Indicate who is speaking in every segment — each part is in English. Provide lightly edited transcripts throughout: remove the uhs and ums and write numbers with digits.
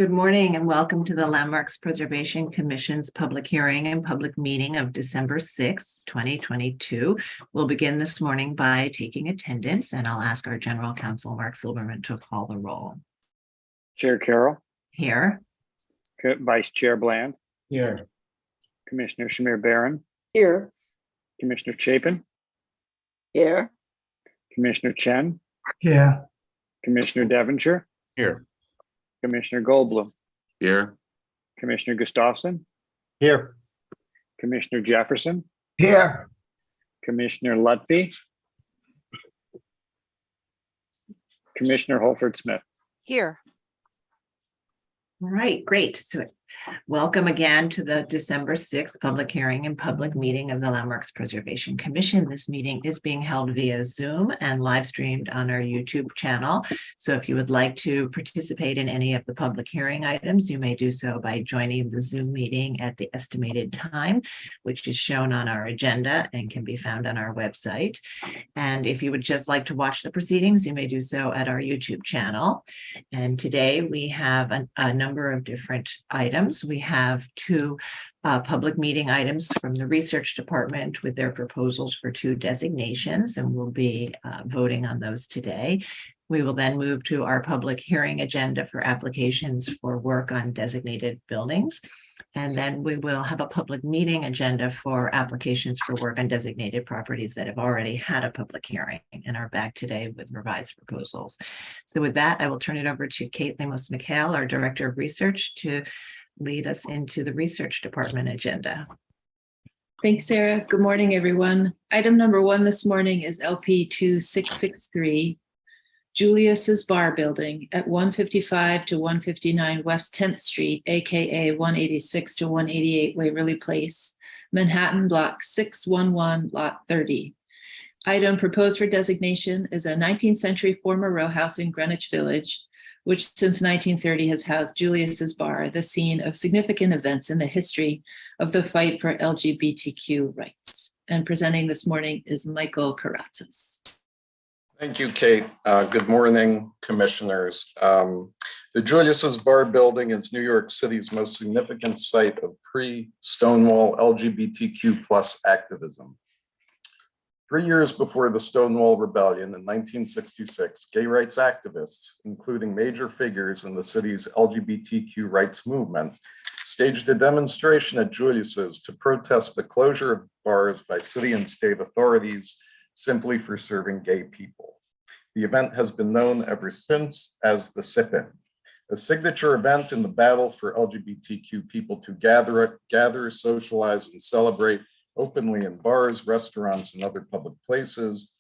Speaker 1: Good morning and welcome to the Landmarks Preservation Commission's public hearing and public meeting of December 6th, 2022. We'll begin this morning by taking attendance, and I'll ask our General Counsel, Mark Silverman, to call the roll.
Speaker 2: Chair Carroll.
Speaker 1: Here.
Speaker 2: Vice Chair Bland.
Speaker 3: Here.
Speaker 2: Commissioner Shamir Barron.
Speaker 4: Here.
Speaker 2: Commissioner Chapin.
Speaker 4: Here.
Speaker 2: Commissioner Chen.
Speaker 3: Here.
Speaker 2: Commissioner Devonshire.
Speaker 3: Here.
Speaker 2: Commissioner Goldblum.
Speaker 3: Here.
Speaker 2: Commissioner Gustafson.
Speaker 3: Here.
Speaker 2: Commissioner Jefferson.
Speaker 3: Here.
Speaker 2: Commissioner Lutfi. Commissioner Holford Smith.
Speaker 4: Here.
Speaker 1: All right, great. So welcome again to the December 6th public hearing and public meeting of the Landmarks Preservation Commission. This meeting is being held via Zoom and live streamed on our YouTube channel. So if you would like to participate in any of the public hearing items, you may do so by joining the Zoom meeting at the estimated time, which is shown on our agenda and can be found on our website. And if you would just like to watch the proceedings, you may do so at our YouTube channel. And today we have a number of different items. We have two public meeting items from the research department with their proposals for two designations, and we'll be voting on those today. We will then move to our public hearing agenda for applications for work on designated buildings. And then we will have a public meeting agenda for applications for work on designated properties that have already had a public hearing and are back today with revised proposals. So with that, I will turn it over to Kate Lemos-McHale, our Director of Research, to lead us into the research department agenda.
Speaker 5: Thanks, Sarah. Good morning, everyone. Item number 1 this morning is LP 2663, Julius's Bar Building at 155 to 159 West 10th Street, aka 186 to 188 Waverly Place, Manhattan, Block 611, Lot 30. Item proposed for designation is a 19th century former row house in Greenwich Village, which since 1930 has housed Julius's Bar, the scene of significant events in the history of the fight for LGBTQ rights. And presenting this morning is Michael Karatzis.
Speaker 6: Thank you, Kate. Good morning, commissioners. The Julius's Bar Building is New York City's most significant site of pre-Stonewall LGBTQ+ activism. 3 years before the Stonewall Rebellion in 1966, gay rights activists, including major figures in the city's LGBTQ rights movement, staged a demonstration at Julius's to protest the closure of bars by city and state authorities simply for serving gay people. The event has been known ever since as the Sip-In, a signature event in the battle for LGBTQ people to gather, socialize, and celebrate openly in bars, restaurants, and other public places.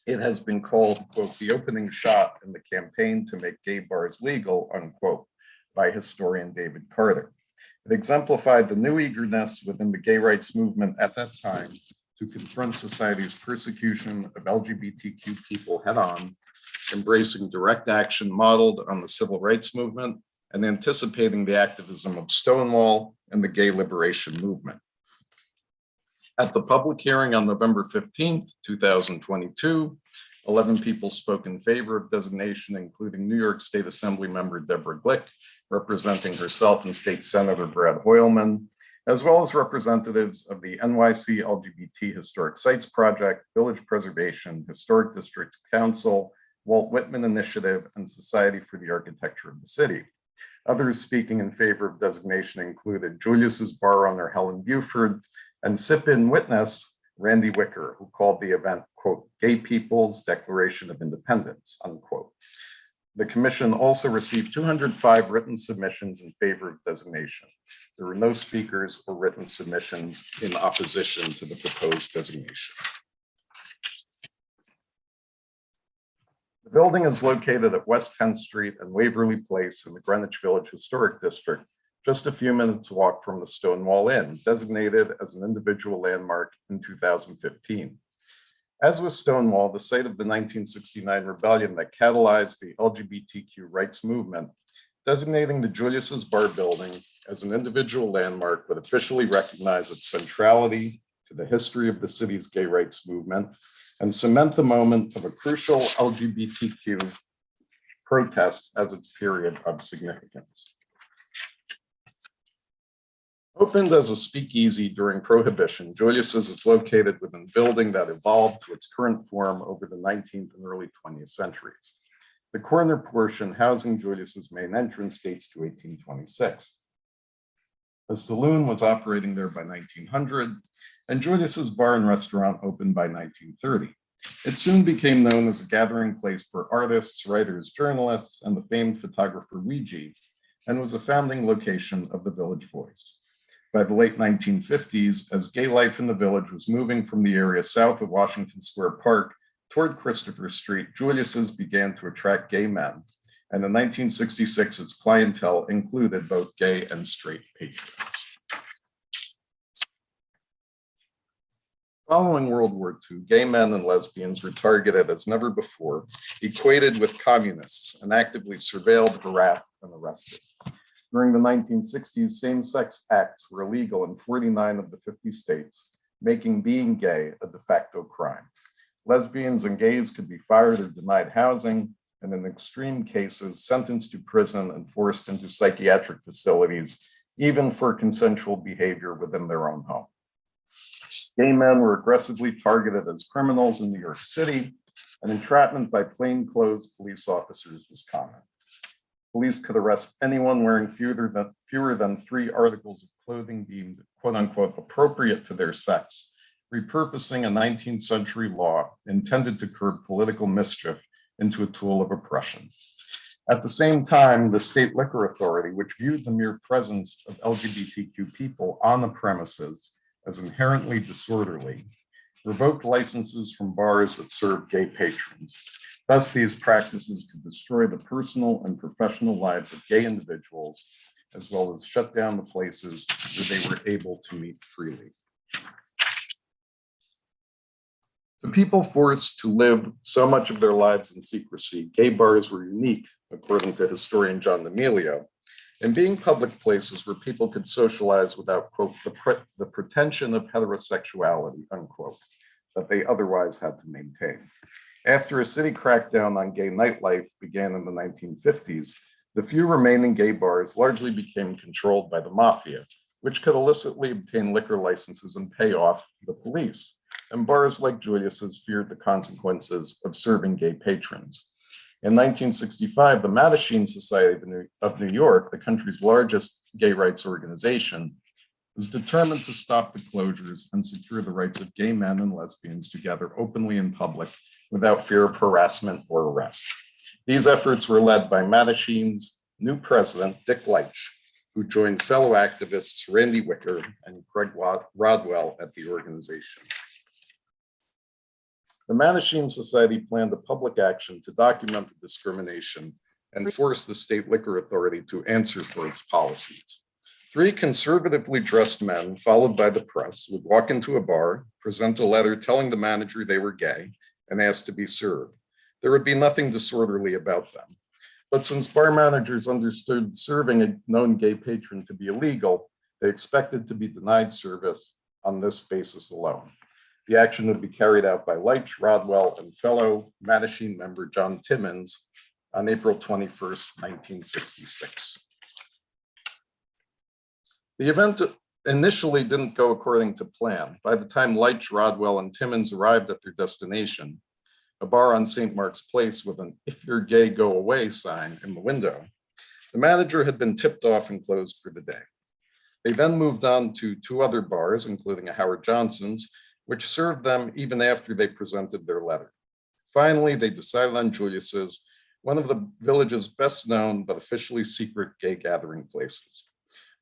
Speaker 6: It has been called, quote, the opening shot in the campaign to make gay bars legal, unquote, by historian David Carter. It exemplified the new eagerness within the gay rights movement at that time to confront society's persecution of LGBTQ people head-on, embracing direct action modeled on the civil rights movement and anticipating the activism of Stonewall and the gay liberation movement. At the public hearing on November 15th, 2022, 11 people spoke in favor of designation, including New York State Assembly member Deborah Glick, representing herself, and State Senator Brad Hoylman, as well as representatives of the NYC LGBT Historic Sites Project, Village Preservation, Historic Districts Council, Walt Whitman Initiative, and Society for the Architecture of the City. Others speaking in favor of designation included Julius's Bar owner Helen Buford and Sip-In witness Randy Wicker, who called the event, quote, gay people's declaration of independence, unquote. The commission also received 205 written submissions in favor of designation. There were no speakers or written submissions in opposition to the proposed designation. The building is located at West 10th Street and Waverly Place in the Greenwich Village Historic District, just a few minutes walk from the Stonewall Inn, designated as an individual landmark in 2015. As with Stonewall, the site of the 1969 rebellion that catalyzed the LGBTQ rights movement, designating the Julius's Bar Building as an individual landmark would officially recognize its centrality to the history of the city's gay rights movement and cement the moment of a crucial LGBTQ protest as its period of significance. Opened as a speakeasy during Prohibition, Julius's is located within a building that evolved to its current form over the 19th and early 20th centuries. The corner portion housing Julius's main entrance dates to 1826. A saloon was operating there by 1900, and Julius's bar and restaurant opened by 1930. It soon became known as a gathering place for artists, writers, journalists, and the famed photographer Ouija, and was a founding location of the Village Voice. By the late 1950s, as gay life in the village was moving from the area south of Washington Square Park toward Christopher Street, Julius's began to attract gay men, and in 1966, its clientele included both gay and straight patrons. Following World War II, gay men and lesbians were targeted as never before, equated with communists, and actively surveilled, harassed, and arrested. During the 1960s, same-sex acts were illegal in 49 of the 50 states, making being gay a de facto crime. Lesbians and gays could be fired or denied housing, and in extreme cases, sentenced to prison and forced into psychiatric facilities, even for consensual behavior within their own home. Gay men were aggressively targeted as criminals in New York City, and entrapment by plainclothes police officers was common. Police could arrest anyone wearing fewer than 3 articles of clothing deemed "quote unquote" appropriate to their sex, repurposing a 19th century law intended to curb political mischief into a tool of oppression. At the same time, the state liquor authority, which viewed the mere presence of LGBTQ people on the premises as inherently disorderly, revoked licenses from bars that served gay patrons. Thus, these practices could destroy the personal and professional lives of gay individuals, as well as shut down the places where they were able to meet freely. To people forced to live so much of their lives in secrecy, gay bars were unique, according to historian John D'Amelio, in being public places where people could socialize without, quote, the pretension of heterosexuality, unquote, that they otherwise had to maintain. After a city crackdown on gay nightlife began in the 1950s, the few remaining gay bars largely became controlled by the mafia, which could illicitly obtain liquor licenses and pay off the police. And bars like Julius's feared the consequences of serving gay patrons. In 1965, the Mattachine Society of New York, the country's largest gay rights organization, was determined to stop the closures and secure the rights of gay men and lesbians to gather openly in public without fear of harassment or arrest. These efforts were led by Mattachine's new president, Dick Leitch, who joined fellow activists Randy Wicker and Craig Rodwell at the organization. The Mattachine Society planned a public action to document the discrimination and force the state liquor authority to answer for its policies. 3 conservatively dressed men, followed by the press, would walk into a bar, present a letter telling the manager they were gay, and ask to be served. There would be nothing disorderly about them. But since bar managers understood serving a known gay patron to be illegal, they expected to be denied service on this basis alone. The action would be carried out by Leitch, Rodwell, and fellow Mattachine member John Timmons on April 21st, 1966. The event initially didn't go according to plan. By the time Leitch, Rodwell, and Timmons arrived at their destination, a bar on St. Mark's Place with an "If you're gay, go away" sign in the window, the manager had been tipped off and closed for the day. They then moved on to 2 other bars, including a Howard Johnson's, which served them even after they presented their letter. Finally, they decided on Julius's, one of the village's best known but officially secret gay gathering places.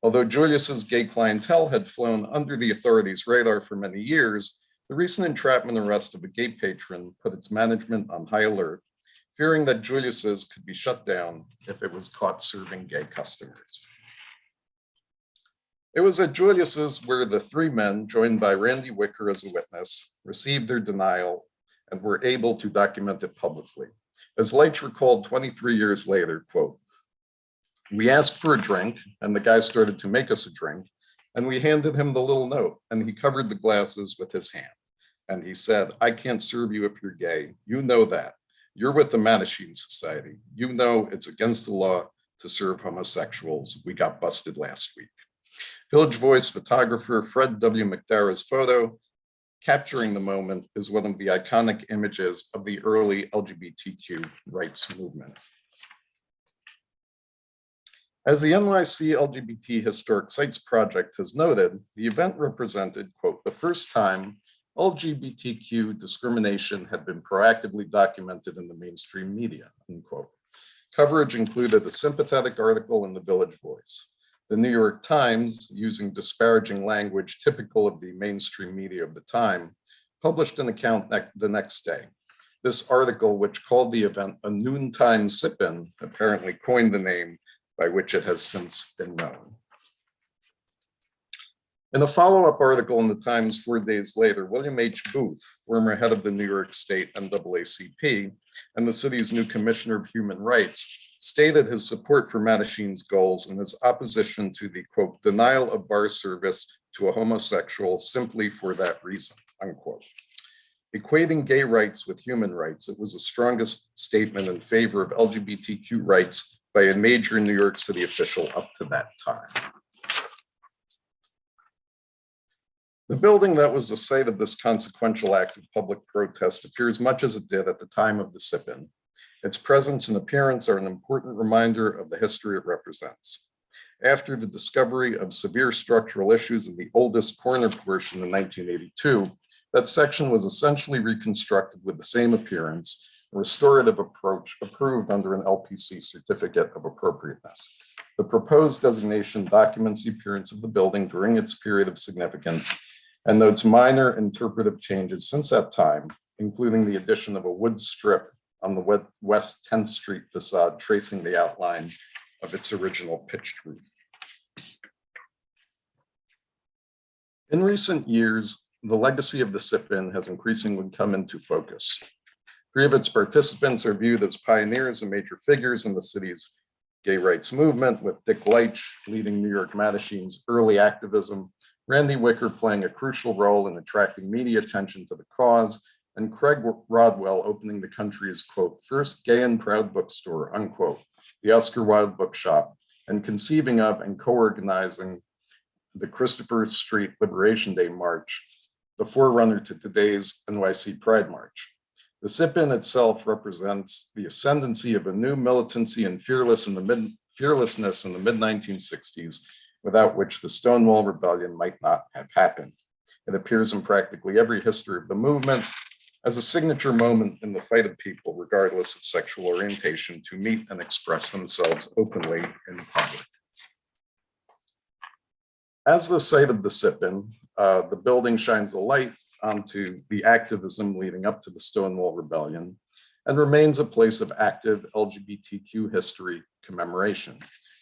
Speaker 6: Although Julius's gay clientele had flown under the authorities' radar for many years, the recent entrapment arrest of a gay patron put its management on high alert, fearing that Julius's could be shut down if it was caught serving gay customers. It was at Julius's where the 3 men, joined by Randy Wicker as a witness, received their denial and were able to document it publicly. As Leitch recalled 23 years later, quote, "We asked for a drink and the guy started to make us a drink, and we handed him the little note and he covered the glasses with his hand. And he said, 'I can't serve you if you're gay. You know that. You're with the Mattachine Society. You know it's against the law to serve homosexuals. We got busted last week. Village Voice photographer Fred W. McDarrah's photo capturing the moment is one of the iconic images of the early LGBTQ rights movement. As the NYC LGBT Historic Sites Project has noted, the event represented, quote, the first time LGBTQ discrimination had been proactively documented in the mainstream media, unquote. Coverage included a sympathetic article in the Village Voice. The New York Times, using disparaging language typical of the mainstream media of the time, published an account the next day. This article, which called the event a noontime sip-in, apparently coined the name by which it has since been known. In a follow-up article in the Times 4 days later, William H. Booth, former head of the New York State NAACP and the city's new Commissioner of Human Rights, stated his support for Mattachine's goals and his opposition to the, quote, denial of bar service to a homosexual simply for that reason, unquote. Equating gay rights with human rights, it was the strongest statement in favor of LGBTQ rights by a major New York City official up to that time. The building that was the site of this consequential act of public protest appears much as it did at the time of the sip-in. Its presence and appearance are an important reminder of the history it represents. After the discovery of severe structural issues in the oldest corner portion in 1982, that section was essentially reconstructed with the same appearance, a restorative approach approved under an LPC certificate of appropriateness. The proposed designation documents the appearance of the building during its period of significance and notes minor interpretive changes since that time, including the addition of a wood strip on the West 10th Street facade, tracing the outline of its original pitched roof. In recent years, the legacy of the sip-in has increasingly come into focus. 3 of its participants are viewed as pioneers and major figures in the city's gay rights movement, with Dick Leitch leading New York Mattachine's early activism, Randy Wicker playing a crucial role in attracting media attention to the cause, and Craig Rodwell opening the country's, quote, first gay and proud bookstore, unquote, the Oscar Wilde Bookshop, and conceiving of and co-organizing the Christopher Street Liberation Day March, the forerunner to today's NYC Pride March. The sip-in itself represents the ascendancy of a new militancy and fearlessness in the mid-1960s, without which the Stonewall Rebellion might not have happened. It appears in practically every history of the movement as a signature moment in the fight of people, regardless of sexual orientation, to meet and express themselves openly in public. As the site of the sip-in, the building shines a light onto the activism leading up to the Stonewall Rebellion and remains a place of active LGBTQ history commemoration.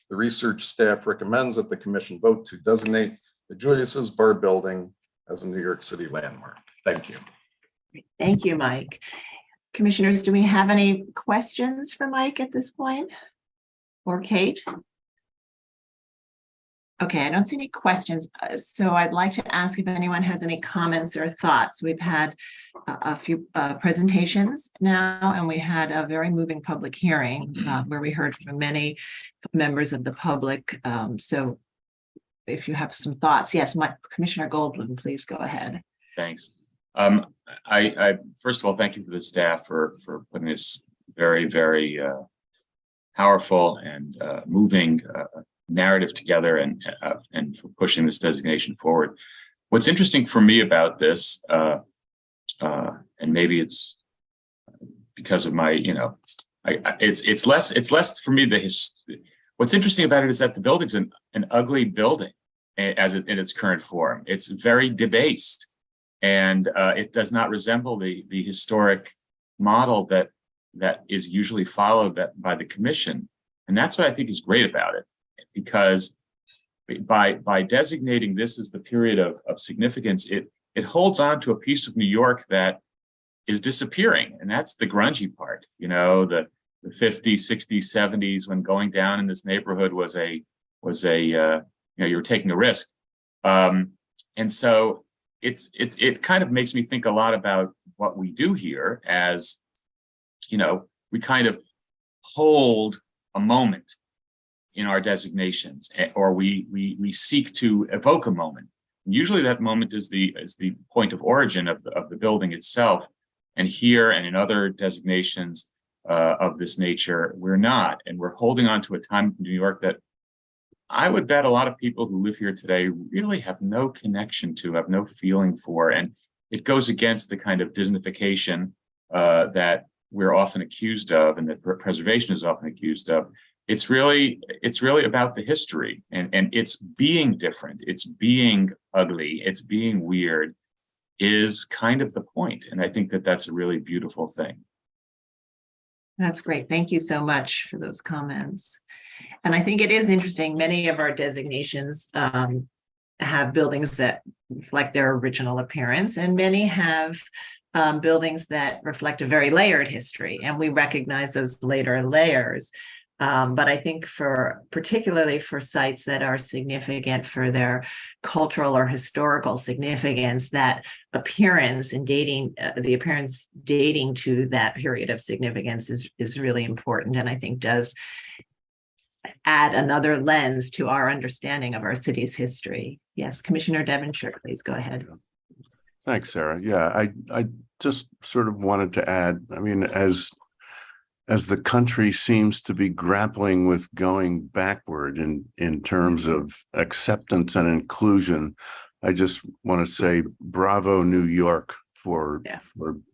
Speaker 6: The research staff recommends that the commission vote to designate the Julius's Bar Building as a New York City landmark. Thank you.
Speaker 1: Thank you, Mike. Commissioners, do we have any questions for Mike at this point? Or Kate? Okay, I don't see any questions. So I'd like to ask if anyone has any comments or thoughts. We've had a few presentations now, and we had a very moving public hearing where we heard from many members of the public. So if you have some thoughts, yes, Commissioner Goldblum, please go ahead.
Speaker 7: Thanks. I first of all, thank you to the staff for putting this very, very powerful and moving narrative together and for pushing this designation forward. What's interesting for me about this, and maybe it's because of my, it's less for me what's interesting about it is that the building's an ugly building in its current form. It's very debased, and it does not resemble the historic model that is usually followed by the commission. And that's what I think is great about it, because by designating this as the period of significance, it holds on to a piece of New York that is disappearing. And that's the grungy part, the 50s, 60s, 70s, when going down in this neighborhood was a you were taking a risk. And so it kind of makes me think a lot about what we do here as we kind of hold a moment in our designations, or we seek to evoke a moment. Usually that moment is the point of origin of the building itself. And here and in other designations of this nature, we're not. And we're holding on to a time in New York that I would bet a lot of people who live here today really have no connection to, have no feeling for. And it goes against the kind of Disneyfication that we're often accused of, and that preservation is often accused of. It's really about the history, and it's being different, it's being ugly, it's being weird is kind of the point. And I think that that's a really beautiful thing.
Speaker 1: That's great. Thank you so much for those comments. And I think it is interesting, many of our designations have buildings that reflect their original appearance, and many have buildings that reflect a very layered history, and we recognize those later layers. But I think particularly for sites that are significant for their cultural or historical significance, that appearance and dating, the appearance dating to that period of significance is really important, and I think does add another lens to our understanding of our city's history. Yes, Commissioner Devonshire, please go ahead.
Speaker 8: Thanks, Sarah. Yeah, I just sort of wanted to add, I mean, as the country seems to be grappling with going backward in terms of acceptance and inclusion, I just want to say bravo, New York, for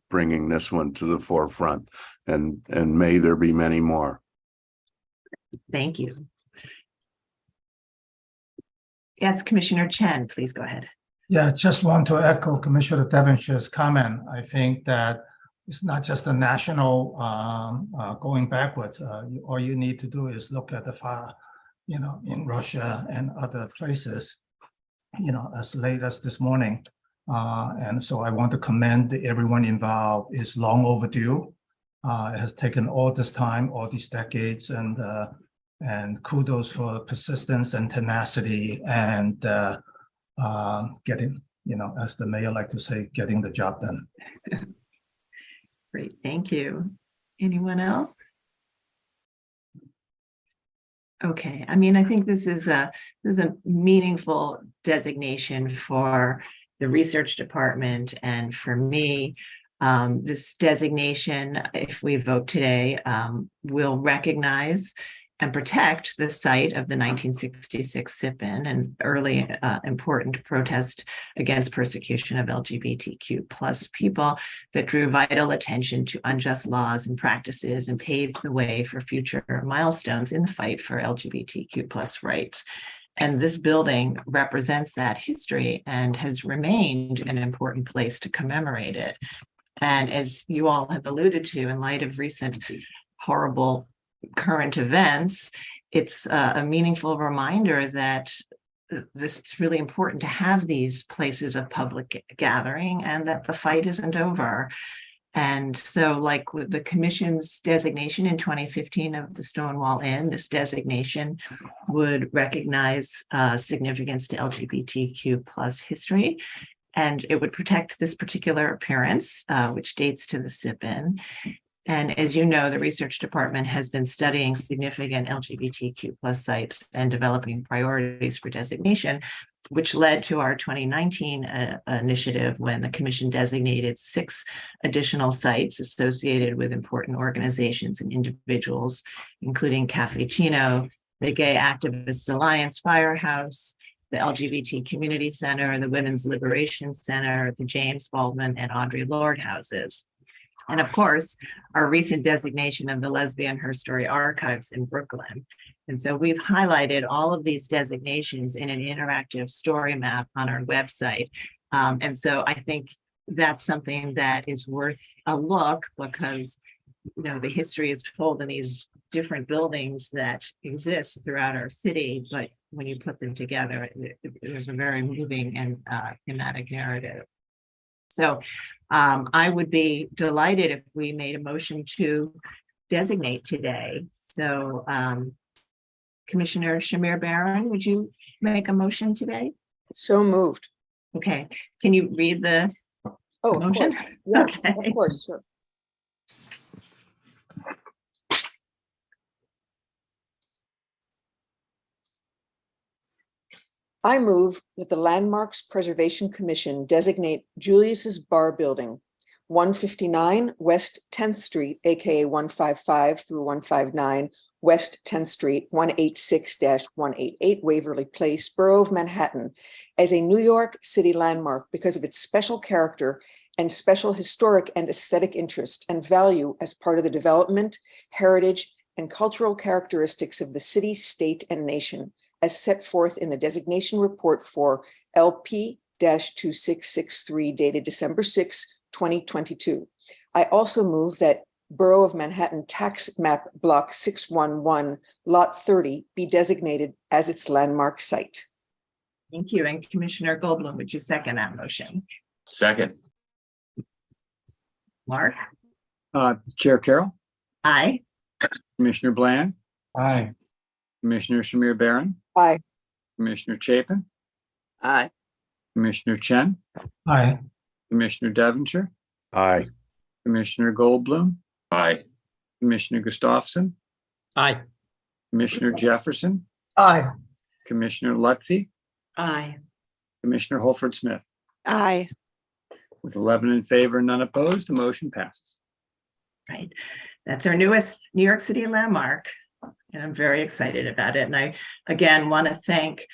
Speaker 8: bringing this one to the forefront, and may there be many more.
Speaker 1: Thank you. Yes, Commissioner Chen, please go ahead.
Speaker 3: Yeah, just want to echo Commissioner Devonshire's comment. I think that it's not just a national going backwards. All you need to do is look at the fire, in Russia and other places, as late as this morning. And so I want to commend everyone involved. It's long overdue. It has taken all this time, all these decades, and kudos for persistence and tenacity and getting, as the mayor like to say, getting the job done.
Speaker 1: Great, thank you. Anyone else? Okay, I mean, I think this is a meaningful designation for the research department and for me. This designation, if we vote today, will recognize and protect the site of the 1966 sit-in, an early important protest against persecution of LGBTQ plus people that drew vital attention to unjust laws and practices and paved the way for future milestones in the fight for LGBTQ plus rights. And this building represents that history and has remained an important place to commemorate it. And as you all have alluded to, in light of recent horrible current events, it's a meaningful reminder that this is really important to have these places of public gathering and that the fight isn't over. And so, like with the commission's designation in 2015 of the Stonewall Inn, this designation would recognize significance to LGBTQ plus history, and it would protect this particular appearance, which dates to the sit-in. And as you know, the research department has been studying significant LGBTQ plus sites and developing priorities for designation, which led to our 2019 initiative when the commission designated 6 additional sites associated with important organizations and individuals, including Cafe Chino, the Gay Activists Alliance Firehouse, the LGBT Community Center, the Women's Liberation Center, the James Baldwin and Audre Lorde houses. And of course, our recent designation of the Lesbian Her Story Archives in Brooklyn. And so we've highlighted all of these designations in an interactive story map on our website. And so I think that's something that is worth a look, because the history is told in these different buildings that exist throughout our city, but when you put them together, there's a very moving and thematic narrative. So I would be delighted if we made a motion to designate today. So Commissioner Shamir Barron, would you make a motion today?
Speaker 4: So moved.
Speaker 1: Okay, can you read the
Speaker 4: Oh, of
Speaker 1: motion?
Speaker 4: course. Yes,
Speaker 1: Okay.
Speaker 4: of course, sure. I move that the Landmarks Preservation Commission designate Julius's Bar Building, 159 West 10th Street, aka 155 through 159 West 10th Street, 186-188 Waverly Place, Borough of Manhattan, as a New York City landmark because of its special character and special historic and aesthetic interest and value as part of the development, heritage, and cultural characteristics of the city, state, and nation, as set forth in the designation report for LP-2663 dated December 6, 2022. I also move that Borough of Manhattan Tax Map Block 611, Lot 30 be designated as its landmark site.
Speaker 1: Thank you. And Commissioner Goldblum, would you second that motion?
Speaker 7: Second.
Speaker 1: Mark?
Speaker 2: Chair Carroll,
Speaker 1: Aye.
Speaker 2: Commissioner Bland,
Speaker 3: Aye.
Speaker 2: Commissioner Shamir Barron,
Speaker 4: Aye.
Speaker 2: Commissioner Chapin,
Speaker 4: Aye.
Speaker 2: Commissioner Chen,
Speaker 3: Aye.
Speaker 2: Commissioner Devonshire,
Speaker 8: Aye.
Speaker 2: Commissioner Goldblum,
Speaker 7: Aye.
Speaker 2: Commissioner Gustafson,
Speaker 9: Aye.
Speaker 2: Commissioner Jefferson,
Speaker 3: Aye.
Speaker 2: Commissioner Lutfi,
Speaker 1: Aye.
Speaker 2: Commissioner Holford Smith.
Speaker 10: Aye.
Speaker 2: With 11 in favor, none opposed, the motion passes.
Speaker 1: Right. That's our newest New York City landmark. And I'm very excited about it. And I, again, want to thank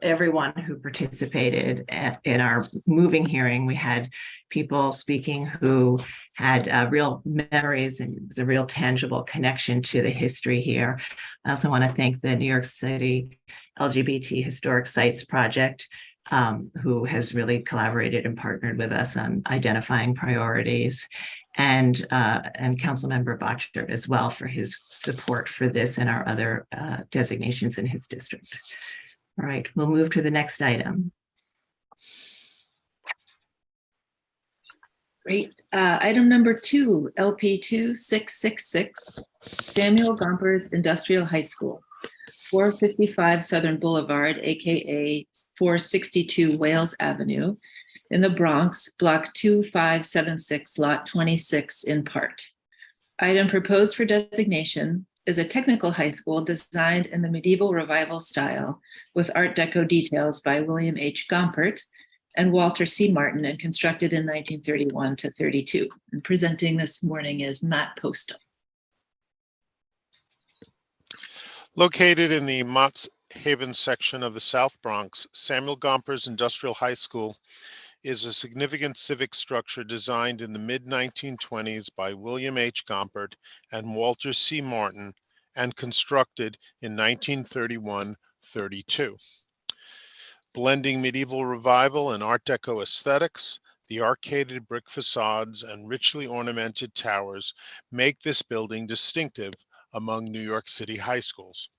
Speaker 1: everyone who participated in our moving hearing. We had people speaking who had real memories, and it was a real tangible connection to the history here. I also want to thank the New York City LGBT Historic Sites Project, who has really collaborated and partnered with us on identifying priorities, and Councilmember Botcher as well for his support for this and our other designations in his district. All right, we'll move to the next item.
Speaker 5: Great. Item number 2, LP 2666, Samuel Gompers Industrial High School, 455 Southern Boulevard, aka 462 Wales Avenue, in the Bronx, Block 2576, Lot 26 in part. Item proposed for designation is a technical high school designed in the medieval revival style with Art Deco details by William H. Gompert and Walter C. Martin, and constructed in 1931 to 32. And presenting this morning is Matt Postal.
Speaker 11: Located in the Mott's Haven section of the South Bronx, Samuel Gompers Industrial High School is a significant civic structure designed in the mid-1920s by William H. Gompert and Walter C. Martin and constructed in 1931-32. Blending medieval revival and Art Deco aesthetics, the arcaded brick facades and richly ornamented towers make this building distinctive among New York City high schools.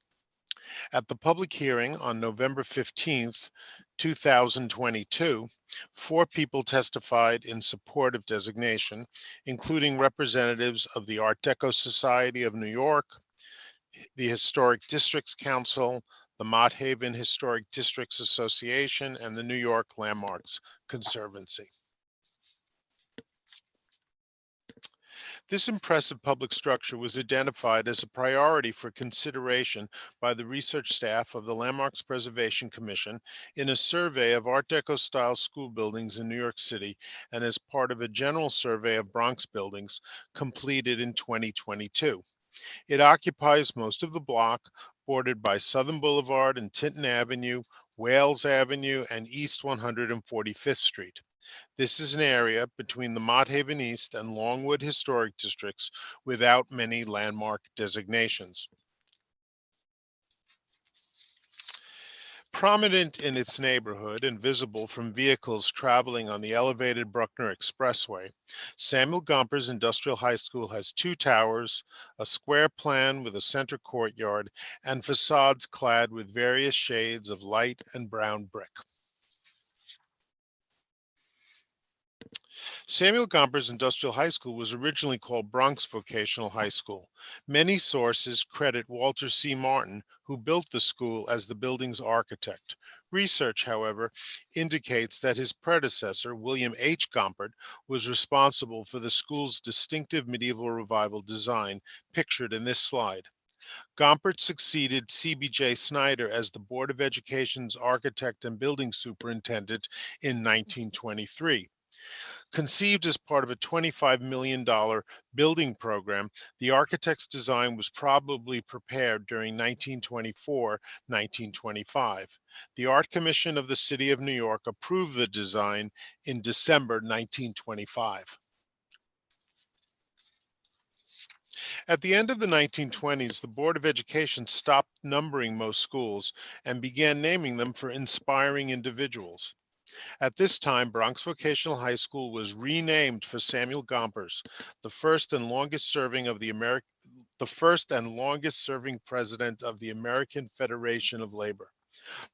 Speaker 11: At the public hearing on November 15th, 2022, 4 people testified in support of designation, including representatives of the Art Deco Society of New York, the Historic Districts Council, the Mott Haven Historic Districts Association, and the New York Landmarks Conservancy. This impressive public structure was identified as a priority for consideration by the research staff of the Landmarks Preservation Commission in a survey of Art Deco-style school buildings in New York City, and as part of a general survey of Bronx buildings completed in 2022. It occupies most of the block, bordered by Southern Boulevard and Tinton Avenue, Wales Avenue, and East 145th Street. This is an area between the Mott Haven East and Longwood historic districts without many landmark designations. Prominent in its neighborhood and visible from vehicles traveling on the elevated Bruckner Expressway, Samuel Gompers Industrial High School has 2 towers, a square plan with a center courtyard, and facades clad with various shades of light and brown brick. Samuel Gompers Industrial High School was originally called Bronx Vocational High School. Many sources credit Walter C. Martin, who built the school, as the building's architect. Research, however, indicates that his predecessor, William H. Gompert, was responsible for the school's distinctive medieval revival design pictured in this slide. Gompert succeeded CBJ Snyder as the Board of Education's architect and building superintendent in 1923. Conceived as part of a $25 million building program, the architect's design was probably prepared during 1924-1925. The Art Commission of the City of New York approved the design in December 1925. At the end of the 1920s, the Board of Education stopped numbering most schools and began naming them for inspiring individuals. At this time, Bronx Vocational High School was renamed for Samuel Gompers, the first and longest serving president of the American Federation of Labor.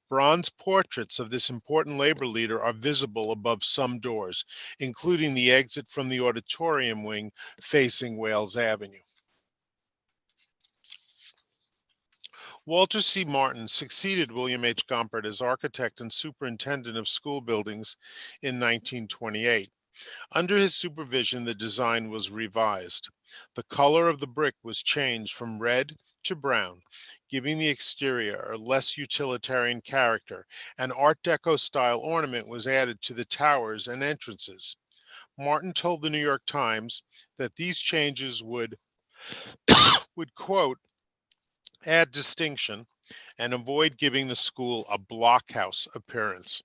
Speaker 11: Bronze portraits of this important labor leader are visible above some doors, including the exit from the auditorium wing facing Wales Avenue. Walter C. Martin succeeded William H. Gompert as architect and superintendent of school buildings in 1928. Under his supervision, the design was revised. The color of the brick was changed from red to brown, giving the exterior a less utilitarian character. An Art Deco style ornament was added to the towers and entrances. Martin told the New York Times that these changes would quote, add distinction and avoid giving the school a blockhouse appearance.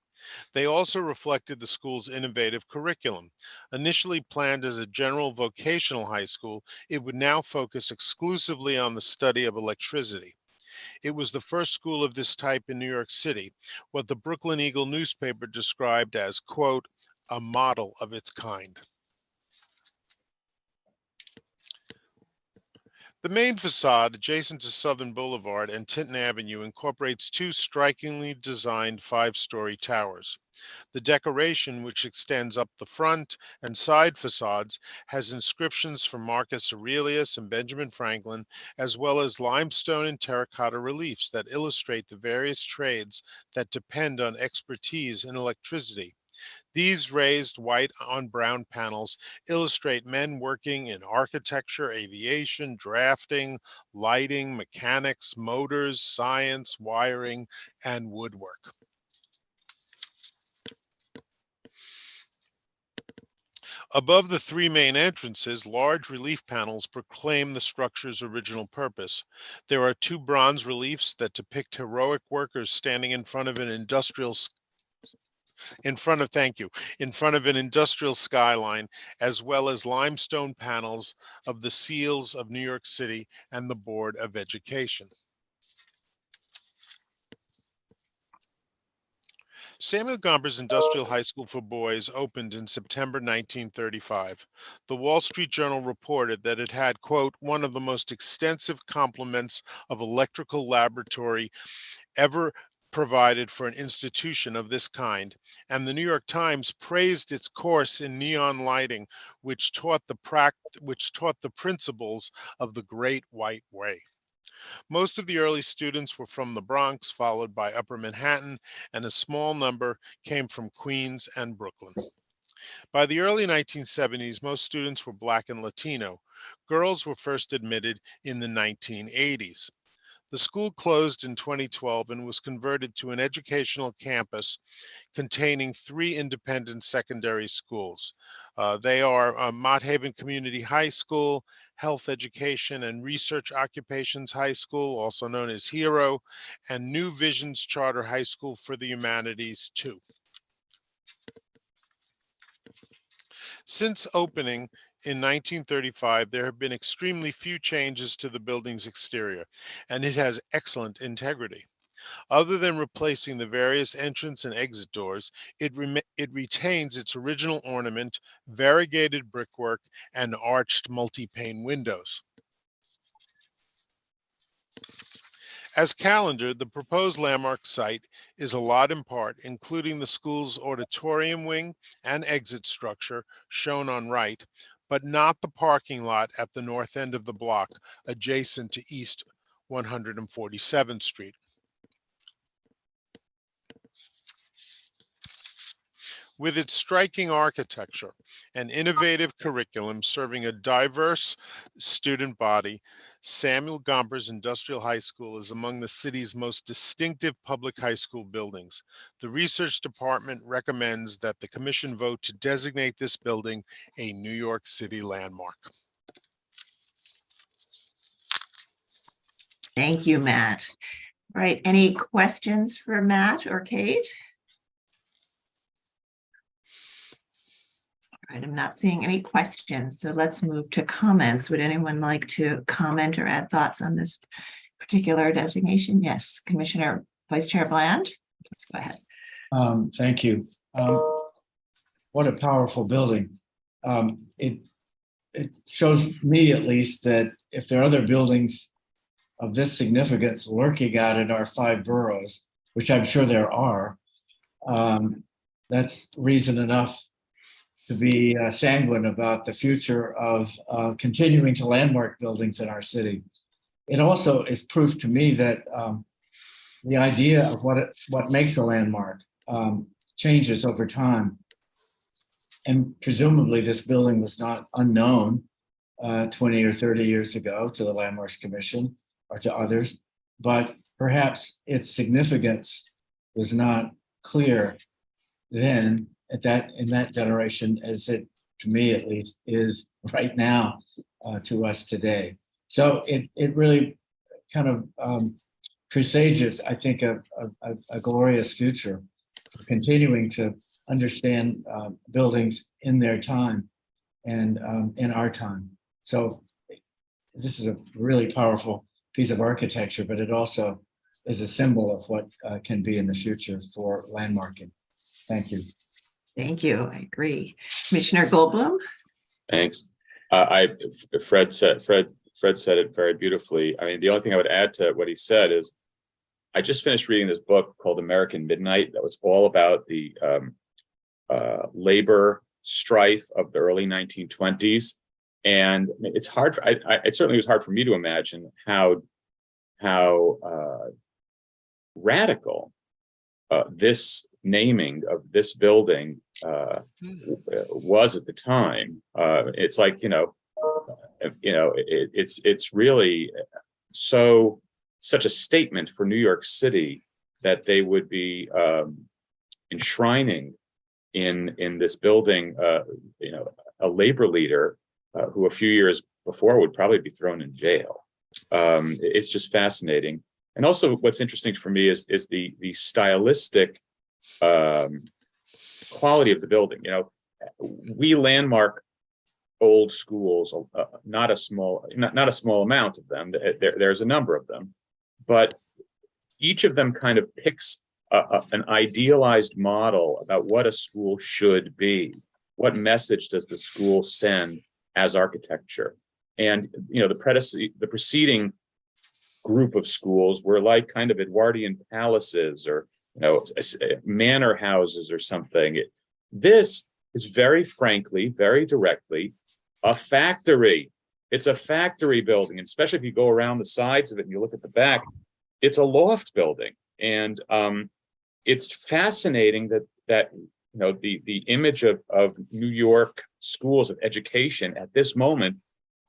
Speaker 11: They also reflected the school's innovative curriculum. Initially planned as a general vocational high school, it would now focus exclusively on the study of electricity. It was the first school of this type in New York City, what the Brooklyn Eagle newspaper described as, quote, a model of its kind. The main facade, adjacent to Southern Boulevard and Tinton Avenue, incorporates two strikingly designed five-story towers. The decoration, which extends up the front and side facades, has inscriptions from Marcus Aurelius and Benjamin Franklin, as well as limestone and terracotta reliefs that illustrate the various trades that depend on expertise in electricity. These raised white on brown panels illustrate men working in architecture, aviation, drafting, lighting, mechanics, motors, science, wiring, and woodwork. Above the three main entrances, large relief panels proclaim the structure's original purpose. There are two bronze reliefs that depict heroic workers standing in front of an industrial skyline, as well as limestone panels of the seals of New York City and the Board of Education. Samuel Gompers Industrial High School for Boys opened in September 1935. The Wall Street Journal reported that it had, quote, one of the most extensive complements of electrical laboratory ever provided for an institution of this kind, and the New York Times praised its course in neon lighting, which taught the principles of the Great White Way. Most of the early students were from the Bronx, followed by Upper Manhattan, and a small number came from Queens and Brooklyn. By the early 1970s, most students were Black and Latino. Girls were first admitted in the 1980s. The school closed in 2012 and was converted to an educational campus containing three independent secondary schools. They are Mott Haven Community High School, Health Education and Research Occupations High School, also known as HERO, and New Visions Charter High School for the Humanities 2. Since opening in 1935, there have been extremely few changes to the building's exterior, and it has excellent integrity. Other than replacing the various entrance and exit doors, it retains its original ornament, variegated brickwork, and arched multi-pane windows. As calendared, the proposed landmark site is a lot in part, including the school's auditorium wing and exit structure shown on right, but not the parking lot at the north end of the block adjacent to East 147th Street. With its striking architecture and innovative curriculum serving a diverse student body, Samuel Gompers Industrial High School is among the city's most distinctive public high school buildings. The research department recommends that the commission vote to designate this building a New York City landmark.
Speaker 1: Thank you, Matt. All right, any questions for Matt or Kate? All right, I'm not seeing any questions, so let's move to comments. Would anyone like to comment or add thoughts on this particular designation? Yes, Commissioner Vice Chair Bland, let's go ahead.
Speaker 9: Thank you. What a powerful building. It shows me at least that if there are other buildings of this significance lurking out in our 5 boroughs, which I'm sure there are, that's reason enough to be sanguine about the future of continuing to landmark buildings in our city. It also is proof to me that the idea of what makes a landmark changes over time. And presumably this building was not unknown 20 or 30 years ago to the Landmarks Commission or to others, but perhaps its significance was not clear then in that generation as it, to me at least, is right now to us today. So it really kind of presages, I think, a glorious future for continuing to understand buildings in their time and in our time. So this is a really powerful piece of architecture, but it also is a symbol of what can be in the future for landmarking. Thank you.
Speaker 1: Thank you. I agree. Commissioner Goldblum?
Speaker 7: Thanks. Fred said it very beautifully. I mean, the only thing I would add to what he said is I just finished reading this book called American Midnight that was all about the labor strife of the early 1920s. And it's hard, it certainly was hard for me to imagine how radical this naming of this building was at the time. It's like, it's really such a statement for New York City that they would be enshrining in this building, a labor leader who a few years before would probably be thrown in jail. It's just fascinating. And also what's interesting for me is the stylistic quality of the building. We landmark old schools, not a small amount of them. There's a number of them, but each of them kind of picks an idealized model about what a school should be. What message does the school send as architecture? And the preceding group of schools were like kind of Edwardian palaces or manor houses or something. This is very frankly, very directly, a factory. It's a factory building, and especially if you go around the sides of it and you look at the back, it's a loft building. And it's fascinating that the image of New York schools of education at this moment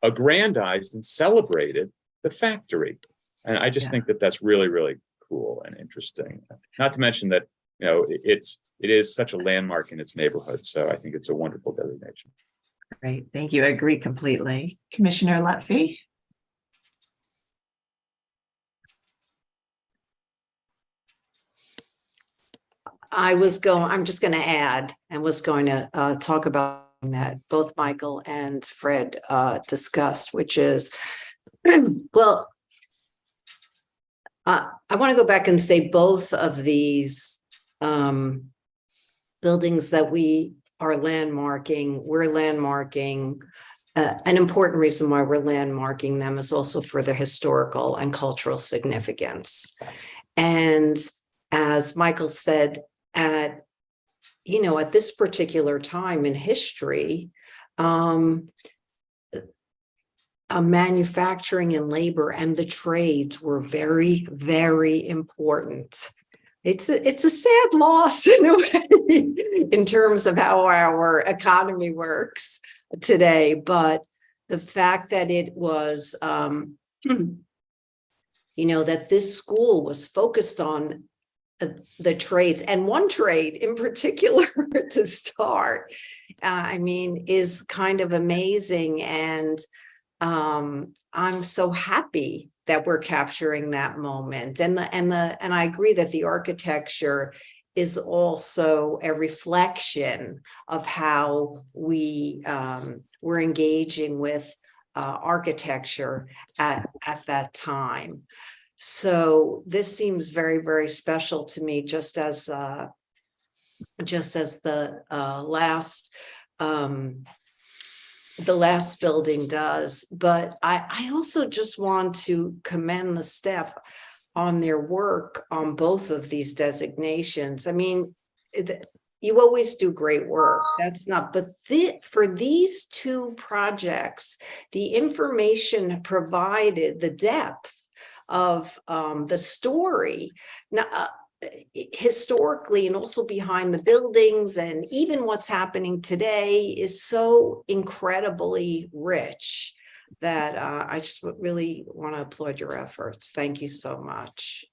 Speaker 7: aggrandized and celebrated the factory. And I just think that that's really, really cool and interesting. Not to mention that, it is such a landmark in its neighborhood. So I think it's a wonderful designation.
Speaker 1: Great. Thank you. I agree completely. Commissioner Lutfi?
Speaker 10: I'm just going to add and was going to talk about that both Michael and Fred discussed, which is, well, I want to go back and say both of these buildings that we're landmarking. An important reason why we're landmarking them is also for their historical and cultural significance. And as Michael said, at this particular time in history, manufacturing and labor and the trades were very, very important. it's a sad loss in a way in terms of how our economy works today. But the fact that it was, that this school was focused on the trades, and one trade in particular to start, is kind of amazing. And I'm so happy that we're capturing that moment. And I agree that the architecture is also a reflection of how we're engaging with architecture at that time. So this seems very, very special to me, just as the last building does. But I also just want to commend the staff on their work on both of these designations. You always do great work. That's not, but for these two projects, the information provided, the depth of the story, historically, and also behind the buildings, and even what's happening today, is so incredibly rich that I just really want to applaud your efforts. Thank you so much.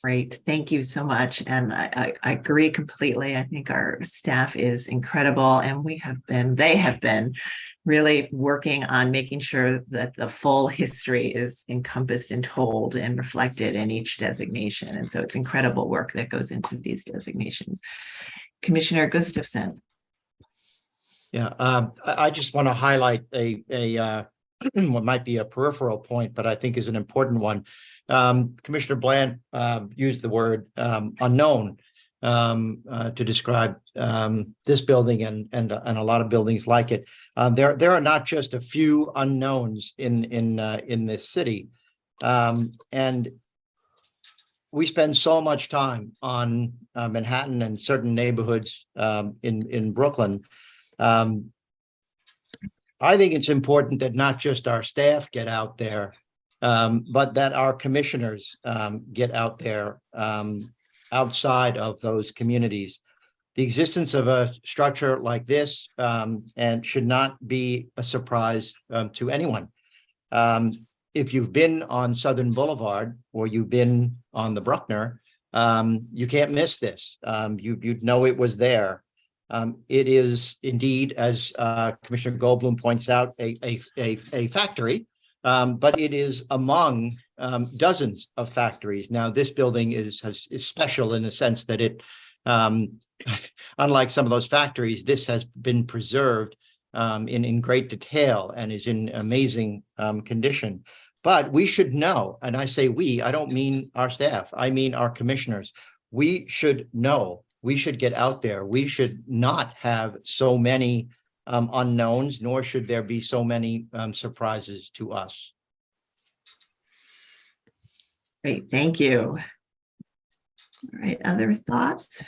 Speaker 1: Great. Thank you so much. And I agree completely. I think our staff is incredible, and they have been really working on making sure that the full history is encompassed and told and reflected in each designation. And so it's incredible work that goes into these designations. Commissioner Gustafson.
Speaker 12: Yeah, I just want to highlight a what might be a peripheral point, but I think is an important one. Commissioner Bland used the word unknown to describe this building and a lot of buildings like it. There are not just a few unknowns in this city, and we spend so much time on Manhattan and certain neighborhoods in Brooklyn. I think it's important that not just our staff get out there, but that our commissioners get out there outside of those communities. The existence of a structure like this and should not be a surprise to anyone. If you've been on Southern Boulevard or you've been on the Bruckner, you can't miss this. You'd know it was there. It is indeed, as Commissioner Goldblum points out, a factory, but it is among dozens of factories. Now, this building is special in the sense that it, unlike some of those factories, this has been preserved in great detail and is in amazing condition. But we should know, and I say we, I don't mean our staff, I mean our commissioners. We should know. We should get out there. We should not have so many unknowns, nor should there be so many surprises to us.
Speaker 1: Great, thank you. All right, other thoughts?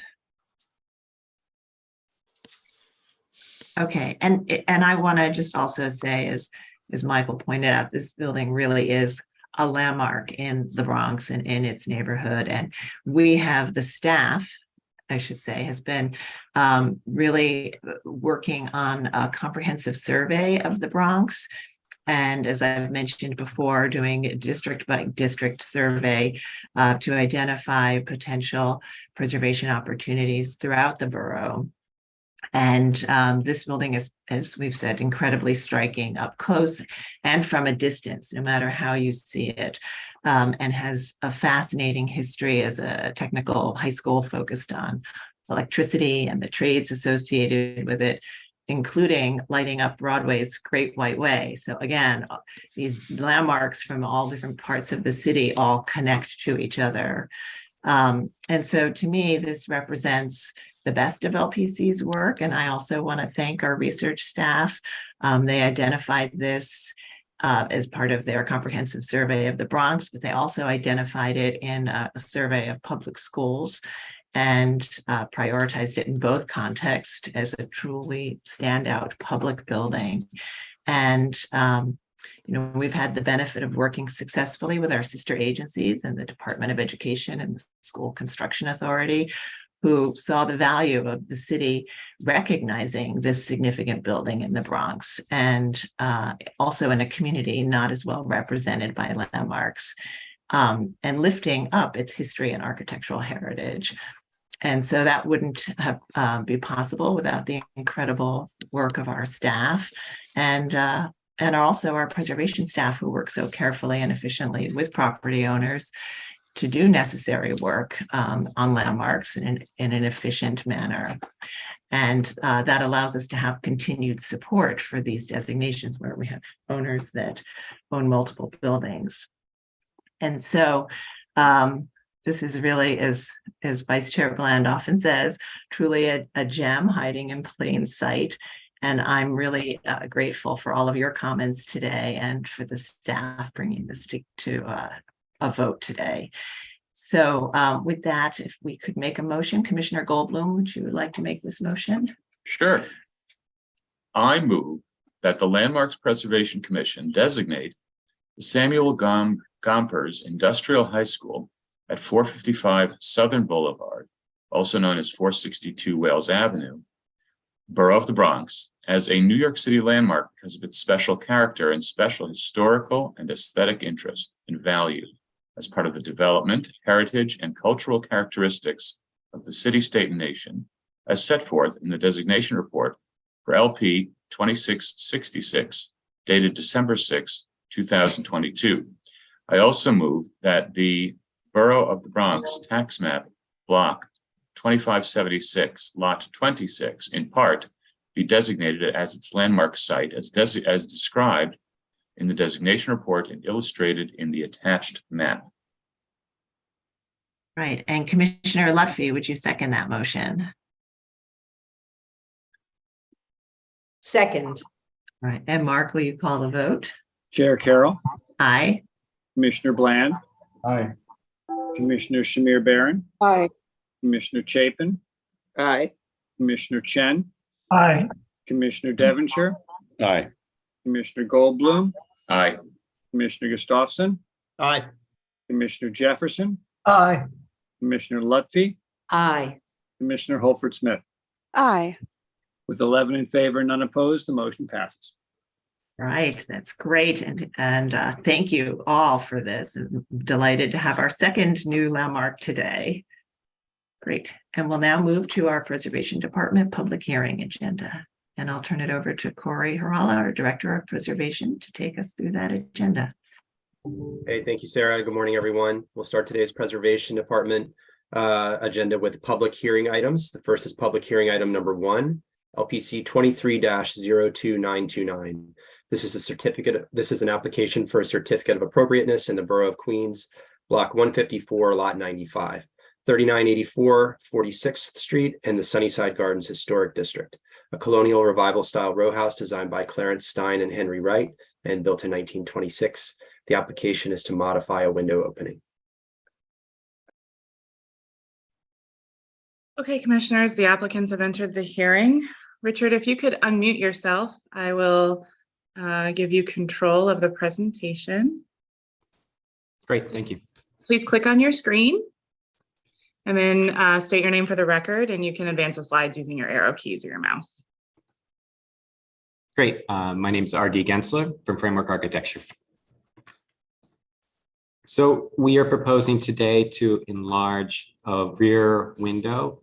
Speaker 1: Okay, and I want to just also say, as Michael pointed out, this building really is a landmark in the Bronx and in its neighborhood. And we have the staff, I should say, has been really working on a comprehensive survey of the Bronx. And as I've mentioned before, doing a district by district survey to identify potential preservation opportunities throughout the borough. And this building is, as we've said, incredibly striking up close and from a distance, no matter how you see it, and has a fascinating history as a technical high school focused on electricity and the trades associated with it, including lighting up Broadway's Great White Way. So again, these landmarks from all different parts of the city all connect to each other. And so to me, this represents the best of LPC's work. And I also want to thank our research staff. They identified this as part of their comprehensive survey of the Bronx, but they also identified it in a survey of public schools and prioritized it in both contexts as a truly standout public building. And We've had the benefit of working successfully with our sister agencies and the Department of Education and the School Construction Authority, who saw the value of the city recognizing this significant building in the Bronx, and also in a community not as well represented by landmarks, and lifting up its history and architectural heritage. And so that wouldn't have be possible without the incredible work of our staff and also our preservation staff, who work so carefully and efficiently with property owners to do necessary work on landmarks in an efficient manner. And that allows us to have continued support for these designations where we have owners that own multiple buildings. And so this is really, as Vice Chair Bland often says, truly a gem hiding in plain sight. And I'm really grateful for all of your comments today and for the staff bringing this to a vote today. So with that, if we could make a motion, Commissioner Goldblum, would you like to make this motion?
Speaker 7: Sure. I move that the Landmarks Preservation Commission designate the Samuel Gompers Industrial High School at 455 Southern Boulevard, also known as 462 Wales Avenue, Borough of the Bronx, as a New York City landmark because of its special character and special historical and aesthetic interest and value as part of the development, heritage, and cultural characteristics of the city, state, and nation, as set forth in the designation report for LP 2666, dated December 6, 2022. I also move that the Borough of the Bronx tax map block 2576, lot 26, in part, be designated as its landmark site as described in the designation report and illustrated in the attached map.
Speaker 1: Right. And Commissioner Lutfi, would you second that motion?
Speaker 10: Second.
Speaker 1: All right. And Mark, will you call the vote?
Speaker 2: Chair Carroll,
Speaker 1: Aye.
Speaker 2: Commissioner Bland,
Speaker 9: Aye.
Speaker 2: Commissioner Shamir Barron,
Speaker 4: Aye.
Speaker 2: Commissioner Chapin,
Speaker 12: Aye.
Speaker 2: Commissioner Chen,
Speaker 3: Aye.
Speaker 2: Commissioner Devonshire,
Speaker 8: Aye.
Speaker 2: Commissioner Goldblum,
Speaker 7: Aye.
Speaker 2: Commissioner Gustafson,
Speaker 12: Aye.
Speaker 2: Commissioner Jefferson,
Speaker 3: Aye.
Speaker 2: Commissioner Lutfi,
Speaker 10: Aye.
Speaker 2: Commissioner Holford Smith.
Speaker 13: Aye.
Speaker 2: With 11 in favor, none opposed, the motion passes.
Speaker 1: Right, that's great. And thank you all for this. I'm delighted to have our second new landmark today. Great. And we'll now move to our Preservation Department public hearing agenda. And I'll turn it over to Corey Harala, our Director of Preservation, to take us through that agenda.
Speaker 14: Hey, thank you, Sarah. Good morning, everyone. We'll start today's Preservation Department agenda with public hearing items. The first is public hearing item number 1, LPC 23-02929. This is a certificate. This is an application for a certificate of appropriateness in the Borough of Queens, block 154, lot 95, 3984 46th Street in the Sunnyside Gardens Historic District, a colonial revival style row house designed by Clarence Stein and Henry Wright and built in 1926. The application is to modify a window opening.
Speaker 13: Okay, commissioners, the applicants have entered the hearing. Richard, if you could unmute yourself, I will give you control of the presentation.
Speaker 15: Great, thank you.
Speaker 13: Please click on your screen and then state your name for the record, and you can advance the slides using your arrow keys or your mouse.
Speaker 15: Great. My name is R.D. Gensler from Framework Architecture. So we are proposing today to enlarge a rear window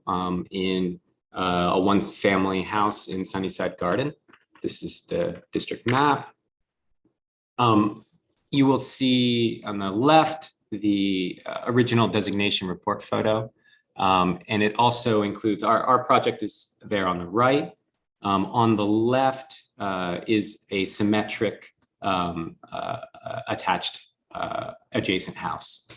Speaker 15: in a one-family house in Sunnyside Garden. This is the district map. You will see on the left the original designation report photo, and it also includes our project is there on the right. On the left is a symmetric attached adjacent house.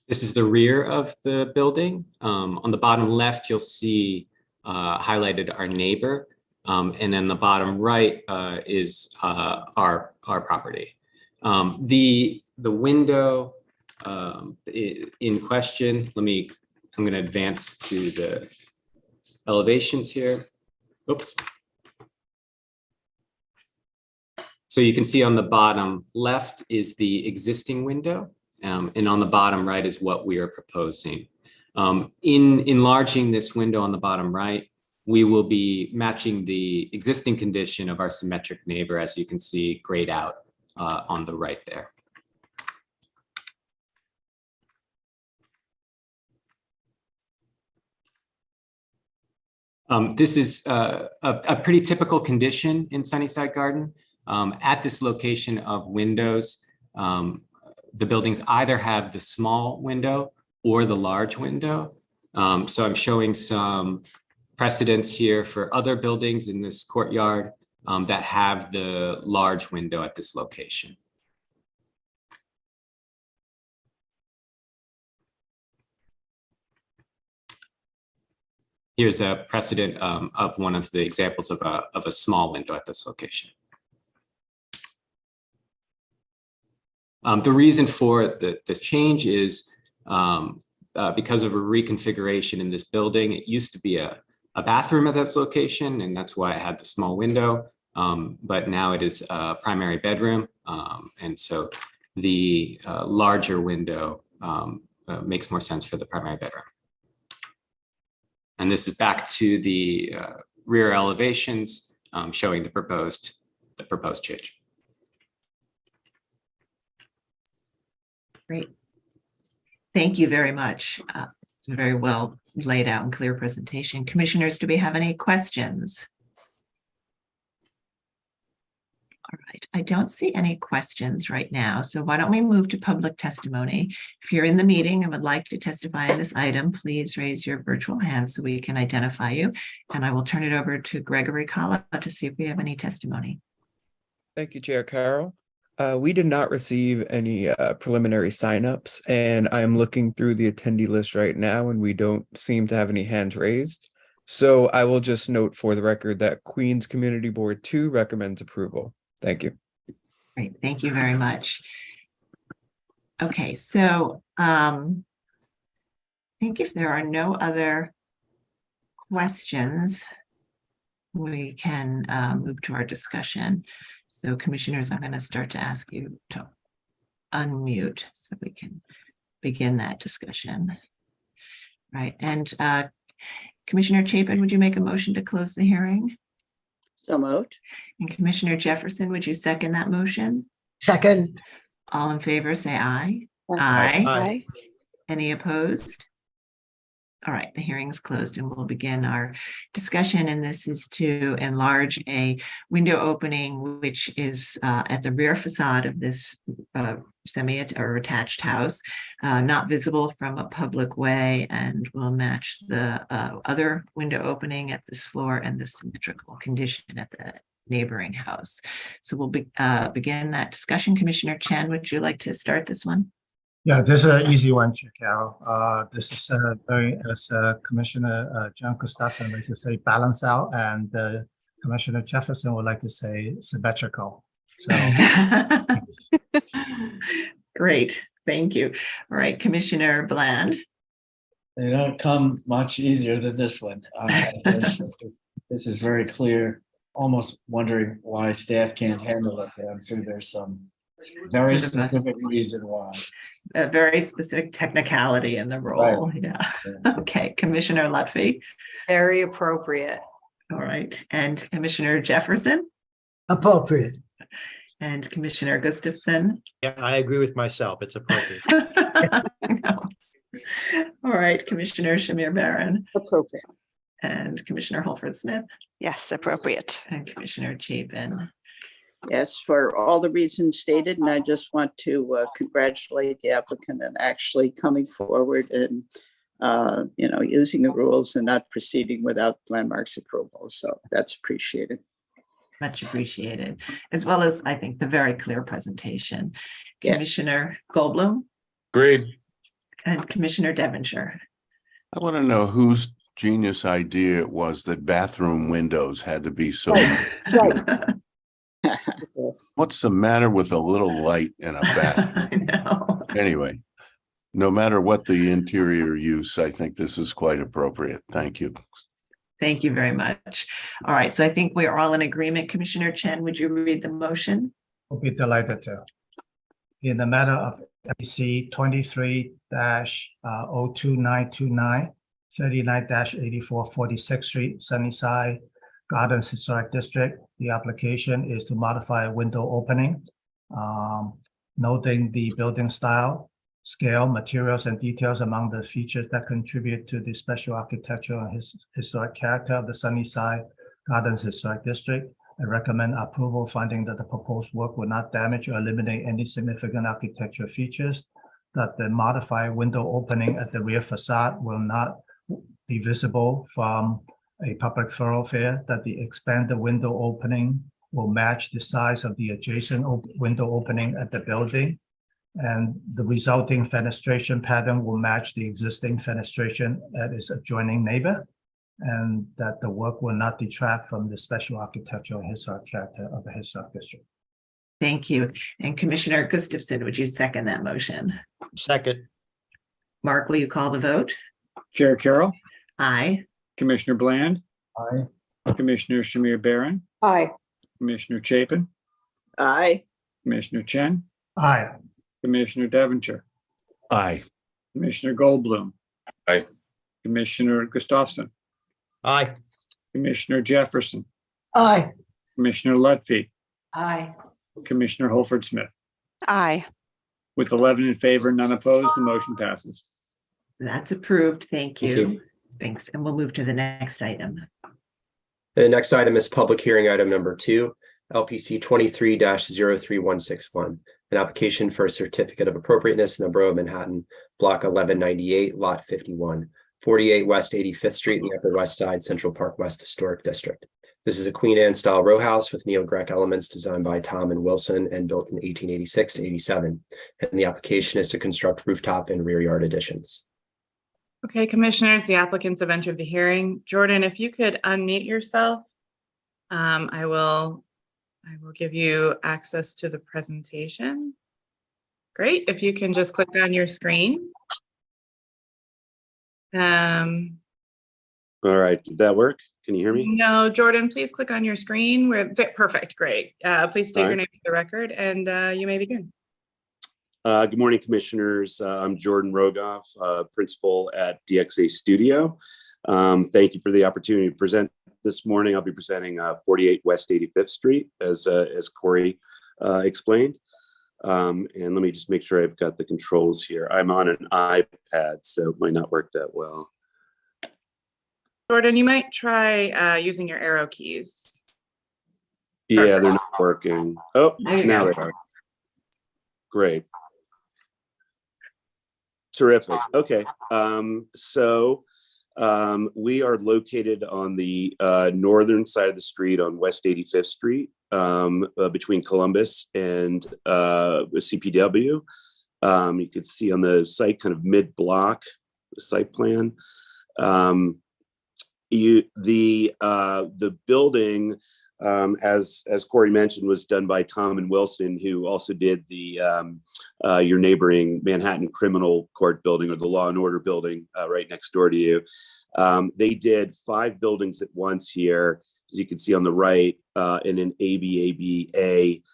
Speaker 15: This is the rear of the building. On the bottom left, you'll see highlighted our neighbor, and then the bottom right is our property. The window in question, I'm going to advance to the elevations here. Oops. So you can see on the bottom left is the existing window, and on the bottom right is what we are proposing. In enlarging this window on the bottom right, we will be matching the existing condition of our symmetric neighbor, as you can see grayed out on the right there. This is a pretty typical condition in Sunnyside Garden. At this location of windows, the buildings either have the small window or the large window. So I'm showing some precedents here for other buildings in this courtyard that have the large window at this location. Here's a precedent of one of the examples of a small window at this location. The reason for the change is because of a reconfiguration in this building. It used to be a bathroom at this location, and that's why I had the small window. But now it is a primary bedroom. And so the larger window makes more sense for the primary bedroom. And this is back to the rear elevations showing the proposed change.
Speaker 1: Great. Thank you very much. It's a very well laid out and clear presentation. Commissioners, do we have any questions? All right, I don't see any questions right now, so why don't we move to public testimony? If you're in the meeting and would like to testify on this item, please raise your virtual hand so we can identify you. And I will turn it over to Gregory Kala to see if we have any testimony.
Speaker 16: Thank you, Chair Carroll. We did not receive any preliminary signups, and I'm looking through the attendee list right now, and we don't seem to have any hands raised. So I will just note for the record that Queens Community Board 2 recommends approval. Thank you.
Speaker 1: Great, thank you very much. Okay, so I think if there are no other questions, we can move to our discussion. So commissioners, I'm going to start to ask you to unmute so we can begin that discussion. Right, and Commissioner Chapin, would you make a motion to close the hearing?
Speaker 17: So moved.
Speaker 1: And Commissioner Jefferson, would you second that motion?
Speaker 17: Second.
Speaker 1: All in favor, say aye.
Speaker 17: Aye.
Speaker 1: Aye. Any opposed? All right, the hearing's closed and we'll begin our discussion. And this is to enlarge a window opening, which is at the rear facade of this semi or attached house, not visible from a public way, and will match the other window opening at this floor and the symmetrical condition at the neighboring house. So we'll begin that discussion. Commissioner Chen, would you like to start this one?
Speaker 3: Yeah, this is an easy one, Chair Carroll. This is very, as Commissioner John Gustafson like to say, balance out, and Commissioner Jefferson would like to say symmetrical. So
Speaker 1: great, thank you. All right, Commissioner Bland.
Speaker 9: They don't come much easier than this one. This is very clear. Almost wondering why staff can't handle it. I'm sure there's some very specific reason why.
Speaker 1: A very specific technicality in the role. Right. Yeah. Okay, Commissioner Lutfi.
Speaker 10: Very appropriate.
Speaker 1: All right, and Commissioner Jefferson.
Speaker 17: Appropriate.
Speaker 1: And Commissioner Gustafson.
Speaker 12: Yeah, I agree with myself. It's appropriate.
Speaker 1: No. All right, Commissioner Shamir Barron.
Speaker 4: Appropriate.
Speaker 1: And Commissioner Holford Smith.
Speaker 17: Yes, appropriate.
Speaker 1: And Commissioner Chapin.
Speaker 17: Yes, for all the reasons stated, and I just want to congratulate the applicant on actually coming forward and using the rules and not proceeding without Landmark's approval. So that's appreciated.
Speaker 1: Much appreciated, as well as I think the very clear presentation. Commissioner Goldblum.
Speaker 2: Agreed.
Speaker 1: And Commissioner Devonshire.
Speaker 8: I want to know whose genius idea it was that bathroom windows had to be so. What's the matter with a little light in a bath?
Speaker 1: I know.
Speaker 8: Anyway, no matter what the interior use, I think this is quite appropriate. Thank you.
Speaker 1: Thank you very much. All right, so I think we are all in agreement. Commissioner Chen, would you read the motion?
Speaker 3: Will be delighted to. In the matter of LPC 23-02929, 39-84 46th Street, Sunnyside Gardens Historic District, the application is to modify a window opening, noting the building style, scale, materials, and details among the features that contribute to the special architectural and historic character of the Sunnyside Gardens Historic District. I recommend approval, finding that the proposed work will not damage or eliminate any significant architectural features, that the modified window opening at the rear facade will not be visible from a public thoroughfare, that the expanded window opening will match the size of the adjacent window opening at the building, and the resulting fenestration pattern will match the existing fenestration at its adjoining neighbor, and that the work will not detract from the special architectural and historic character of the historic district.
Speaker 1: Thank you. And Commissioner Gustafson, would you second that motion?
Speaker 12: Second.
Speaker 1: Mark, will you call the vote?
Speaker 2: Chair Carroll,
Speaker 1: Aye.
Speaker 2: Commissioner Bland,
Speaker 3: Aye.
Speaker 2: Commissioner Shamir Baron,
Speaker 4: Aye.
Speaker 2: Commissioner Chapin,
Speaker 17: Aye.
Speaker 2: Commissioner Chen,
Speaker 3: Aye.
Speaker 2: Commissioner Devonshire,
Speaker 8: Aye.
Speaker 2: Commissioner Goldblum.
Speaker 7: Aye.
Speaker 2: Commissioner Gustafson,
Speaker 12: Aye.
Speaker 2: Commissioner Jefferson,
Speaker 12: Aye.
Speaker 2: Commissioner Lutfi,
Speaker 10: Aye.
Speaker 2: Commissioner Holford Smith.
Speaker 13: Aye.
Speaker 2: With 11 in favor, none opposed, the motion passes.
Speaker 1: That's approved. Thank
Speaker 14: Thank
Speaker 1: you.
Speaker 14: you.
Speaker 1: Thanks. And we'll move to the next item.
Speaker 14: The next item is public hearing item number 2, LPC 23-03161, an application for a certificate of appropriateness in the Borough of Manhattan, block 1198, lot 51, 48 West 85th Street in the Upper West Side, Central Park West Historic District. This is a Queen Anne style row house with neo-Grec elements designed by Tom and Wilson and built in 1886 to 87. And the application is to construct rooftop and rear yard additions.
Speaker 13: Okay, commissioners, the applicants have entered the hearing. Jordan, if you could unmute yourself, I will give you access to the presentation. Great, if you can just click on your screen.
Speaker 18: All right, did that work? Can you hear me?
Speaker 13: No, Jordan, please click on your screen. Perfect, great. Please state
Speaker 18: All
Speaker 13: your
Speaker 18: right.
Speaker 13: name for the record and you may begin.
Speaker 18: Good morning, commissioners. I'm Jordan Rogoff, principal at DXA Studio. Thank you for the opportunity to present this morning. I'll be presenting 48 West 85th Street, as Corey explained. And let me just make sure I've got the controls here. I'm on an iPad, so it might not work that well.
Speaker 13: Jordan, you might try using your arrow keys.
Speaker 18: Yeah, they're not working. Oh,
Speaker 1: There you
Speaker 18: now
Speaker 1: go.
Speaker 18: they are. Great. Terrific. Okay. We are located on the northern side of the street on West 85th Street, between Columbus and CPW. You could see on the site kind of mid-block, the site plan. The building, as Corey mentioned, was done by Tom and Wilson, who also did the your neighboring Manhattan Criminal Court building, or the Law and Order building right next door to you. They did 5 buildings at once here, as you can see on the right, in an ABABA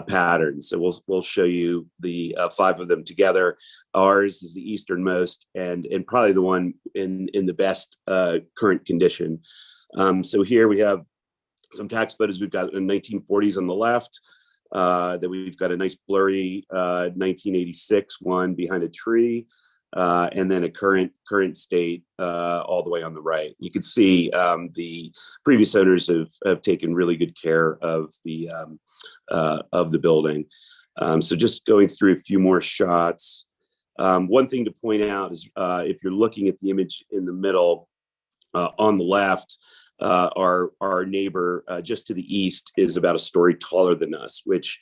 Speaker 18: pattern. So we'll show you the 5 of them together. Ours is the easternmost and probably the one in the best current condition. So here we have some tax photos. We've got the 1940s on the left. Then we've got a nice blurry 1986 one behind a tree, and then a current state all the way on the right. You can see the previous owners have taken really good care of the building. So just going through a few more shots. One thing to point out is if you're looking at the image in the middle on the left, our neighbor just to the east is about a story taller than us, which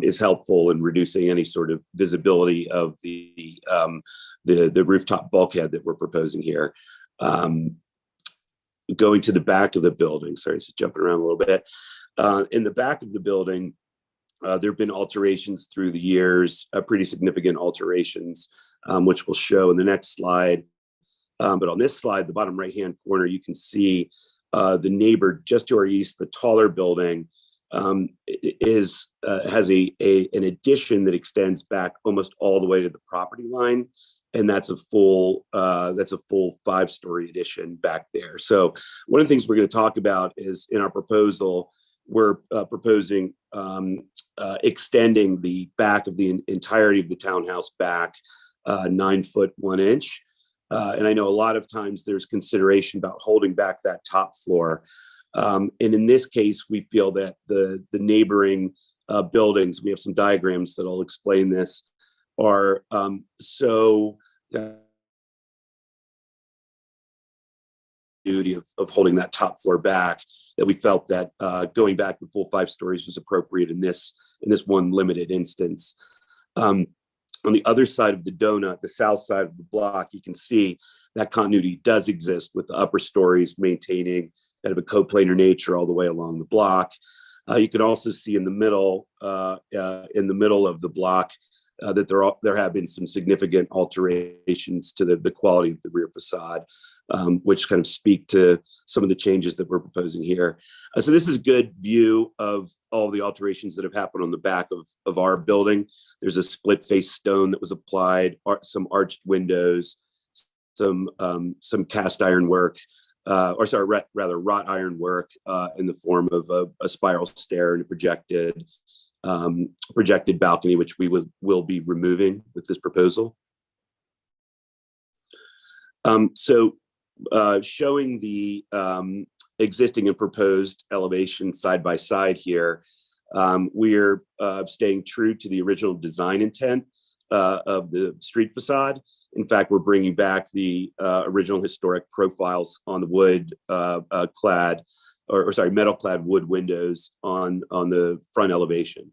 Speaker 18: is helpful in reducing any sort of visibility of the rooftop bulkhead that we're proposing here. Going to the back of the building, sorry, it's jumping around a little bit. In the back of the building, there have been alterations through the years, pretty significant alterations, which we'll show in the next slide. But on this slide, the bottom right-hand corner, you can see the neighbor just to our east, the taller building, has an addition that extends back almost all the way to the property line, and that's a full 5-story addition back there. So one of the things we're going to talk about is in our proposal, we're proposing extending the back of the entirety of the townhouse back 9 foot 1 inch. And I know a lot of times there's consideration about holding back that top floor. And in this case, we feel that the neighboring buildings, we have some diagrams that'll explain this, are so duty of holding that top floor back, that we felt that going back the full 5 stories was appropriate in this one limited instance. On the other side of the donut, the south side of the block, you can see that continuity does exist with the upper stories maintaining kind of a coplanar nature all the way along the block. You can also see in the middle of the block that there have been some significant alterations to the quality of the rear facade, which kind of speak to some of the changes that we're proposing here. So this is a good view of all the alterations that have happened on the back of our building. There's a split face stone that was applied, some arched windows, some cast iron work, rather wrought iron work in the form of a spiral stair and a projected balcony, which we will be removing with this proposal. Showing the existing and proposed elevation side by side here, we're staying true to the original design intent of the street facade. In fact, we're bringing back the original historic profiles on the metal clad wood windows on the front elevation.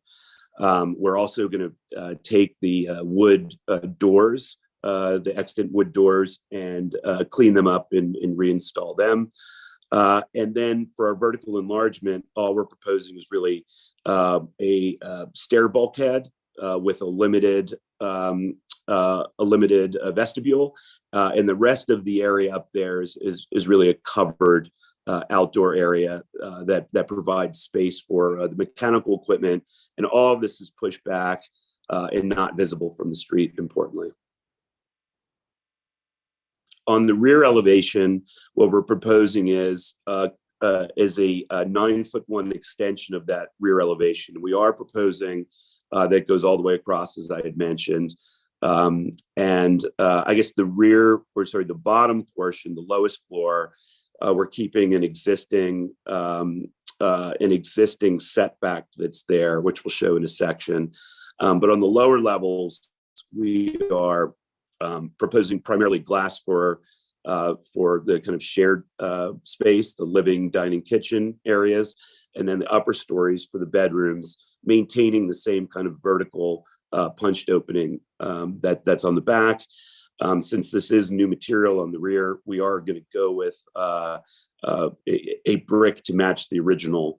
Speaker 18: We're also going to take the wood doors, the extant wood doors, and clean them up and reinstall them. And then for our vertical enlargement, all we're proposing is really a stair bulkhead with a limited vestibule, and the rest of the area up there is really a covered outdoor area that provides space for the mechanical equipment, and all of this is pushed back and not visible from the street, importantly. On the rear elevation, what we're proposing is a 9 foot 1 extension of that rear elevation. We are proposing that goes all the way across, as I had mentioned. I guess the bottom portion, the lowest floor, we're keeping an existing setback that's there, which we'll show in a section. But on the lower levels, we are proposing primarily glass for the kind of shared space, the living, dining, kitchen areas, and then the upper stories for the bedrooms, maintaining the same kind of vertical punched opening that's on the back. Since this is new material on the rear, we are going to go with a brick to match the original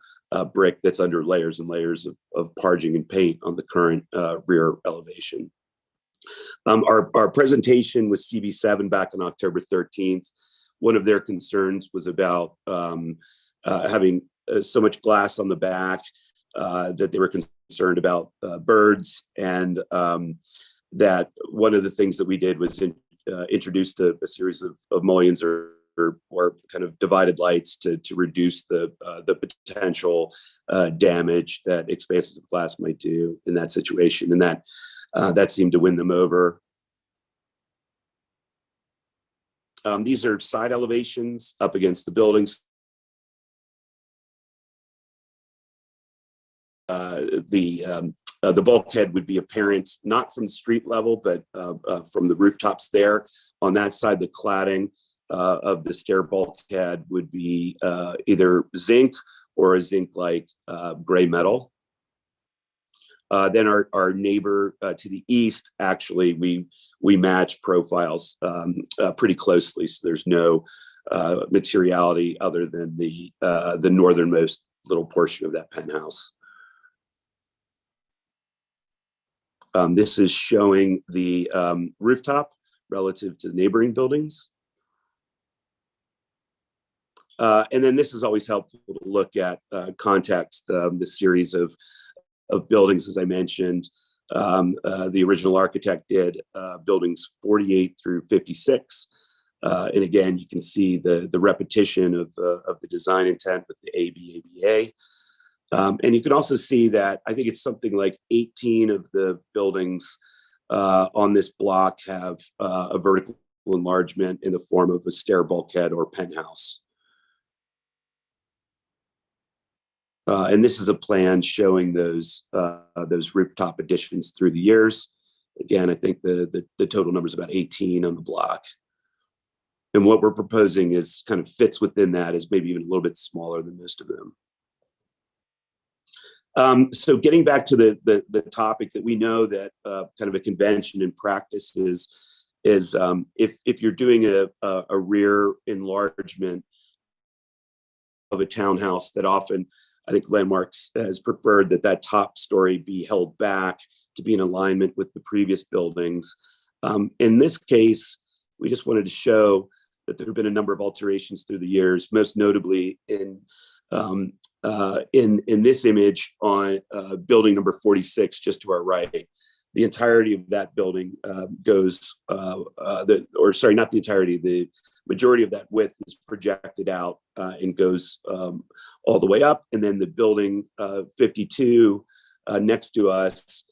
Speaker 18: brick that's under layers and layers of parging and paint on the current rear elevation. Our presentation with CB7 back on October 13th, one of their concerns was about having so much glass on the back that they were concerned about birds, and that one of the things that we did was introduced a series of mullions or kind of divided lights to reduce the potential damage that expansive glass might do in that situation, and that seemed to win them over. These are side elevations up against the buildings. The bulkhead would be apparent not from street level, but from the rooftops there. On that side, the cladding of the stair bulkhead would be either zinc or a zinc-like gray metal. Then our neighbor to the east, actually, we match profiles pretty closely, so there's no materiality other than the northernmost little portion of that penthouse. This is showing the rooftop relative to the neighboring buildings. And then this is always helpful to look at context, the series of buildings, as I mentioned. The original architect did buildings 48 through 56. And again, you can see the repetition of the design intent with the ABA. And you can also see that I think it's something like 18 of the buildings on this block have a vertical enlargement in the form of a stair bulkhead or penthouse. And this is a plan showing those rooftop additions through the years. Again, I think the total number is about 18 on the block. And what we're proposing is kind of fits within that, is maybe even a little bit smaller than most of them. So getting back to the topic, that we know that kind of a convention in practice is if you're doing a rear enlargement of a townhouse, that often I think Landmarks has preferred that top story be held back to be in alignment with the previous buildings. In this case, we just wanted to show that there have been a number of alterations through the years, most notably in this image on building number 46, just to our right. The entirety of that building goes, not the entirety, the majority of that width is projected out and goes all the way up. And then the building 52 next to us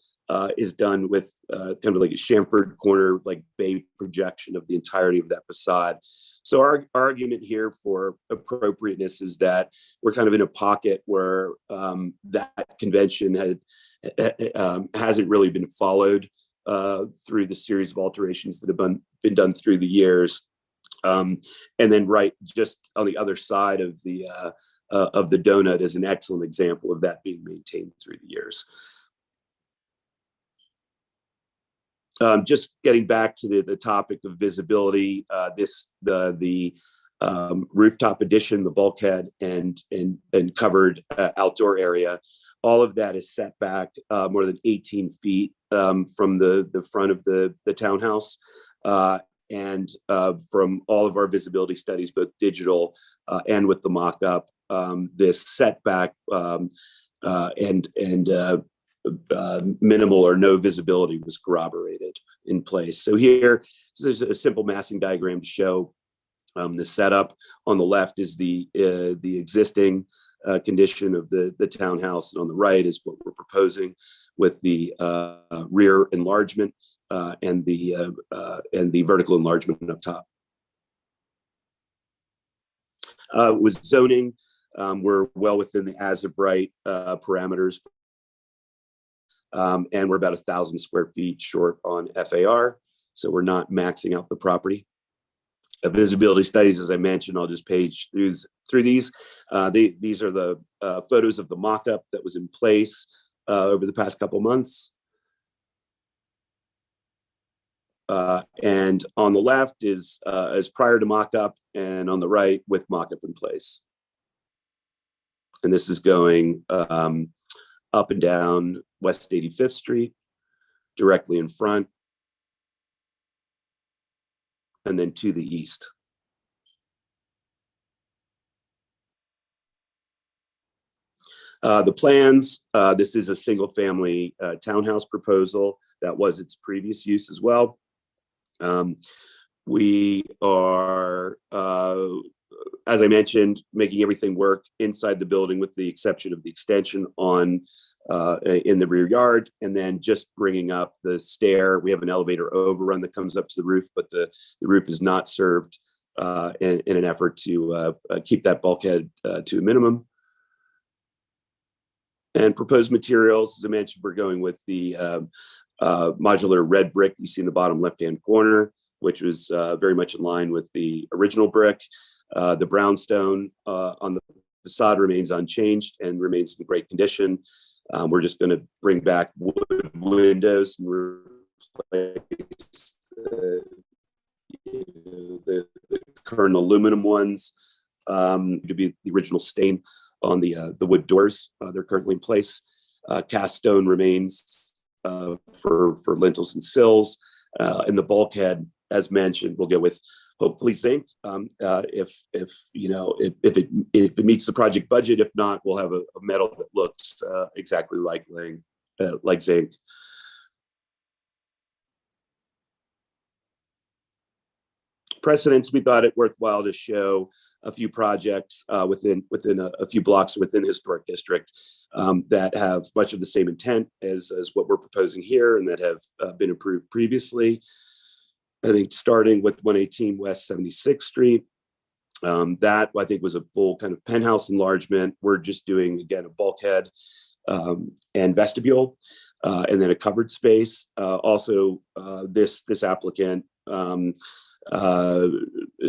Speaker 18: is done with kind of like a chamfered corner, like bay projection of the entirety of that facade. So our argument here for appropriateness is that we're kind of in a pocket where that convention hasn't really been followed through the series of alterations that have been done through the years. And then right just on the other side of the donut is an excellent example of that being maintained through the years. Just getting back to the topic of visibility, the rooftop addition, the bulkhead, and covered outdoor area, all of that is set back more than 18 feet from the front of the townhouse. And from all of our visibility studies, both digital and with the mock-up, this setback minimal or no visibility was corroborated in place. So here, there's a simple massing diagram to show the setup. On the left is the existing condition of the townhouse, and on the right is what we're proposing with the rear enlargement and the vertical enlargement up top. With zoning, we're well within the as of right parameters. And we're about 1,000 square feet short on FAR, so we're not maxing out the property. Visibility studies, as I mentioned, I'll just page through these. These are the photos of the mock-up that was in place over the past couple months. And on the left is as prior to mock-up, and on the right with mock-up in place. And this is going up and down West 85th Street, directly in front, and then to the east. The plans, this is a single family townhouse proposal. That was its previous use as well. We are, as I mentioned, making everything work inside the building with the exception of the extension on in the rear yard, and then just bringing up the stair. We have an elevator overrun that comes up to the roof, but the roof is not served in an effort to keep that bulkhead to a minimum. And proposed materials, as I mentioned, we're going with the modular red brick you see in the bottom left-hand corner, which was very much in line with the original brick. The brownstone on the facade remains unchanged and remains in great condition. We're just going to bring back wood windows and replace the current aluminum ones to be the original stain on the wood doors. They're currently in place. Cast stone remains for lintels and sills, and the bulkhead as mentioned, we'll go with hopefully zinc. If it meets the project budget, if not, we'll have a metal that looks exactly like zinc. Precedents, we thought it worthwhile to show a few projects within a few blocks within historic district that have much of the same intent as what we're proposing here and that have been approved previously. I think starting with 118 West 76th Street, that I think was a full kind of penthouse enlargement. We're just doing, again, a bulkhead and vestibule, and then a covered space. Also, this applicant, the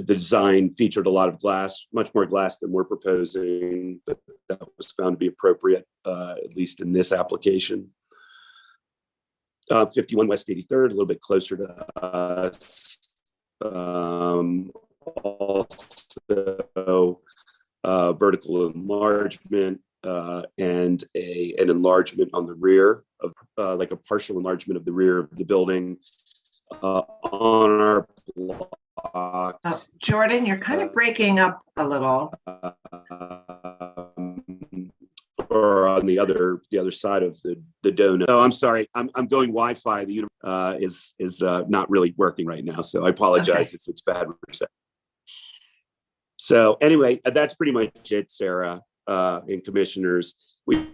Speaker 18: design featured a lot of glass, much more glass than we're proposing, but that was found to be appropriate, at least in this application. 51 West 83rd, a little bit closer to us. Also, vertical enlargement and an enlargement on the rear of, like a partial enlargement of the rear of the building on our block.
Speaker 1: Jordan, you're kind of breaking up a little.
Speaker 18: Or on the other side of the donut. Oh, I'm sorry. I'm going Wi-Fi. The is not really working right now, so I apologize if it's bad reception. So anyway, that's pretty much it, Sarah and commissioners. We've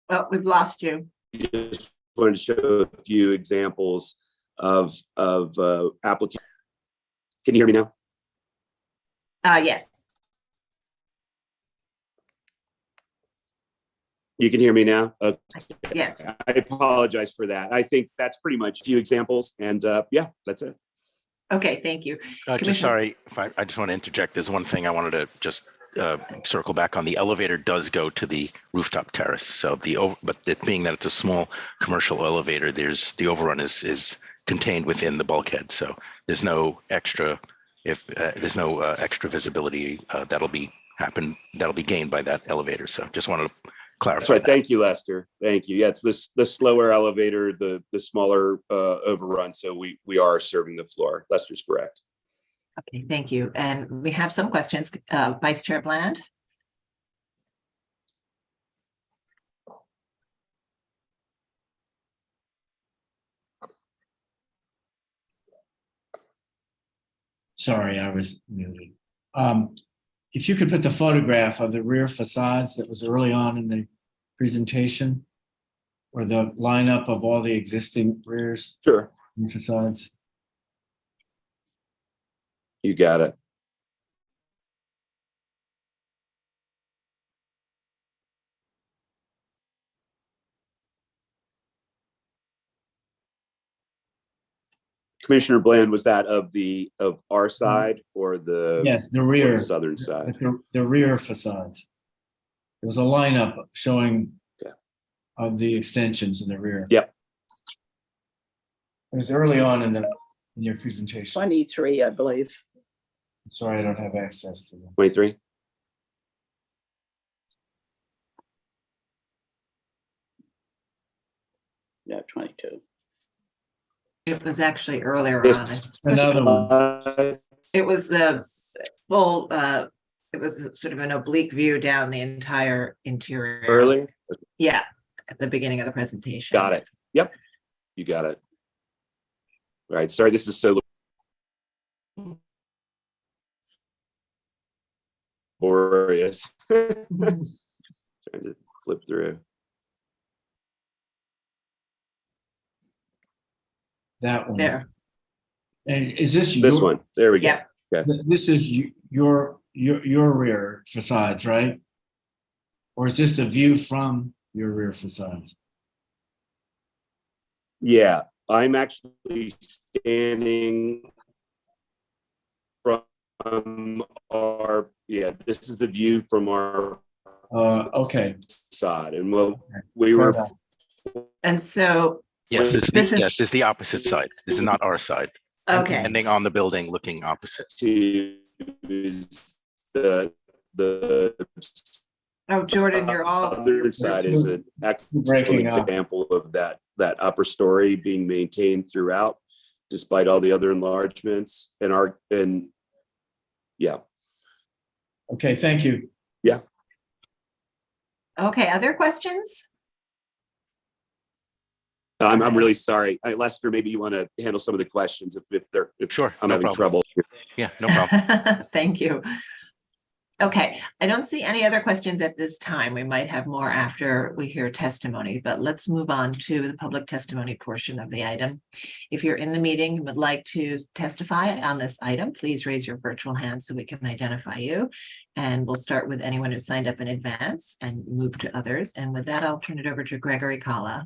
Speaker 1: lost you.
Speaker 18: Just wanted to show a few examples of application. Can you hear me now?
Speaker 1: Yes.
Speaker 18: You can hear me now? Okay.
Speaker 1: Yes.
Speaker 18: I apologize for that. I think that's pretty much a few examples, and yeah, that's it.
Speaker 1: Okay, thank you.
Speaker 19: Just sorry, I just want to interject. There's one thing I wanted to just circle back on. The elevator does go to the rooftop terrace. So but it being that it's a small commercial elevator, the overrun is contained within the bulkhead. So there's no extra extra visibility that'll be gained by that elevator. So just wanted to clarify.
Speaker 18: That's right. Thank you, Lester. Thank you. Yeah, it's the slower elevator, the smaller overrun. So we are serving the floor. Lester's correct.
Speaker 1: Okay, thank you. And we have some questions. Vice Chair Bland.
Speaker 9: Sorry, I was muted. If you could put the photograph of the rear facades that was early on in the presentation, or the lineup of all the existing rears.
Speaker 18: Sure.
Speaker 9: Facades.
Speaker 18: You got it. Commissioner Bland, was that of our side or the
Speaker 9: yes, the rear,
Speaker 18: the southern side?
Speaker 9: The rear facades. There was a lineup showing of the extensions in the rear.
Speaker 18: Yep.
Speaker 9: It was early on in your presentation.
Speaker 17: 23, I believe.
Speaker 9: I'm sorry, I don't have access to them.
Speaker 18: 23.
Speaker 17: Yeah, 22.
Speaker 1: It was actually earlier
Speaker 18: Yes.
Speaker 1: on.
Speaker 9: Another one.
Speaker 1: It was the full, it was sort of an oblique view down the entire interior.
Speaker 18: Earlier?
Speaker 1: Yeah, at the beginning of the presentation.
Speaker 18: Got it. Yep. You got it. All right. Sorry, this is so laborious. Trying to flip through.
Speaker 9: That one.
Speaker 1: There.
Speaker 9: And is this
Speaker 18: This one? There we go.
Speaker 1: Yeah.
Speaker 18: Okay.
Speaker 9: This is your rear facades, right? Or is this the view from your rear facades?
Speaker 18: Yeah, I'm actually standing from our, this is the view from our
Speaker 9: okay.
Speaker 18: side. And we were.
Speaker 1: And so.
Speaker 19: Yes, this is the opposite side. This is not our side.
Speaker 1: Okay.
Speaker 19: Ending on the building, looking opposite.
Speaker 1: Oh, Jordan, you're all.
Speaker 18: Other side is an excellent example of that that upper story being maintained throughout, despite all the other enlargements yeah.
Speaker 9: Okay, thank you.
Speaker 18: Yeah.
Speaker 1: Okay, other questions?
Speaker 18: I'm really sorry. Lester, maybe you want to handle some of the questions if
Speaker 19: Sure,
Speaker 18: I'm
Speaker 19: no
Speaker 18: having
Speaker 19: problem.
Speaker 18: trouble.
Speaker 19: Yeah, no problem.
Speaker 1: Thank you. Okay, I don't see any other questions at this time. We might have more after we hear testimony, but let's move on to the public testimony portion of the item. If you're in the meeting and would like to testify on this item, please raise your virtual hand so we can identify you. And we'll start with anyone who signed up in advance and move to others. And with that, I'll turn it over to Gregory Kalla.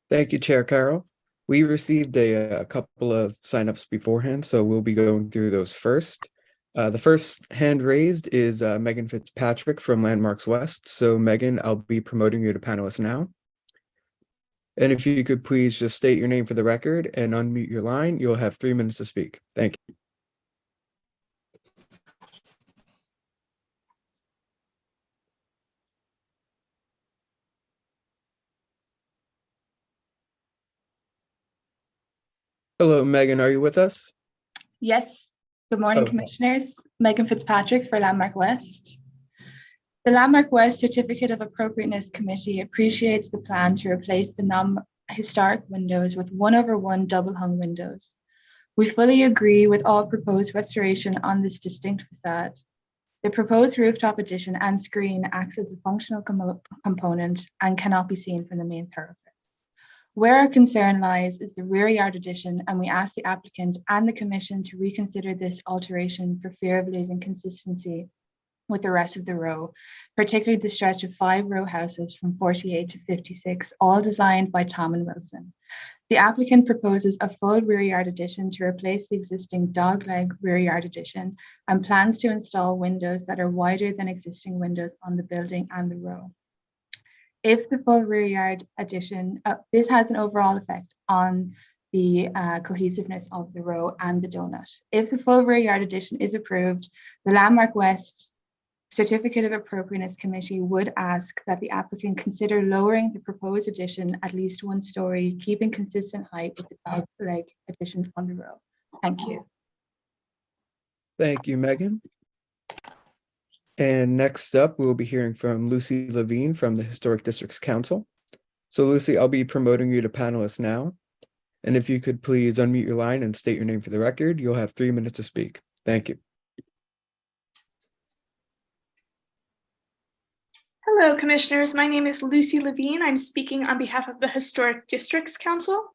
Speaker 16: Thank you, Chair Carroll. We received a couple of signups beforehand, so we'll be going through those first. The first hand raised is Megan Fitzpatrick from Landmarks West. So Megan, I'll be promoting you to panelist now. And if you could please just state your name for the record and unmute your line, you'll have 3 minutes to speak. Thank you. Hello, Megan, are you with us?
Speaker 20: Yes. Good morning,
Speaker 16: Okay.
Speaker 20: Commissioners. Megan Fitzpatrick for Landmark West. The Landmark West Certificate of Appropriateness Committee appreciates the plan to replace the non-historic windows with 1/1 double-hung windows. We fully agree with all proposed restoration on this distinct facade. The proposed rooftop addition and screen acts as a functional component and cannot be seen from the main thoroughfare. Where our concern lies is the rear yard addition, and we ask the applicant and the commission to reconsider this alteration for fear of losing consistency with the rest of the row, particularly the stretch of 5 row houses from 48 to 56, all designed by Tom and Wilson. The applicant proposes a full rear yard addition to replace the existing dogleg rear yard addition and plans to install windows that are wider than existing windows on the building and the row. If the full rear yard addition, this has an overall effect on the cohesiveness of the row and the donut. If the full rear yard addition is approved, the Landmark West Certificate of Appropriateness Committee would ask that the applicant consider lowering the proposed addition at least 1 story, keeping consistent height with the dog leg additions on the row. Thank you.
Speaker 16: Thank you, Megan. And next up, we'll be hearing from Lucy Levine from the Historic Districts Council. So Lucy, I'll be promoting you to panelist now. And if you could please unmute your line and state your name for the record, you'll have 3 minutes to speak. Thank you.
Speaker 21: Hello, Commissioners. My name is Lucy Levine. I'm speaking on behalf of the Historic Districts Council.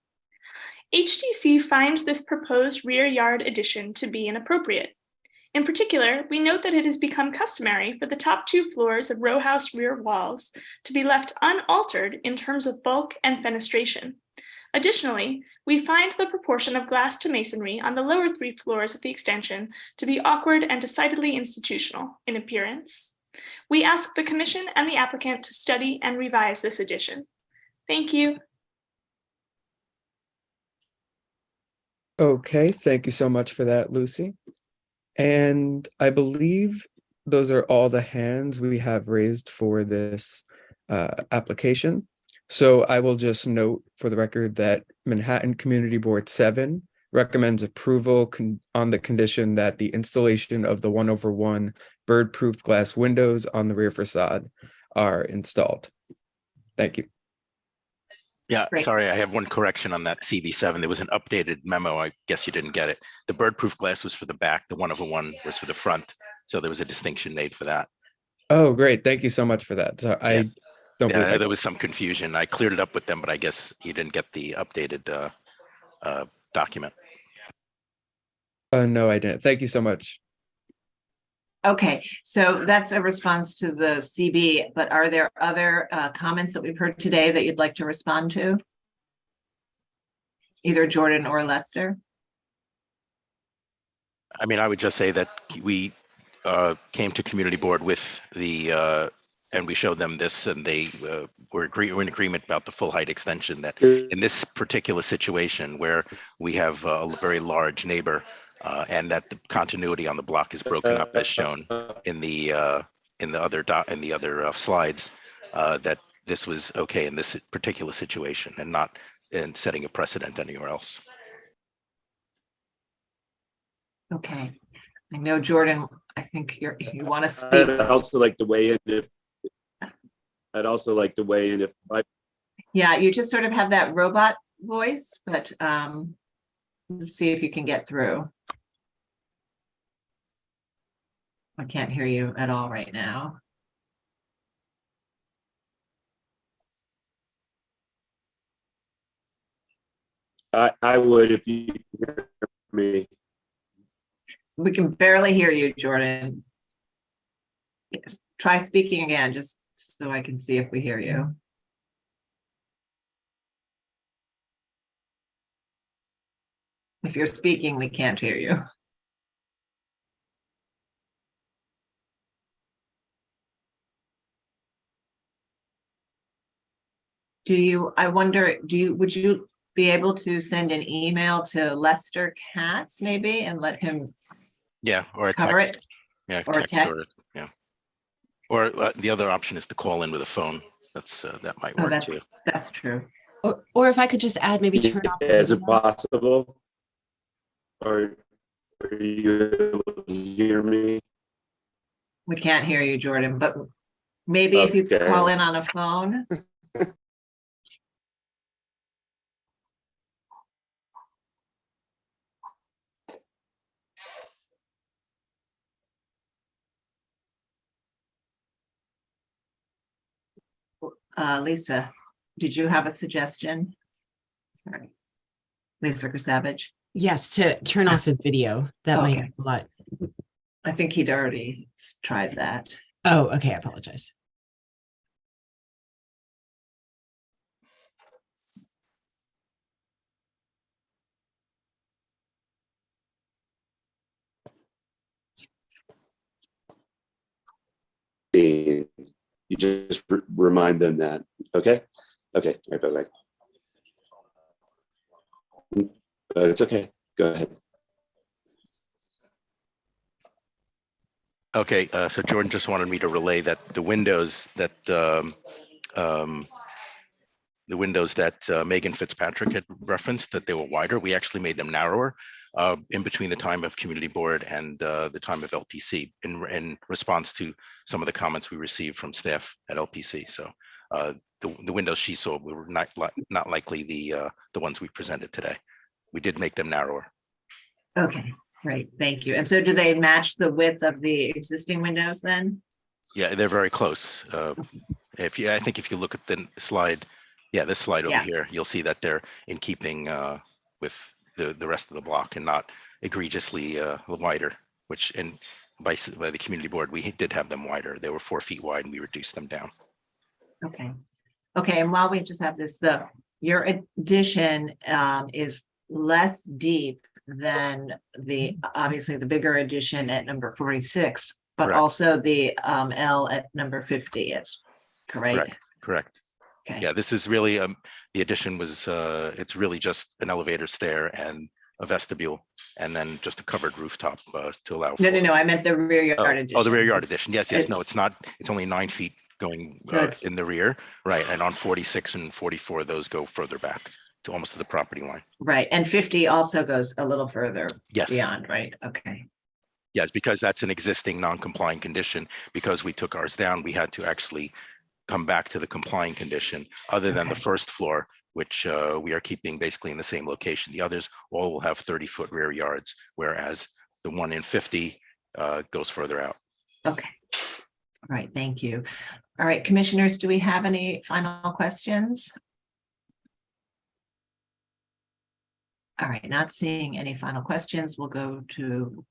Speaker 21: HDC finds this proposed rear yard addition to be inappropriate. In particular, we note that it has become customary for the top 2 floors of row house rear walls to be left unaltered in terms of bulk and fenestration. Additionally, we find the proportion of glass to masonry on the lower 3 floors of the extension to be awkward and decidedly institutional in appearance. We ask the Commission and the applicant to study and revise this addition. Thank you.
Speaker 16: Okay, thank you so much for that, Lucy. And I believe those are all the hands we have raised for this application. So I will just note for the record that Manhattan Community Board 7 recommends approval on the condition that the installation of the 1/1 bird-proof glass windows on the rear facade are installed. Thank you.
Speaker 19: Yeah,
Speaker 1: Great.
Speaker 19: sorry, I have one correction on that CB7. There was an updated memo. I guess you didn't get it. The bird-proof glass was for the back. The 1/1 was for the front. So there was a distinction made for that.
Speaker 16: Oh, great. Thank you so much for that. So I don't
Speaker 19: Yeah, I know
Speaker 16: believe
Speaker 19: there was some confusion. I cleared it up with them, but I guess you didn't get the updated document.
Speaker 16: No, I didn't. Thank you so much.
Speaker 1: Okay, so that's a response to the CB, but are there other comments that we've heard today that you'd like to respond to? Either Jordan or Lester?
Speaker 19: I mean, I would just say that we came to community board with the, and we showed them this, and they were in agreement about the full height extension, that in this particular situation where we have a very large neighbor and that the continuity on the block is broken up as shown in the other slides, that this was okay in this particular situation and not in setting a precedent anywhere else.
Speaker 1: Okay. I know, Jordan, I think you want to speak.
Speaker 18: I'd also like to weigh in if
Speaker 1: Yeah, you just sort of have that robot voice, but let's see if you can get through. I can't hear you at all right now.
Speaker 18: I would if you hear me.
Speaker 1: We can barely hear you, Jordan. Yes, try speaking again, just so I can see if we hear you. If you're speaking, we can't hear you. I wonder, would you be able to send an email to Lester Katz maybe and let him
Speaker 19: Yeah, or a
Speaker 1: cover
Speaker 19: text.
Speaker 1: it?
Speaker 19: Yeah,
Speaker 1: Or a text?
Speaker 19: yeah. Or the other option is to call in with a phone. That might
Speaker 1: Oh,
Speaker 19: work too.
Speaker 1: that's true.
Speaker 6: Or if I could just add, maybe turn off.
Speaker 18: Is it possible? Or are you able to hear me?
Speaker 1: We can't hear you, Jordan, but maybe if you could
Speaker 18: Okay.
Speaker 1: call in on a phone. Lisa, did you have a suggestion? Sorry. Lisa Savage.
Speaker 6: Yes, to turn off his video. That might
Speaker 1: Okay.
Speaker 6: help a lot.
Speaker 1: I think he'd already tried that.
Speaker 6: Oh, okay. I apologize.
Speaker 18: You just remind them that. Okay. Okay. All right. Bye-bye. It's okay. Go ahead.
Speaker 19: Okay, so Jordan just wanted me to relay that the windows that Megan Fitzpatrick had referenced, that they were wider, we actually made them narrower in between the time of community board and the time of LPC in response to some of the comments we received from staff at LPC. So the windows she saw were not likely the ones we presented today. We did make them narrower.
Speaker 1: Okay, great. Thank you. And so do they match the width of the existing windows then?
Speaker 19: Yeah, they're very close. I think if you look at the slide, this slide over here, you'll see that they're in keeping with the rest of the block and not egregiously wider, which by the community board, we did have them wider. They were 4 feet wide and we reduced them down.
Speaker 1: Okay. Okay, and while we just have this, your addition is less deep than obviously the bigger addition at number 46, but
Speaker 19: Correct.
Speaker 1: also the L at number 50 is correct.
Speaker 19: Correct.
Speaker 1: Okay.
Speaker 19: Yeah, this is really the addition was it's really just an elevator, stair, and a vestibule, and then just a covered rooftop to allow.
Speaker 1: No. I meant the rear yard addition.
Speaker 19: Oh, the rear yard addition. Yes. No, it's not. It's only 9 feet going in the rear, right? And on 46 and 44, those go further back to almost to the property line.
Speaker 1: Right, and 50 also goes a little further
Speaker 19: Yes.
Speaker 1: beyond, right? Okay.
Speaker 19: Yes, because that's an existing non-compliant condition. Because we took ours down, we had to actually come back to the compliant condition, other than the first floor, which we are keeping basically in the same location. The others all will have 30-foot rear yards, whereas the one in 50 goes further out.
Speaker 1: Okay. All right, thank you. All right, commissioners, do we have any final questions? All right, not seeing any final questions, we'll go to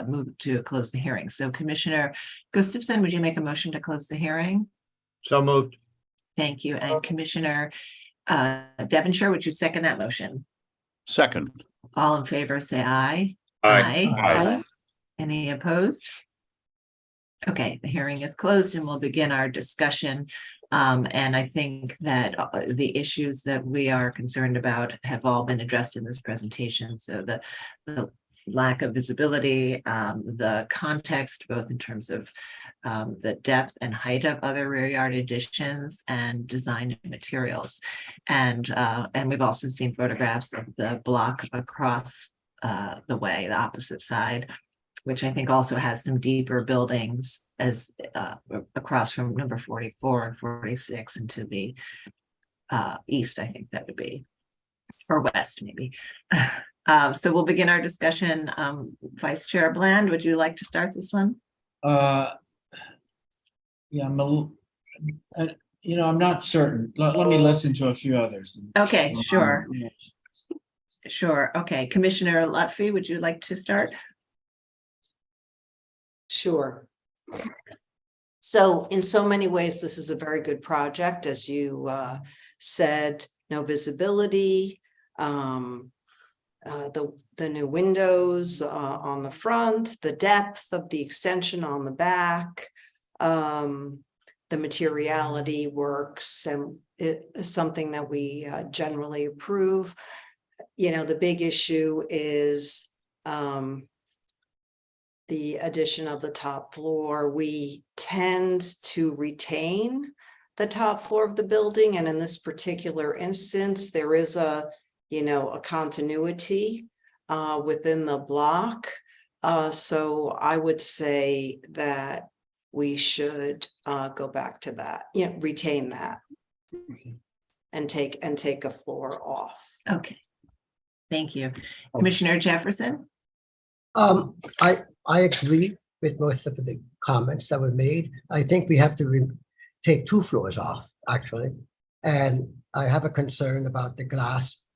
Speaker 1: move to close the hearing. So Commissioner Gustafson, would you make a motion to close the hearing?
Speaker 12: So moved.
Speaker 1: Thank you. And Commissioner Devonshire, would you second that motion?
Speaker 2: Second.
Speaker 1: All in favor, say aye.
Speaker 2: Aye.
Speaker 1: Any opposed? Okay, the hearing is closed and we'll begin our discussion. And I think that the issues that we are concerned about have all been addressed in this presentation. So the lack of visibility, the context, both in terms of the depth and height of other rear yard additions and design and materials. And we've also seen photographs of the block across the way, the opposite side, which I think also has some deeper buildings as across from number 44 and 46 into the east, I think that would be, or west maybe. So we'll begin our discussion. Vice Chair Bland, would you like to start this one?
Speaker 9: Yeah, I'm not certain. Let me listen to a few others.
Speaker 1: Okay, sure. Sure. Okay, Commissioner Lutfi, would you like to start?
Speaker 10: Sure. So in so many ways, this is a very good project. As you said, no visibility, the new windows on the front, the depth of the extension on the back, the materiality works, and it is something that we generally approve. The big issue is the addition of the top floor. We tend to retain the top floor of the building, and in this particular instance, there is a continuity within the block. So I would say that we should go back to that, retain that and take a floor off.
Speaker 1: Okay, thank you. Commissioner Jefferson?
Speaker 5: I agree with most of the comments that were made. I think we have to take 2 floors off, actually. And I have a concern about the glass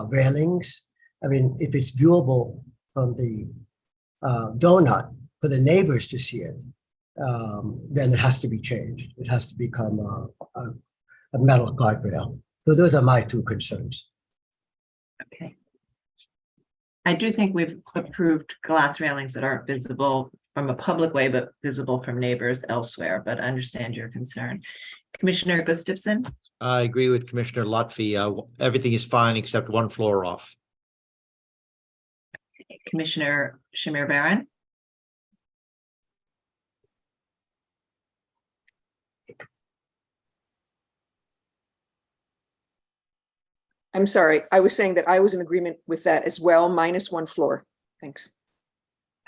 Speaker 5: railings. I mean, if it's viewable from the donut for the neighbors to see it, then it has to be changed. It has to become a metal guardrail. So those are my 2 concerns.
Speaker 1: Okay. I do think we've approved glass railings that aren't visible from a public way, but visible from neighbors elsewhere, but I understand your concern. Commissioner Gustafson?
Speaker 12: I agree with Commissioner Lutfi. Everything is fine except 1 floor off.
Speaker 1: Commissioner Shamir Baran?
Speaker 4: I'm sorry, I was saying that I was in agreement with that as well, minus 1 floor. Thanks.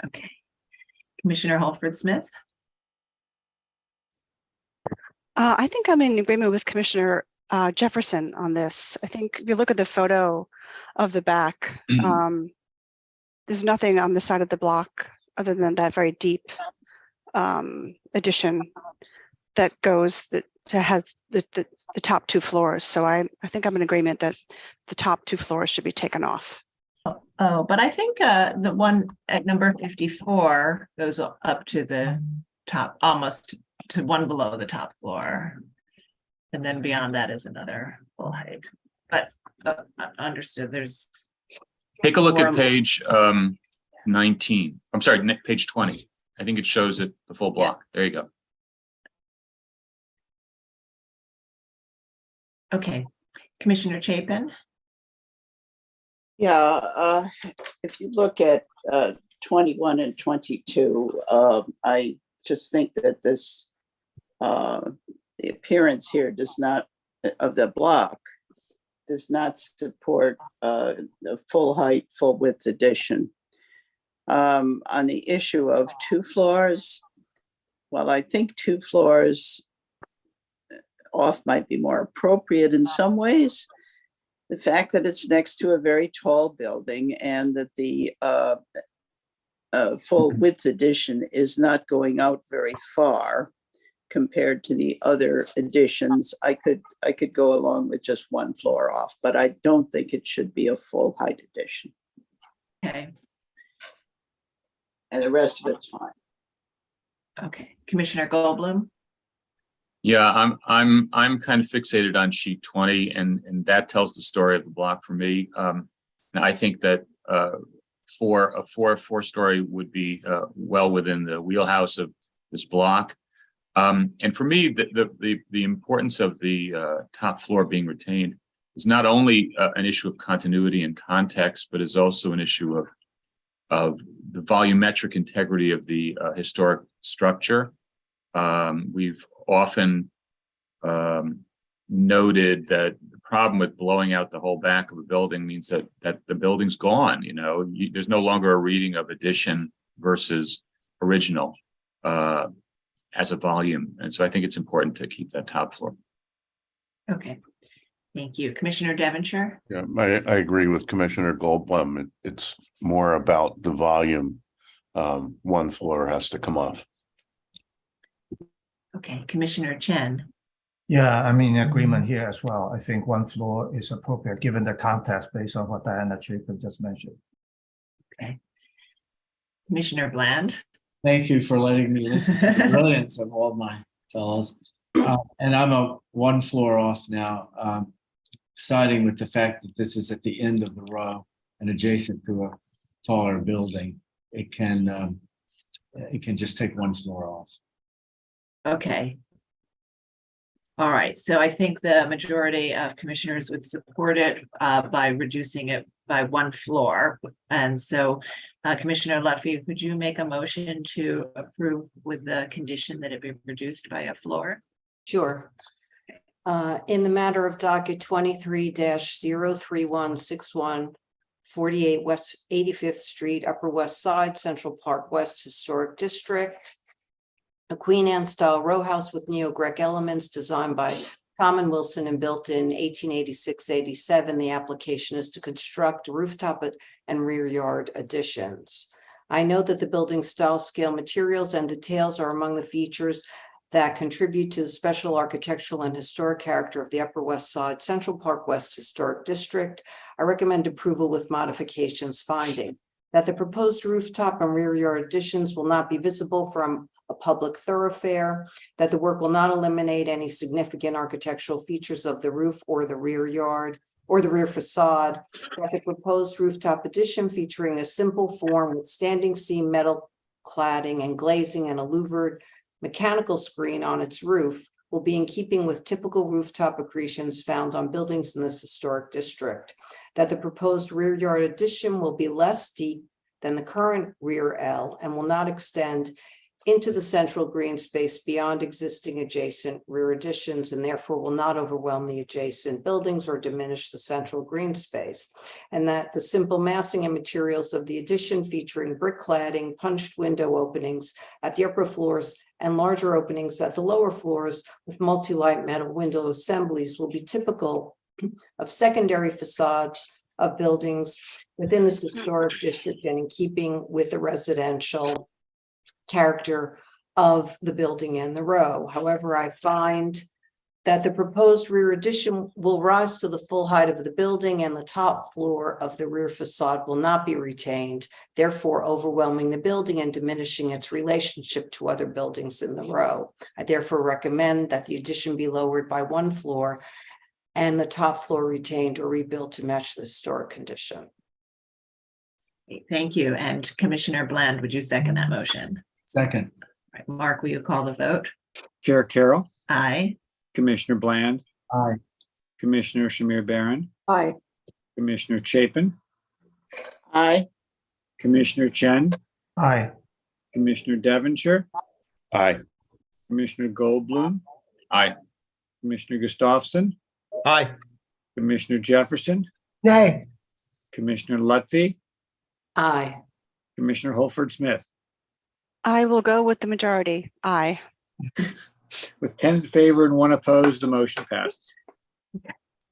Speaker 1: Okay. Commissioner Holford Smith?
Speaker 22: I think I'm in agreement with Commissioner Jefferson on this. I think if you look at the photo of the back, there's nothing on the side of the block other than that very deep addition that goes that has the top 2 floors. So I think I'm in agreement that the top 2 floors should be taken off.
Speaker 1: Oh, but I think the one at number 54 goes up to the top, almost to 1 below the top floor. And then beyond that is another full height. But understood, there's...
Speaker 7: Take a look at page 19. I'm sorry, page 20. I think it shows it the full block. There you go.
Speaker 1: Okay. Commissioner Chapin?
Speaker 17: Yeah, if you look at 21 and 22, I just think that this, the appearance here does not, of the block, does not support the full height, full width addition. On the issue of 2 floors, well, I think 2 floors off might be more appropriate in some ways. The fact that it's next to a very tall building and that the full width addition is not going out very far compared to the other additions, I could go along with just 1 floor off, but I don't think it should be a full height addition.
Speaker 1: Okay.
Speaker 17: And the rest of it's fine.
Speaker 7: Okay.
Speaker 1: Commissioner Goldblum?
Speaker 7: Yeah, I'm kind of fixated on sheet 20, and that tells the story of the block for me. And I think that for a 4-story would be well within the wheelhouse of this block. And for me, the importance of the top floor being retained is not only an issue of continuity and context, but is also an issue of the volumetric integrity of the historic structure. We've often noted that the problem with blowing out the whole back of a building means that the building's gone. There's no longer a reading of addition versus original as a volume. And so I think it's important to keep that top floor.
Speaker 1: Okay, thank you. Commissioner Devonshire?
Speaker 8: Yeah, I agree with Commissioner Goldblum. It's more about the volume. One floor has to come off.
Speaker 1: Okay, Commissioner Chen?
Speaker 3: Yeah, I'm in agreement here as well. I think one floor is appropriate, given the context based on what Diana Chapin just mentioned.
Speaker 1: Okay. Commissioner Bland?
Speaker 9: Thank you for letting me listen to the brilliance of all my fellows. And I'm a one floor off now, siding with the fact that this is at the end of the row and adjacent to a taller building. It can just take one floor off.
Speaker 1: Okay. All right, so I think the majority of commissioners would support it by reducing it by one floor. And so Commissioner Lutfi, would you make a motion to approve with the condition that it be reduced by a floor?
Speaker 10: Sure. In the matter of docket 23-03161, 48 West 85th Street, Upper West Side, Central Park West Historic District, a Queen Anne style row house with neo-Grec elements designed by Tom Wilson and built in 1886-87. The application is to construct rooftop and rear yard additions. I know that the building style, scale, materials, and details are among the features that contribute to the special architectural and historic character of the Upper West Side Central Park West Historic District. I recommend approval with modifications, finding that the proposed rooftop and rear yard additions will not be visible from a public thoroughfare, that the work will not eliminate any significant architectural features of the roof or the rear yard or the rear facade, that the proposed rooftop addition featuring a simple form with standing seam metal cladding and glazing and a louvered mechanical screen on its roof will be in keeping with typical rooftop accretions found on buildings in this historic district, that the proposed rear yard addition will be less steep than the current rear L and will not extend into the central green space beyond existing adjacent rear additions and therefore will not overwhelm the adjacent buildings or diminish the central green space, and that the simple massing and materials of the addition featuring brick cladding, punched window openings at the upper floors and larger openings at the lower floors with multi-light metal window assemblies will be typical of secondary facades of buildings within this historic district and in keeping with the residential character of the building and the row. However, I find that the proposed rear addition will rise to the full height of the building and the top floor of the rear facade will not be retained, therefore overwhelming the building and diminishing its relationship to other buildings in the row. I therefore recommend that the addition be lowered by one floor and the top floor retained or rebuilt to match the historic condition.
Speaker 1: Thank you. And Commissioner Bland, would you second that motion?
Speaker 9: Second.
Speaker 1: All right, Mark, will you call the vote?
Speaker 2: Chair Carroll,
Speaker 1: Aye.
Speaker 2: Commissioner Bland,
Speaker 9: Aye.
Speaker 2: Commissioner Shamir Barron,
Speaker 4: Aye.
Speaker 2: Commissioner Chapin,
Speaker 17: Aye.
Speaker 2: Commissioner Chen,
Speaker 3: Aye.
Speaker 2: Commissioner Devonshire,
Speaker 8: Aye.
Speaker 2: Commissioner Goldblum,
Speaker 7: Aye.
Speaker 2: Commissioner Gustafson,
Speaker 12: Aye.
Speaker 2: Commissioner Jefferson,
Speaker 5: Nay.
Speaker 2: Commissioner Lutfi,
Speaker 10: Aye.
Speaker 2: Commissioner Holford Smith.
Speaker 22: I will go with the majority. Aye.
Speaker 2: With 10 in favor and 1 opposed, the motion passes.
Speaker 1: So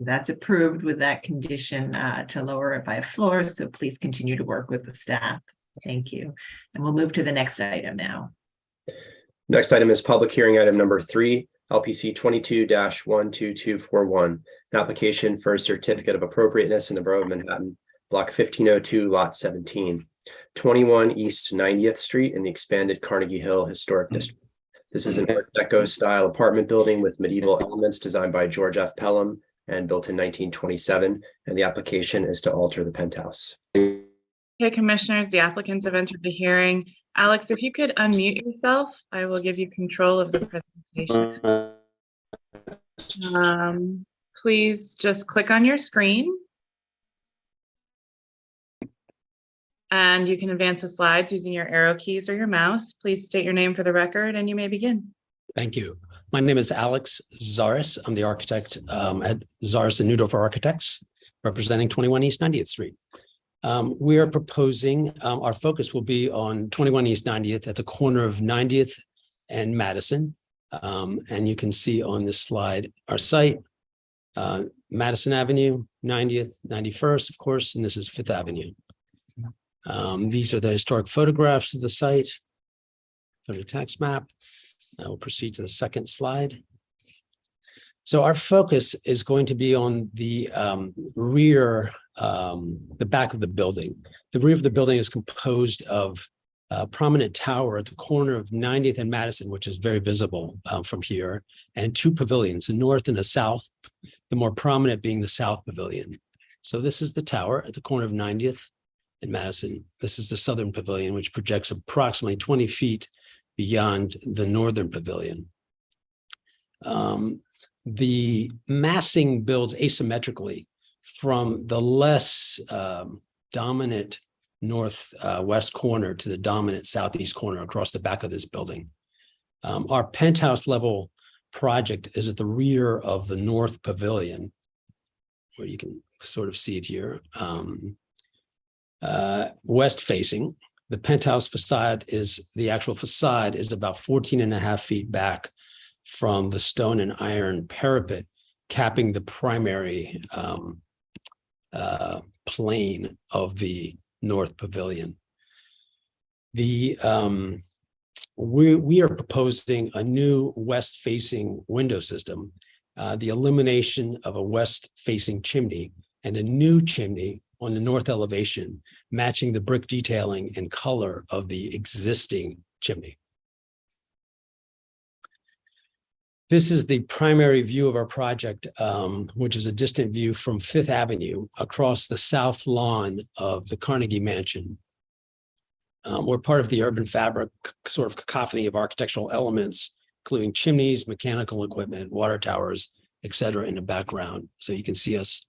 Speaker 1: that's approved with that condition to lower it by a floor. So please continue to work with the staff. Thank you. And we'll move to the next item now.
Speaker 14: Next item is public hearing item number 3, LPC 22-12241, an application for a certificate of appropriateness in the Borough of Manhattan, block 1502, lot 17, 21 East 90th Street in the expanded Carnegie Hill Historic District. This is an Art Deco style apartment building with medieval elements designed by George F. Pelham and built in 1927, and the application is to alter the penthouse.
Speaker 13: Okay, commissioners, the applicants have entered the hearing. Alex, if you could unmute yourself, I will give you control of the presentation. Please just click on your screen. And you can advance the slides using your arrow keys or your mouse. Please state your name for the record and you may begin.
Speaker 11: Thank you. My name is Alex Zaris. I'm the architect at Zaris and Neudorfer Architects, representing 21 East 90th Street. We are proposing, our focus will be on 21 East 90th at the corner of 90th and Madison. And you can see on this slide our site, Madison Avenue, 90th, 91st, of course, and this is 5th Avenue. These are the historic photographs of the site. There's a tax map. I will proceed to the second slide. So our focus is going to be on the rear, the back of the building. The rear of the building is composed of a prominent tower at the corner of 90th and Madison, which is very visible from here, and two pavilions, a north and a south, the more prominent being the south pavilion. So this is the tower at the corner of 90th and Madison. This is the southern pavilion, which projects approximately 20 feet beyond the northern pavilion. The massing builds asymmetrically from the less dominant northwest corner to the dominant southeast corner across the back of this building. Our penthouse level project is at the rear of the north pavilion, where you can sort of see it here, west facing. The penthouse facade is, the actual facade is about 14.5 feet back from the stone and iron parapet capping the primary plane of the north pavilion. We are proposing a new west facing window system, the elimination of a west facing chimney and a new chimney on the north elevation, matching the brick detailing and color of the existing chimney. This is the primary view of our project, which is a distant view from 5th Avenue across the south lawn of the Carnegie Mansion. We're part of the urban fabric, sort of cacophony of architectural elements, including chimneys, mechanical equipment, water towers, et cetera, in the background. So you can see us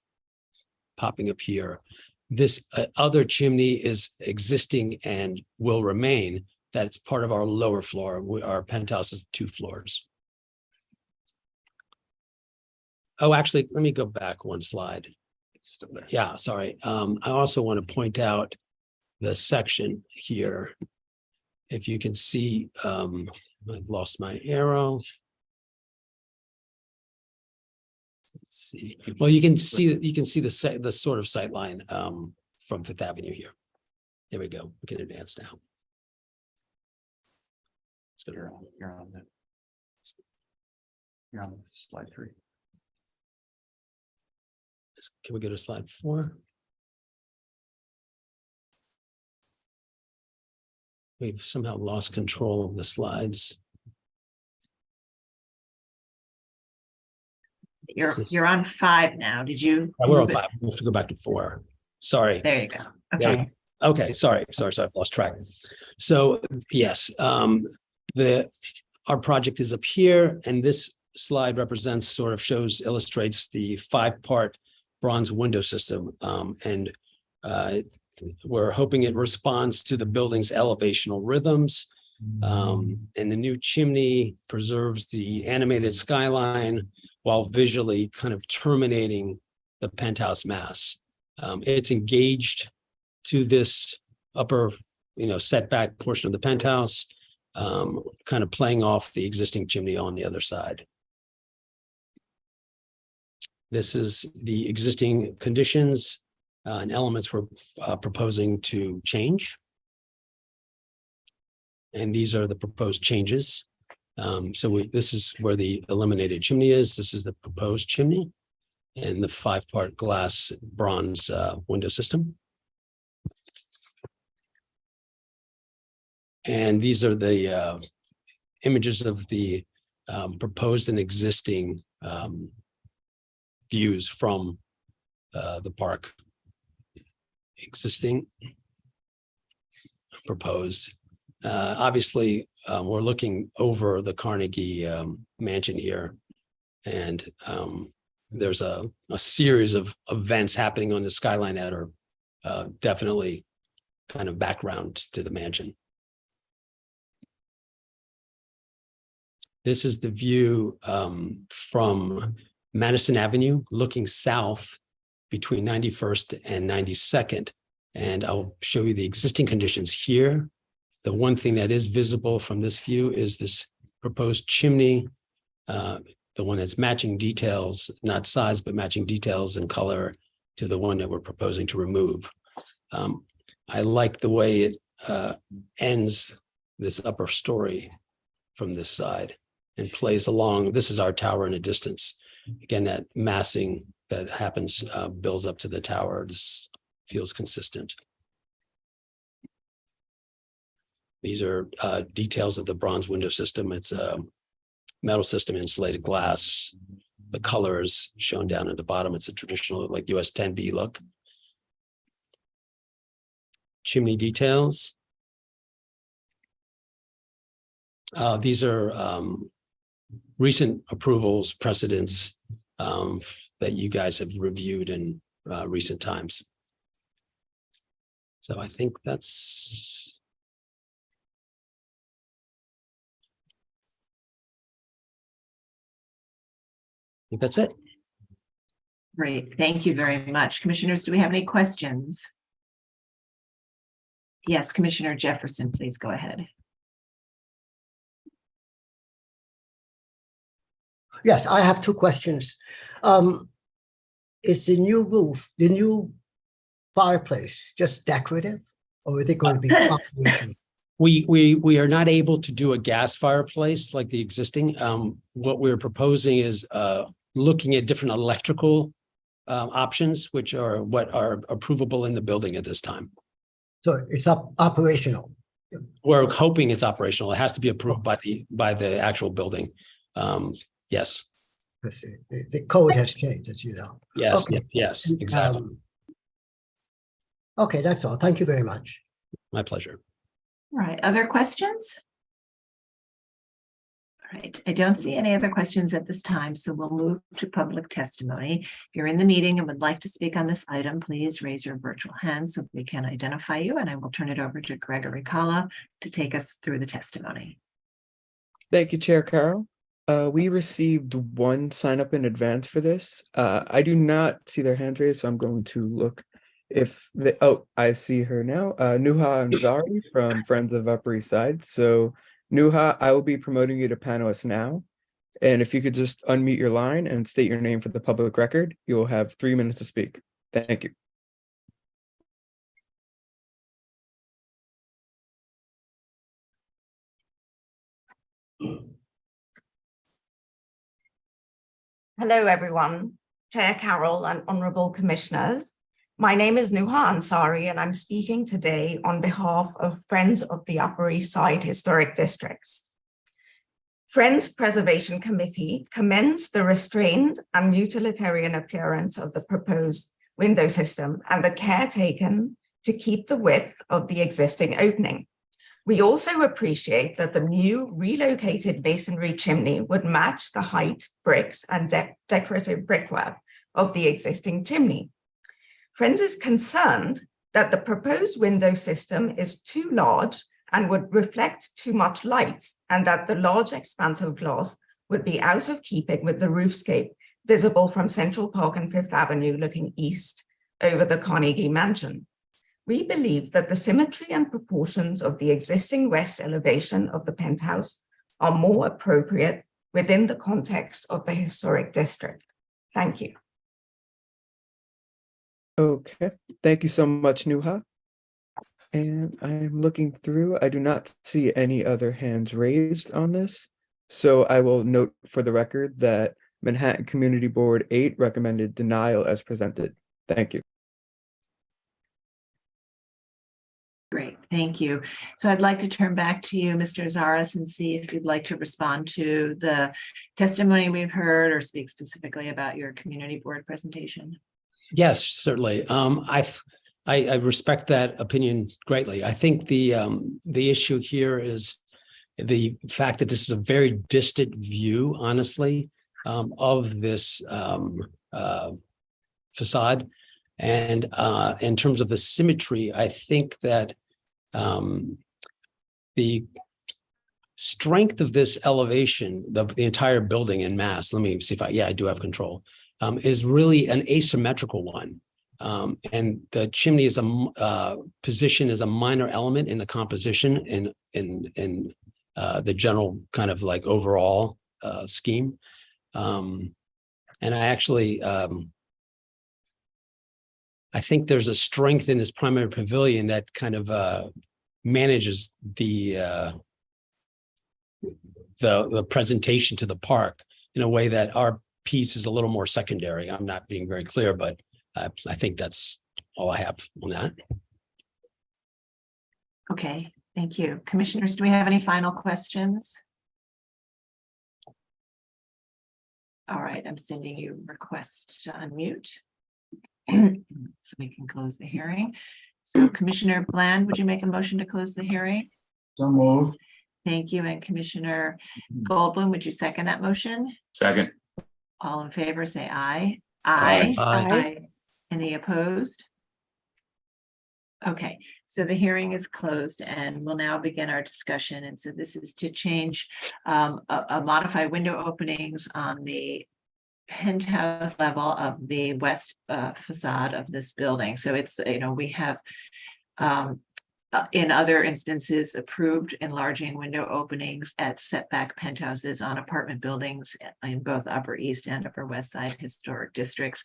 Speaker 11: popping up here. This other chimney is existing and will remain. That's part of our lower floor. Our penthouse is 2 floors. Oh, actually, let me go back one slide. Yeah, sorry. I also want to point out the section here. If you can see, I've lost my arrow. Let's see. Well, you can see the sort of sight line from 5th Avenue here. There we go. We can advance now.
Speaker 15: You're on slide 3.
Speaker 11: Can we go to slide 4? We've somehow lost control of the slides.
Speaker 1: You're on 5 now. Did you?
Speaker 11: We're on 5. We have to go back to 4. Sorry.
Speaker 1: There you go. Okay.
Speaker 11: Okay. Sorry. I've lost track. So yes, our project is up here, and this slide represents, illustrates the 5-part bronze window system, and we're hoping it responds to the building's elevational rhythms. And the new chimney preserves the animated skyline while visually kind of terminating the penthouse mass. It's engaged to this upper, setback portion of the penthouse, kind of playing off the existing chimney on the other side. This is the existing conditions and elements we're proposing to change. And these are the proposed changes. This is where the eliminated chimney is. This is the proposed chimney and the 5-part glass bronze window system. And these are the images of the proposed and existing views from the park. Existing, proposed. Obviously, we're looking over the Carnegie Mansion here, and there's a series of events happening on the skyline that are definitely kind of background to the mansion. This is the view from Madison Avenue looking south between 91st and 92nd. And I'll show you the existing conditions here. The one thing that is visible from this view is this proposed chimney, the one that's matching details, not size, but matching details and color to the one that we're proposing to remove. I like the way it ends this upper story from this side and plays along. This is our tower in a distance. Again, that massing that happens builds up to the tower. This feels consistent. These are details of the bronze window system. It's a metal system, insulated glass. The color is shown down at the bottom. It's a traditional like US 10B look. Chimney details. These are recent approvals, precedents that you guys have reviewed in recent times. So I think that's. I think that's it.
Speaker 1: Great, thank you very much. Commissioners, do we have any questions? Yes, Commissioner Jefferson, please go ahead.
Speaker 5: Yes, I have two questions. Is the new roof, the new fireplace, just decorative, or is it going to be operational?
Speaker 11: We are not able to do a gas fireplace like the existing. What we're proposing is looking at different electrical options, which are what are approvable in the building at this time.
Speaker 5: So it's operational.
Speaker 11: We're hoping it's operational. It has to be approved by the actual building. Yes.
Speaker 5: The code has changed, as you know.
Speaker 11: Yes.
Speaker 5: Okay.
Speaker 11: Yes. Exactly.
Speaker 5: Okay, that's all. Thank you very much.
Speaker 11: My pleasure.
Speaker 1: All right, other questions? All right, I don't see any other questions at this time, so we'll move to public testimony. If you're in the meeting and would like to speak on this item, please raise your virtual hand so we can identify you, and I will turn it over to Gregory Kalla to take us through the testimony.
Speaker 16: Thank you, Chair Carroll. We received one sign up in advance for this. I do not see their hand raised, so I'm going to look if they, oh, I see her now. Nuha Ansari from Friends of Upper East Side. So Nuha, I will be promoting you to panelist now. And if you could just unmute your line and state your name for the public record, you will have 3 minutes to speak. Thank you.
Speaker 20: Hello, everyone. Chair Carroll and honorable commissioners. My name is Nuha Ansari, and I'm speaking today on behalf of Friends of the Upper East Side Historic Districts. Friends Preservation Committee commends the restrained and utilitarian appearance of the proposed window system and the care taken to keep the width of the existing opening. We also appreciate that the new relocated masonry chimney would match the height, bricks, and decorative brickwork of the existing chimney. Friends is concerned that the proposed window system is too large and would reflect too much light, and that the large expanse of glass would be out of keeping with the roofscape visible from Central Park and Fifth Avenue looking east over the Carnegie Mansion. We believe that the symmetry and proportions of the existing west elevation of the penthouse are more appropriate within the context of the historic district. Thank you.
Speaker 16: Okay, thank you so much, Nuha. And I'm looking through. I do not see any other hands raised on this. So I will note for the record that Manhattan Community Board 8 recommended denial as presented. Thank you.
Speaker 1: Great, thank you. So I'd like to turn back to you, Mr. Zaras, and see if you'd like to respond to the testimony we've heard or speak specifically about your community board presentation.
Speaker 11: Yes, certainly. I respect that opinion greatly. I think the issue here is the fact that this is a very distant view, honestly, of this facade. And in terms of the symmetry, I think that strength of this elevation, the entire building in mass, let me see if I do have control, is really an asymmetrical one. And the chimney is position is a minor element in the composition in the general kind of like overall scheme. And I actually, I think there's a strength in this primary pavilion that kind of manages the presentation to the park in a way that our piece is a little more secondary. I'm not being very clear, but I think that's all I have on that.
Speaker 1: Okay, thank you. Commissioners, do we have any final questions? All right, I'm sending you request to unmute. So we can close the hearing. So Commissioner Bland, would you make a motion to close the hearing?
Speaker 9: So moved.
Speaker 1: Thank you. And Commissioner Goldblum, would you second that motion?
Speaker 7: Second.
Speaker 1: All in favor, say aye.
Speaker 7: Aye.
Speaker 1: Aye. Any opposed? Okay, so the hearing is closed and we'll now begin our discussion. And so this is to change modify window openings on the penthouse level of the west facade of this building. So it's, we have in other instances approved enlarging window openings at setback penthouses on apartment buildings in both Upper East and Upper West Side historic districts.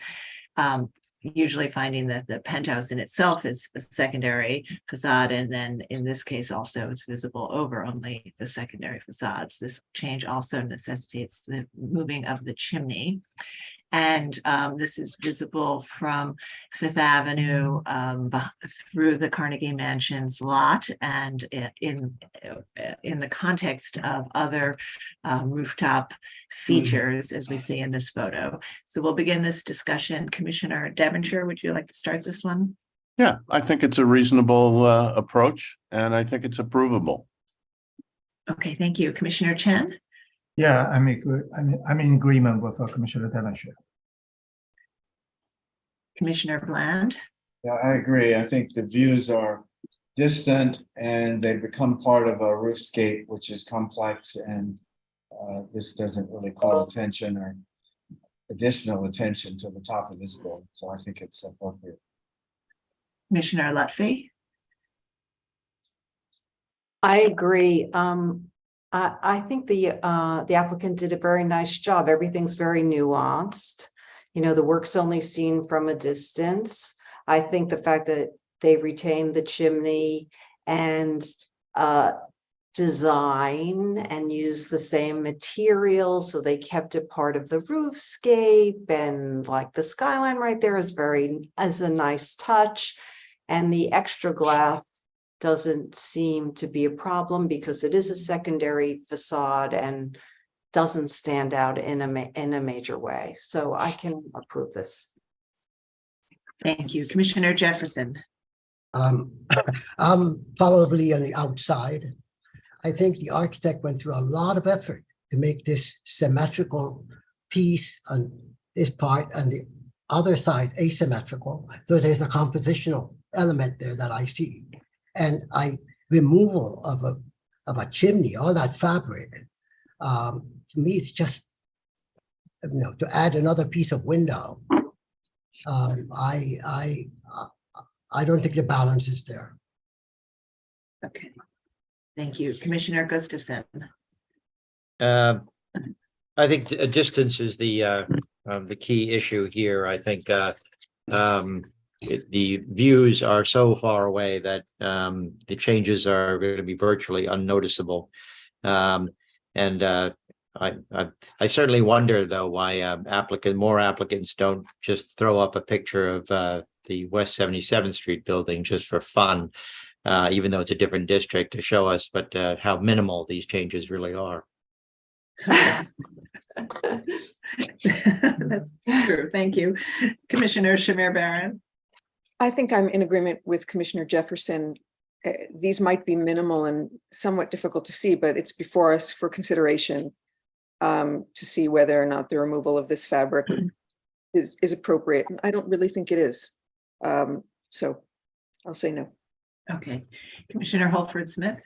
Speaker 1: Usually finding that the penthouse in itself is a secondary facade, and then in this case also it's visible over only the secondary facades. This change also necessitates the moving of the chimney. And this is visible from Fifth Avenue through the Carnegie Mansion's lot, and in the context of other rooftop features, as we see in this photo. So we'll begin this discussion. Commissioner Devonshire, would you like to start this one?
Speaker 8: Yeah, I think it's a reasonable approach, and I think it's approvable.
Speaker 1: Okay, thank you. Commissioner Chen?
Speaker 3: Yeah, I'm in agreement with Commissioner Devonshire.
Speaker 1: Commissioner Bland?
Speaker 9: Yeah, I agree. I think the views are distant and they become part of a roofscape, which is complex, and this doesn't really call attention or additional attention to the top of this building. So I think it's appropriate.
Speaker 1: Commissioner Lutfi?
Speaker 10: I agree. I think the applicant did a very nice job. Everything's very nuanced. The work's only seen from a distance. I think the fact that they retained the chimney and design and use the same material, so they kept it part of the roofscape, and like the skyline right there is a nice touch. And the extra glass doesn't seem to be a problem because it is a secondary facade and doesn't stand out in a major way. So I can approve this.
Speaker 1: Thank you. Commissioner Jefferson?
Speaker 5: I'm probably on the outside. I think the architect went through a lot of effort to make this symmetrical piece on this part and the other side asymmetrical. So there's a compositional element there that I see. And removal of a chimney, all that fabric, to me, it's just, to add another piece of window. I don't think the balance is there.
Speaker 1: Okay, thank you. Commissioner Gustafson?
Speaker 12: I think distance is the key issue here. I think the views are so far away that the changes are going to be virtually unnoticeable. I certainly wonder, though, why more applicants don't just throw up a picture of the West 77th Street building just for fun, even though it's a different district, to show us how minimal these changes really are.
Speaker 1: That's true. Thank you. Commissioner Shamir Baran?
Speaker 4: I think I'm in agreement with Commissioner Jefferson. These might be minimal and somewhat difficult to see, but it's before us for consideration to see whether or not the removal of this fabric is appropriate. I don't really think it is. So I'll say no.
Speaker 1: Okay. Commissioner Holford Smith?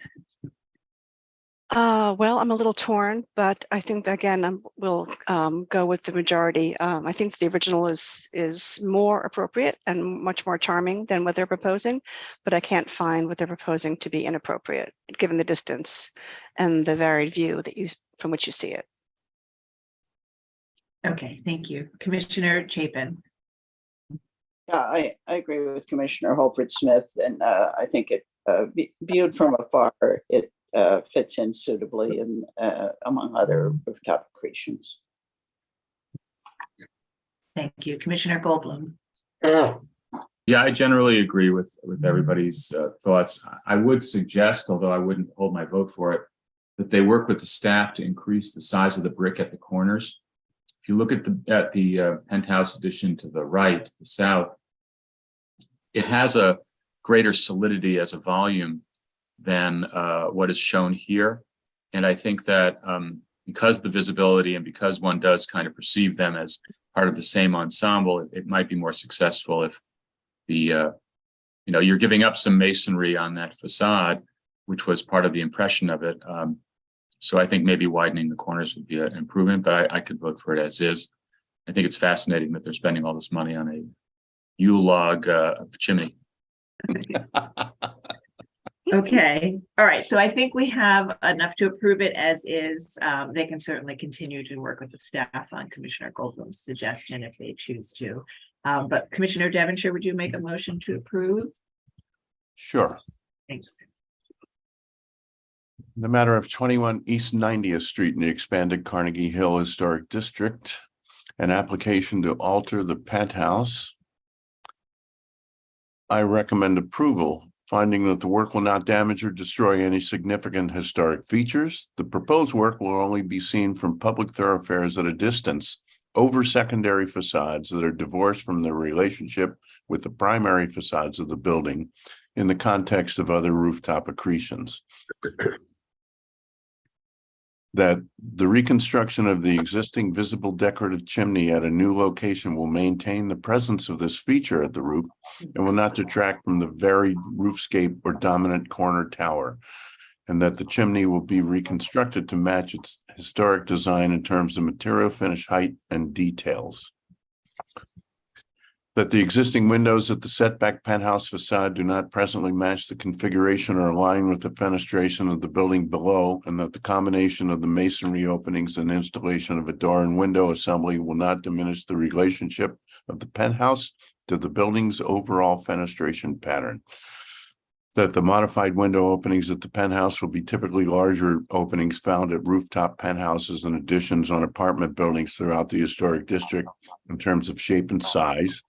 Speaker 22: Well, I'm a little torn, but I think that, again, we'll go with the majority. I think the original is more appropriate and much more charming than what they're proposing, but I can't find what they're proposing to be inappropriate, given the distance and the varied view from which you see it.
Speaker 1: Okay, thank you. Commissioner Chapin.
Speaker 17: Yeah, I agree with Commissioner Holford Smith, and I think it viewed from afar, it fits in suitably and among other rooftop creations.
Speaker 1: Thank you. Commissioner Goldblum.
Speaker 7: Yeah, I generally agree with everybody's thoughts. I would suggest, although I wouldn't hold my vote for it, that they work with the staff to increase the size of the brick at the corners. If you look at the penthouse addition to the right, the south, it has a greater solidity as a volume than what is shown here. And I think that because of the visibility and because one does kind of perceive them as part of the same ensemble, it might be more successful if the, you're giving up some masonry on that facade, which was part of the impression of it. So I think maybe widening the corners would be an improvement, but I could vote for it as is. I think it's fascinating that they're spending all this money on a Yule log chimney.
Speaker 1: Okay, all right. So I think we have enough to approve it as is. They can certainly continue to work with the staff on Commissioner Goldblum's suggestion if they choose to. But Commissioner Devonshire, would you make a motion to approve?
Speaker 8: Sure.
Speaker 1: Thanks.
Speaker 8: The matter of 21 East 90th Street in the expanded Carnegie Hill Historic District, an application to alter the penthouse. I recommend approval, finding that the work will not damage or destroy any significant historic features. The proposed work will only be seen from public thoroughfares at a distance over secondary facades that are divorced from their relationship with the primary facades of the building in the context of other rooftop accretions. That the reconstruction of the existing visible decorative chimney at a new location will maintain the presence of this feature at the roof and will not detract from the varied roofscape or dominant corner tower, and that the chimney will be reconstructed to match its historic design in terms of material finish, height, and details. That the existing windows at the setback penthouse facade do not presently match the configuration or align with the fenestration of the building below, and that the combination of the masonry openings and installation of a door and window assembly will not diminish the relationship of the penthouse to the building's overall fenestration pattern. That the modified window openings at the penthouse will be typically larger openings found at rooftop penthouses and additions on apartment buildings throughout the historic district in terms of shape and size.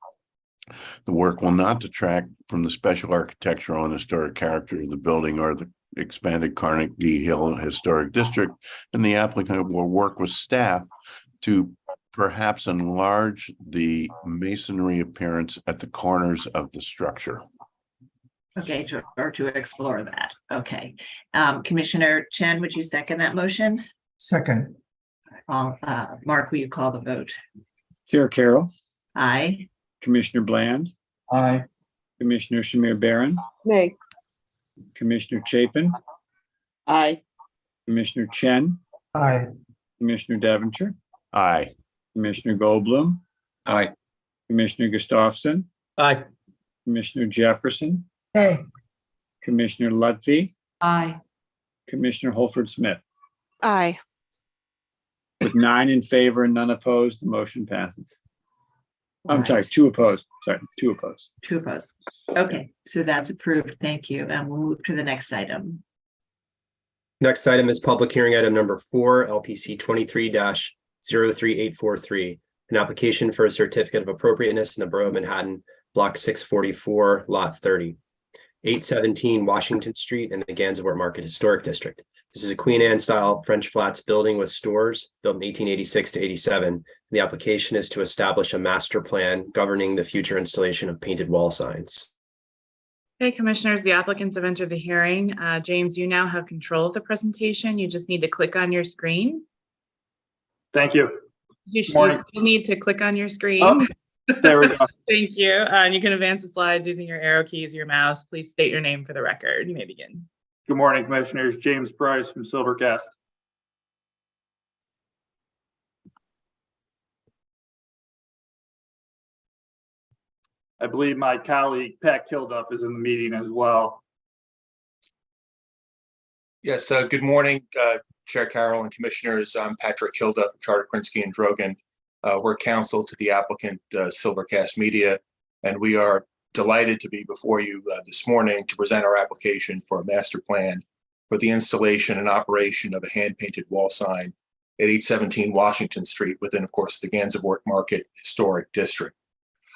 Speaker 8: The work will not detract from the special architectural and historic character of the building or the expanded Carnegie Hill Historic District, and the applicant will work with staff to perhaps enlarge the masonry appearance at the corners of the structure.
Speaker 1: Okay, to explore that. Okay. Commissioner Chen, would you second that motion?
Speaker 3: Second.
Speaker 1: Mark, will you call the vote?
Speaker 2: Chair Carroll,
Speaker 1: Aye.
Speaker 2: Commissioner Bland,
Speaker 3: Aye.
Speaker 2: Commissioner Shamir Barron,
Speaker 4: Nay.
Speaker 2: Commissioner Chapin,
Speaker 17: Aye.
Speaker 2: Commissioner Chen,
Speaker 3: Aye.
Speaker 2: Commissioner Devonshire,
Speaker 8: Aye.
Speaker 2: Commissioner Goldblum,
Speaker 7: Aye.
Speaker 2: Commissioner Gustafson,
Speaker 12: Aye.
Speaker 2: Commissioner Jefferson,
Speaker 5: Hey,
Speaker 2: Commissioner Lutfi,
Speaker 10: Aye.
Speaker 2: Commissioner Holford Smith.
Speaker 22: Aye.
Speaker 2: With 9 in favor and none opposed, the motion passes. I'm
Speaker 1: Right.
Speaker 2: sorry, 2 opposed. Sorry, 2 opposed.
Speaker 1: 2 opposed. Okay, so that's approved. Thank you. And we'll move to the next item.
Speaker 14: Next item is public hearing item number 4, LPC 23-03843, an application for a certificate of appropriateness in the Borough of Manhattan, Block 644, Lot 30, 817 Washington Street in the Gansevoort Market Historic District. This is a Queen Anne style French flats building with stores built in 1886 to 87. The application is to establish a master plan governing the future installation of painted wall signs.
Speaker 13: Okay, commissioners, the applicants have entered the hearing. James, you now have control of the presentation. You just need to click on your screen.
Speaker 6: Thank you.
Speaker 13: You still
Speaker 6: Morning.
Speaker 13: need to click on your screen.
Speaker 6: Oh, there we go.
Speaker 13: Thank you. And you can advance the slides using your arrow keys, your mouse. Please state your name for the record. You may begin.
Speaker 6: Good morning, Commissioners. James Price from Silvercast. I believe my colleague Pat Kilduff is in the meeting as well.
Speaker 18: Yes, good morning, Chair Carroll and Commissioners. I'm Patrick Kilduff, Charter Krinsky and Drogan. We're counsel to the applicant, Silvercast Media, and we are delighted to be before you this morning to present our application for a master plan for the installation and operation of a hand-painted wall sign at 817 Washington Street within, of course, the Gansevoort Market Historic District.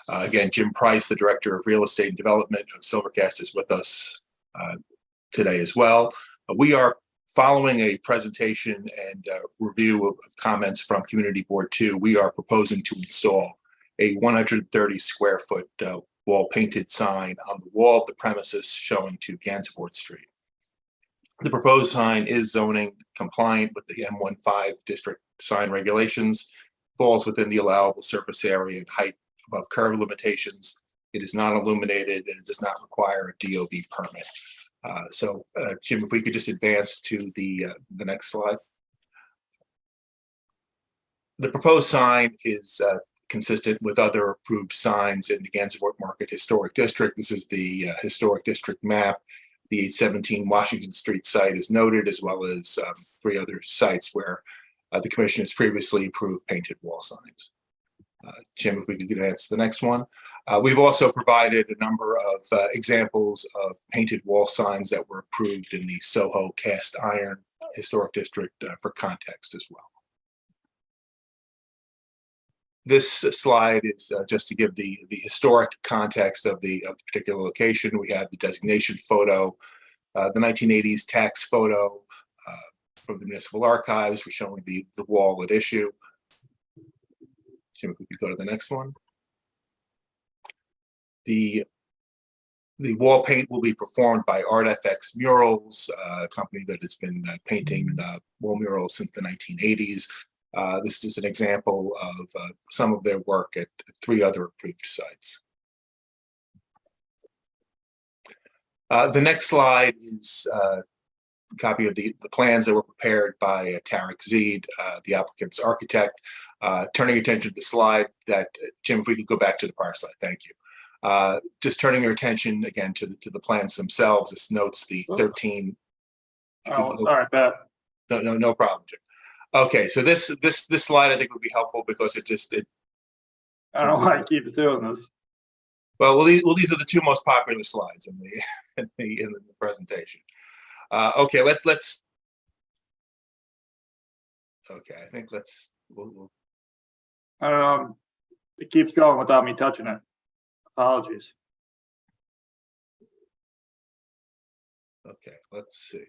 Speaker 18: Again, Jim Price, the Director of Real Estate and Development of Silvercast, is with us today as well. We are following a presentation and review of comments from Community Board 2. We are proposing to install a 130 square foot wall painted sign on the wall of the premises showing to Gansevoort Street. The proposed sign is zoning compliant with the M15 district sign regulations, falls within the allowable surface area and height above curb limitations. It is not illuminated and it does not require a DOB permit. Jim, if we could just advance to the next slide. The proposed sign is consistent with other approved signs in the Gansevoort Market Historic District. This is the historic district map. The 817 Washington Street site is noted, as well as 3 other sites where the commission has previously approved painted wall signs. Jim, if we could advance to the next one. We've also provided a number of examples of painted wall signs that were approved in the Soho Cast Iron Historic District for context as well. This slide is just to give the historic context of the particular location. We have the designation photo, the 1980s tax photo from the municipal archives. We're showing the wall at issue. Jim, if we could go to the next one. The wall paint will be performed by ArtFX Murals, a company that has been painting wall murals since the 1980s. This is an example of some of their work at 3 other approved sites. The next slide is a copy of the plans that were prepared by Tarek Zeed, the applicant's architect. Turning attention to the slide that, Jim, if we could go back to the prior slide, thank you. Just turning your attention again to the plans themselves. This notes the 13.
Speaker 6: Oh, sorry, Pat.
Speaker 18: No problem, Jim. Okay, so this slide I think would be helpful because it
Speaker 6: I don't know why I keep doing this.
Speaker 18: Well, these are the 2 most popular slides in the presentation. Okay, let's. Okay, I think we'll
Speaker 6: I don't know. It keeps going without me touching it. Apologies.
Speaker 18: Okay, let's see.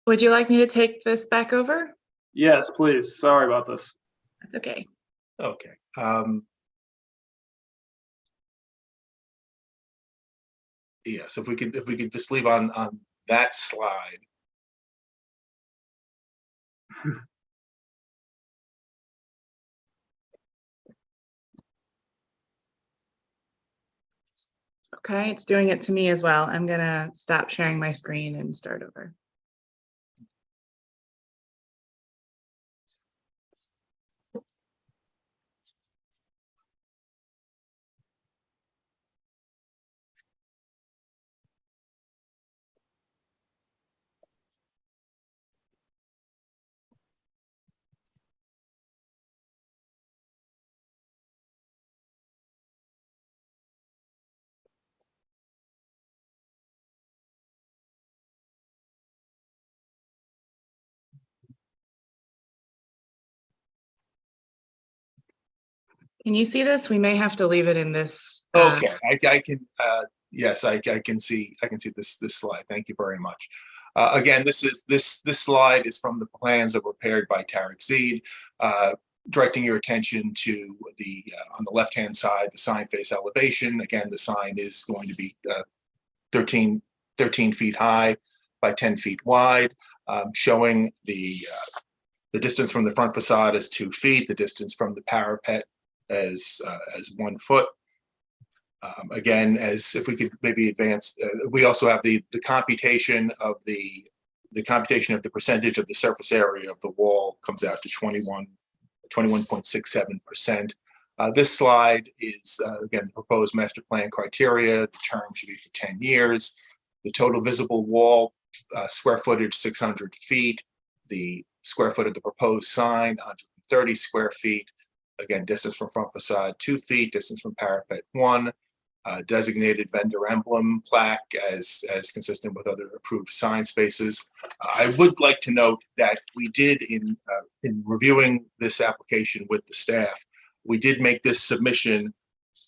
Speaker 13: Would you like me to take this back over?
Speaker 6: Yes, please. Sorry about this.
Speaker 13: That's okay.
Speaker 18: Okay. Yes, if we could just leave on that slide.
Speaker 13: Okay, it's doing it to me as well. I'm gonna stop sharing my screen and start over. Can you see this? We may have to leave it in this.
Speaker 18: Okay, I can. Yes, I can see. I can see this slide. Thank you very much. Again, this slide is from the plans that were prepared by Tarek Zeed, directing your attention to the on the left-hand side, the sign face elevation. Again, the sign is going to be 13 feet high by 10 feet wide, showing the distance from the front facade is 2 feet. The distance from the parapet as 1 foot. Again, as if we could maybe advance, we also have the computation of the computation of the percentage of the surface area of the wall comes out to 21.67%. This slide is, again, the proposed master plan criteria. The term should be for 10 years. The total visible wall square footage, 600 feet. The square foot of the proposed sign, 130 square feet. Again, distance from front facade, 2 feet. Distance from parapet, 1. Designated vendor emblem plaque as consistent with other approved sign spaces. I would like to note that we did in reviewing this application with the staff, we did make this submission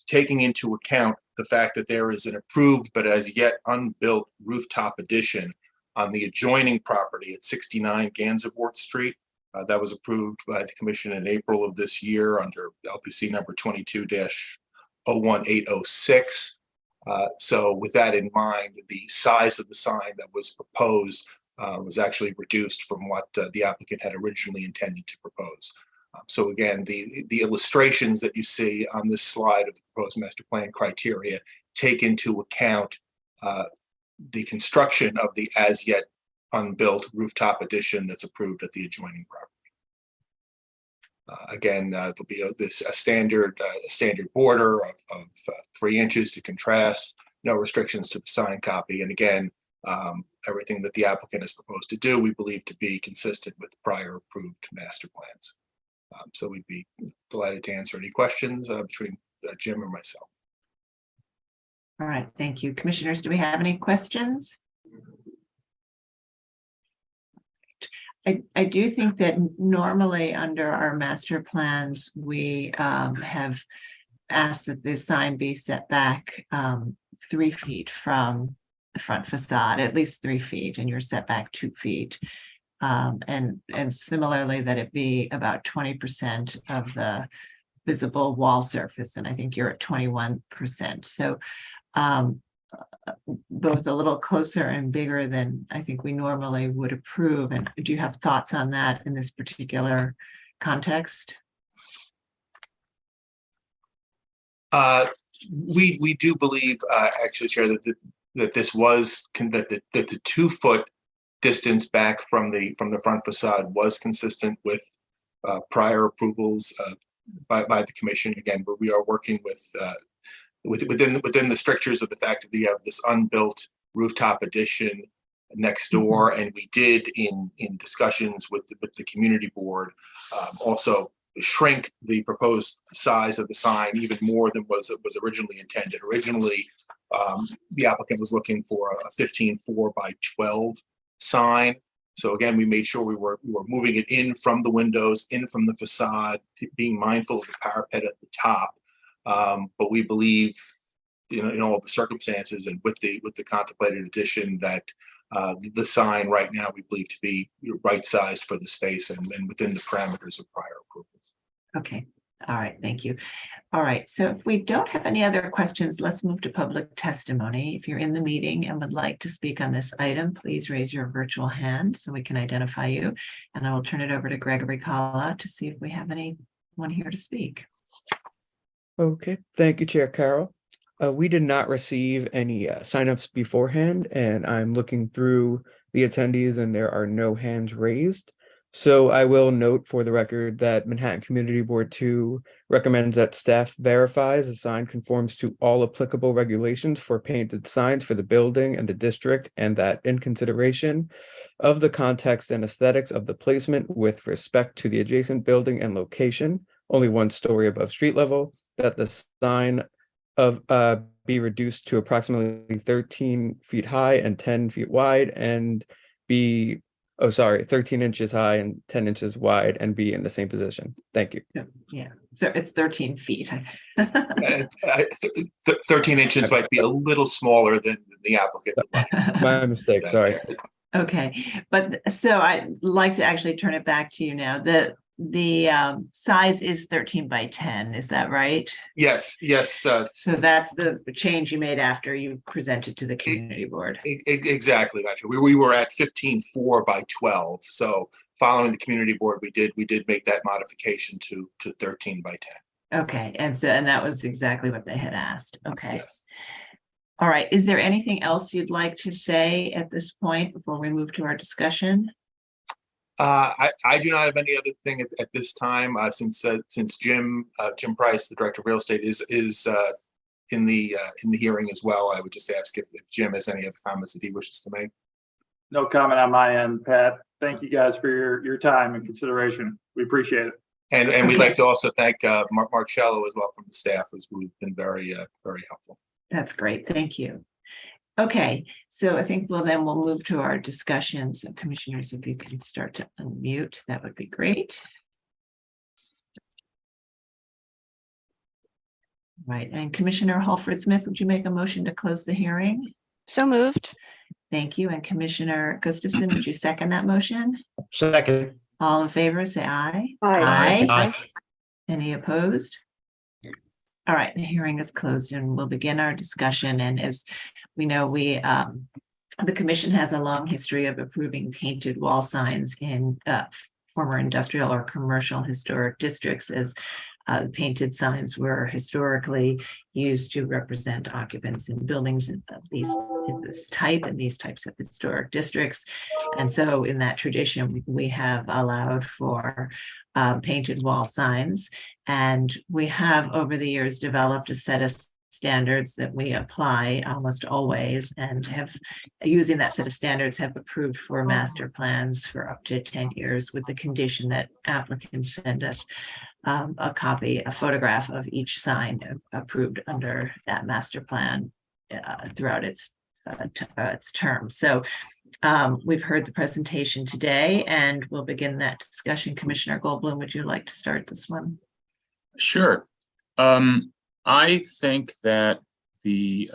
Speaker 18: taking into account the fact that there is an approved but as yet unbuilt rooftop addition on the adjoining property at 69 Gansevoort Street. That was approved by the commission in April of this year under LPC number 22-01806. So with that in mind, the size of the sign that was proposed was actually reduced from what the applicant had originally intended to propose. So again, the illustrations that you see on this slide of the proposed master plan criteria take into account the construction of the as yet unbuilt rooftop addition that's approved at the adjoining property. Again, there'll be a standard border of 3 inches to contrast, no restrictions to the sign copy. And again, everything that the applicant has proposed to do, we believe to be consistent with prior approved master plans. So we'd be delighted to answer any questions between Jim or myself.
Speaker 1: All right, thank you. Commissioners, do we have any questions? I do think that normally under our master plans, we have asked that the sign be set back 3 feet from the front facade, at least 3 feet, and you're set back 2 feet. And similarly, that it be about 20% of the visible wall surface, and I think you're at 21%. So both a little closer and bigger than I think we normally would approve. And do you have thoughts on that in this particular context?
Speaker 18: We do believe, actually, Chair, that this was that the 2 foot distance back from the front facade was consistent with prior approvals by the commission. Again, we are working within the strictures of the fact that we have this unbuilt rooftop addition next door, and we did in discussions with the community board also shrink the proposed size of the sign even more than was originally intended. Originally, the applicant was looking for a 15.4 by 12 sign. So again, we made sure we were moving it in from the windows, in from the facade, being mindful of the parapet at the top. But we believe, in all of the circumstances and with the contemplated addition, that the sign right now we believe to be right sized for the space and within the parameters of prior approvals.
Speaker 1: Okay. All right. Thank you. All right. So if we don't have any other questions, let's move to public testimony. If you're in the meeting and would like to speak on this item, please raise your virtual hand so we can identify you. And I will turn it over to Gregory Kalla to see if we have anyone here to speak.
Speaker 16: Okay, thank you, Chair Carroll. We did not receive any signups beforehand, and I'm looking through the attendees and there are no hands raised. So I will note for the record that Manhattan Community Board 2 recommends that staff verifies the sign conforms to all applicable regulations for painted signs for the building and the district, and that in consideration of the context and aesthetics of the placement with respect to the adjacent building and location, only 1 story above street level, that the sign be reduced to approximately 13 feet high and 10 feet wide, and be 13 inches high and 10 inches wide, and be in the same position. Thank you.
Speaker 1: Yeah, so it's 13 feet.
Speaker 18: 13 inches might be a little smaller than the applicant.
Speaker 16: My mistake, sorry.
Speaker 1: Okay, but so I'd like to actually turn it back to you now. The size is 13 by 10, is that right?
Speaker 18: Yes.
Speaker 1: So that's the change you made after you presented to the community board.
Speaker 18: Exactly. We were at 15.4 by 12. So following the community board, we did make that modification to 13 by 10.
Speaker 1: Okay, and that was exactly what they had asked. Okay.
Speaker 18: Yes.
Speaker 1: All right, is there anything else you'd like to say at this point before we move to our discussion?
Speaker 18: I do not have any other thing at this time, since Jim Price, the Director of Real Estate, is in the hearing as well. I would just ask if Jim has any other comments that he wishes to make.
Speaker 6: No comment on my end, Pat. Thank you guys for your time and consideration. We appreciate it.
Speaker 18: And we'd like to also thank Marcello as well from the staff, who's been very helpful.
Speaker 1: That's great. Thank you. Okay, so I think we'll move to our discussion. So commissioners, if you can start to unmute, that would be great. Right, and Commissioner Holford Smith, would you make a motion to close the hearing?
Speaker 22: So moved.
Speaker 1: Thank you. And Commissioner Gustafson, would you second that motion?
Speaker 12: Second.
Speaker 1: All in favor, say aye.
Speaker 4: Aye.
Speaker 12: Aye.
Speaker 1: Any opposed? All right, the hearing is closed and we'll begin our discussion. And as we know, the commission has a long history of approving painted wall signs in former industrial or commercial historic districts, as painted signs were historically used to represent occupants in buildings of this type and these types of historic districts. And so in that tradition, we have allowed for painted wall signs. And we have over the years developed a set of standards that we apply almost always, and have, using that set of standards, have approved for master plans for up to 10 years with the condition that applicants send us a photograph of each sign approved under that master plan throughout its term. So we've heard the presentation today and we'll begin that discussion. Commissioner Goldblum, would you like to start this one?
Speaker 7: Sure. I think that the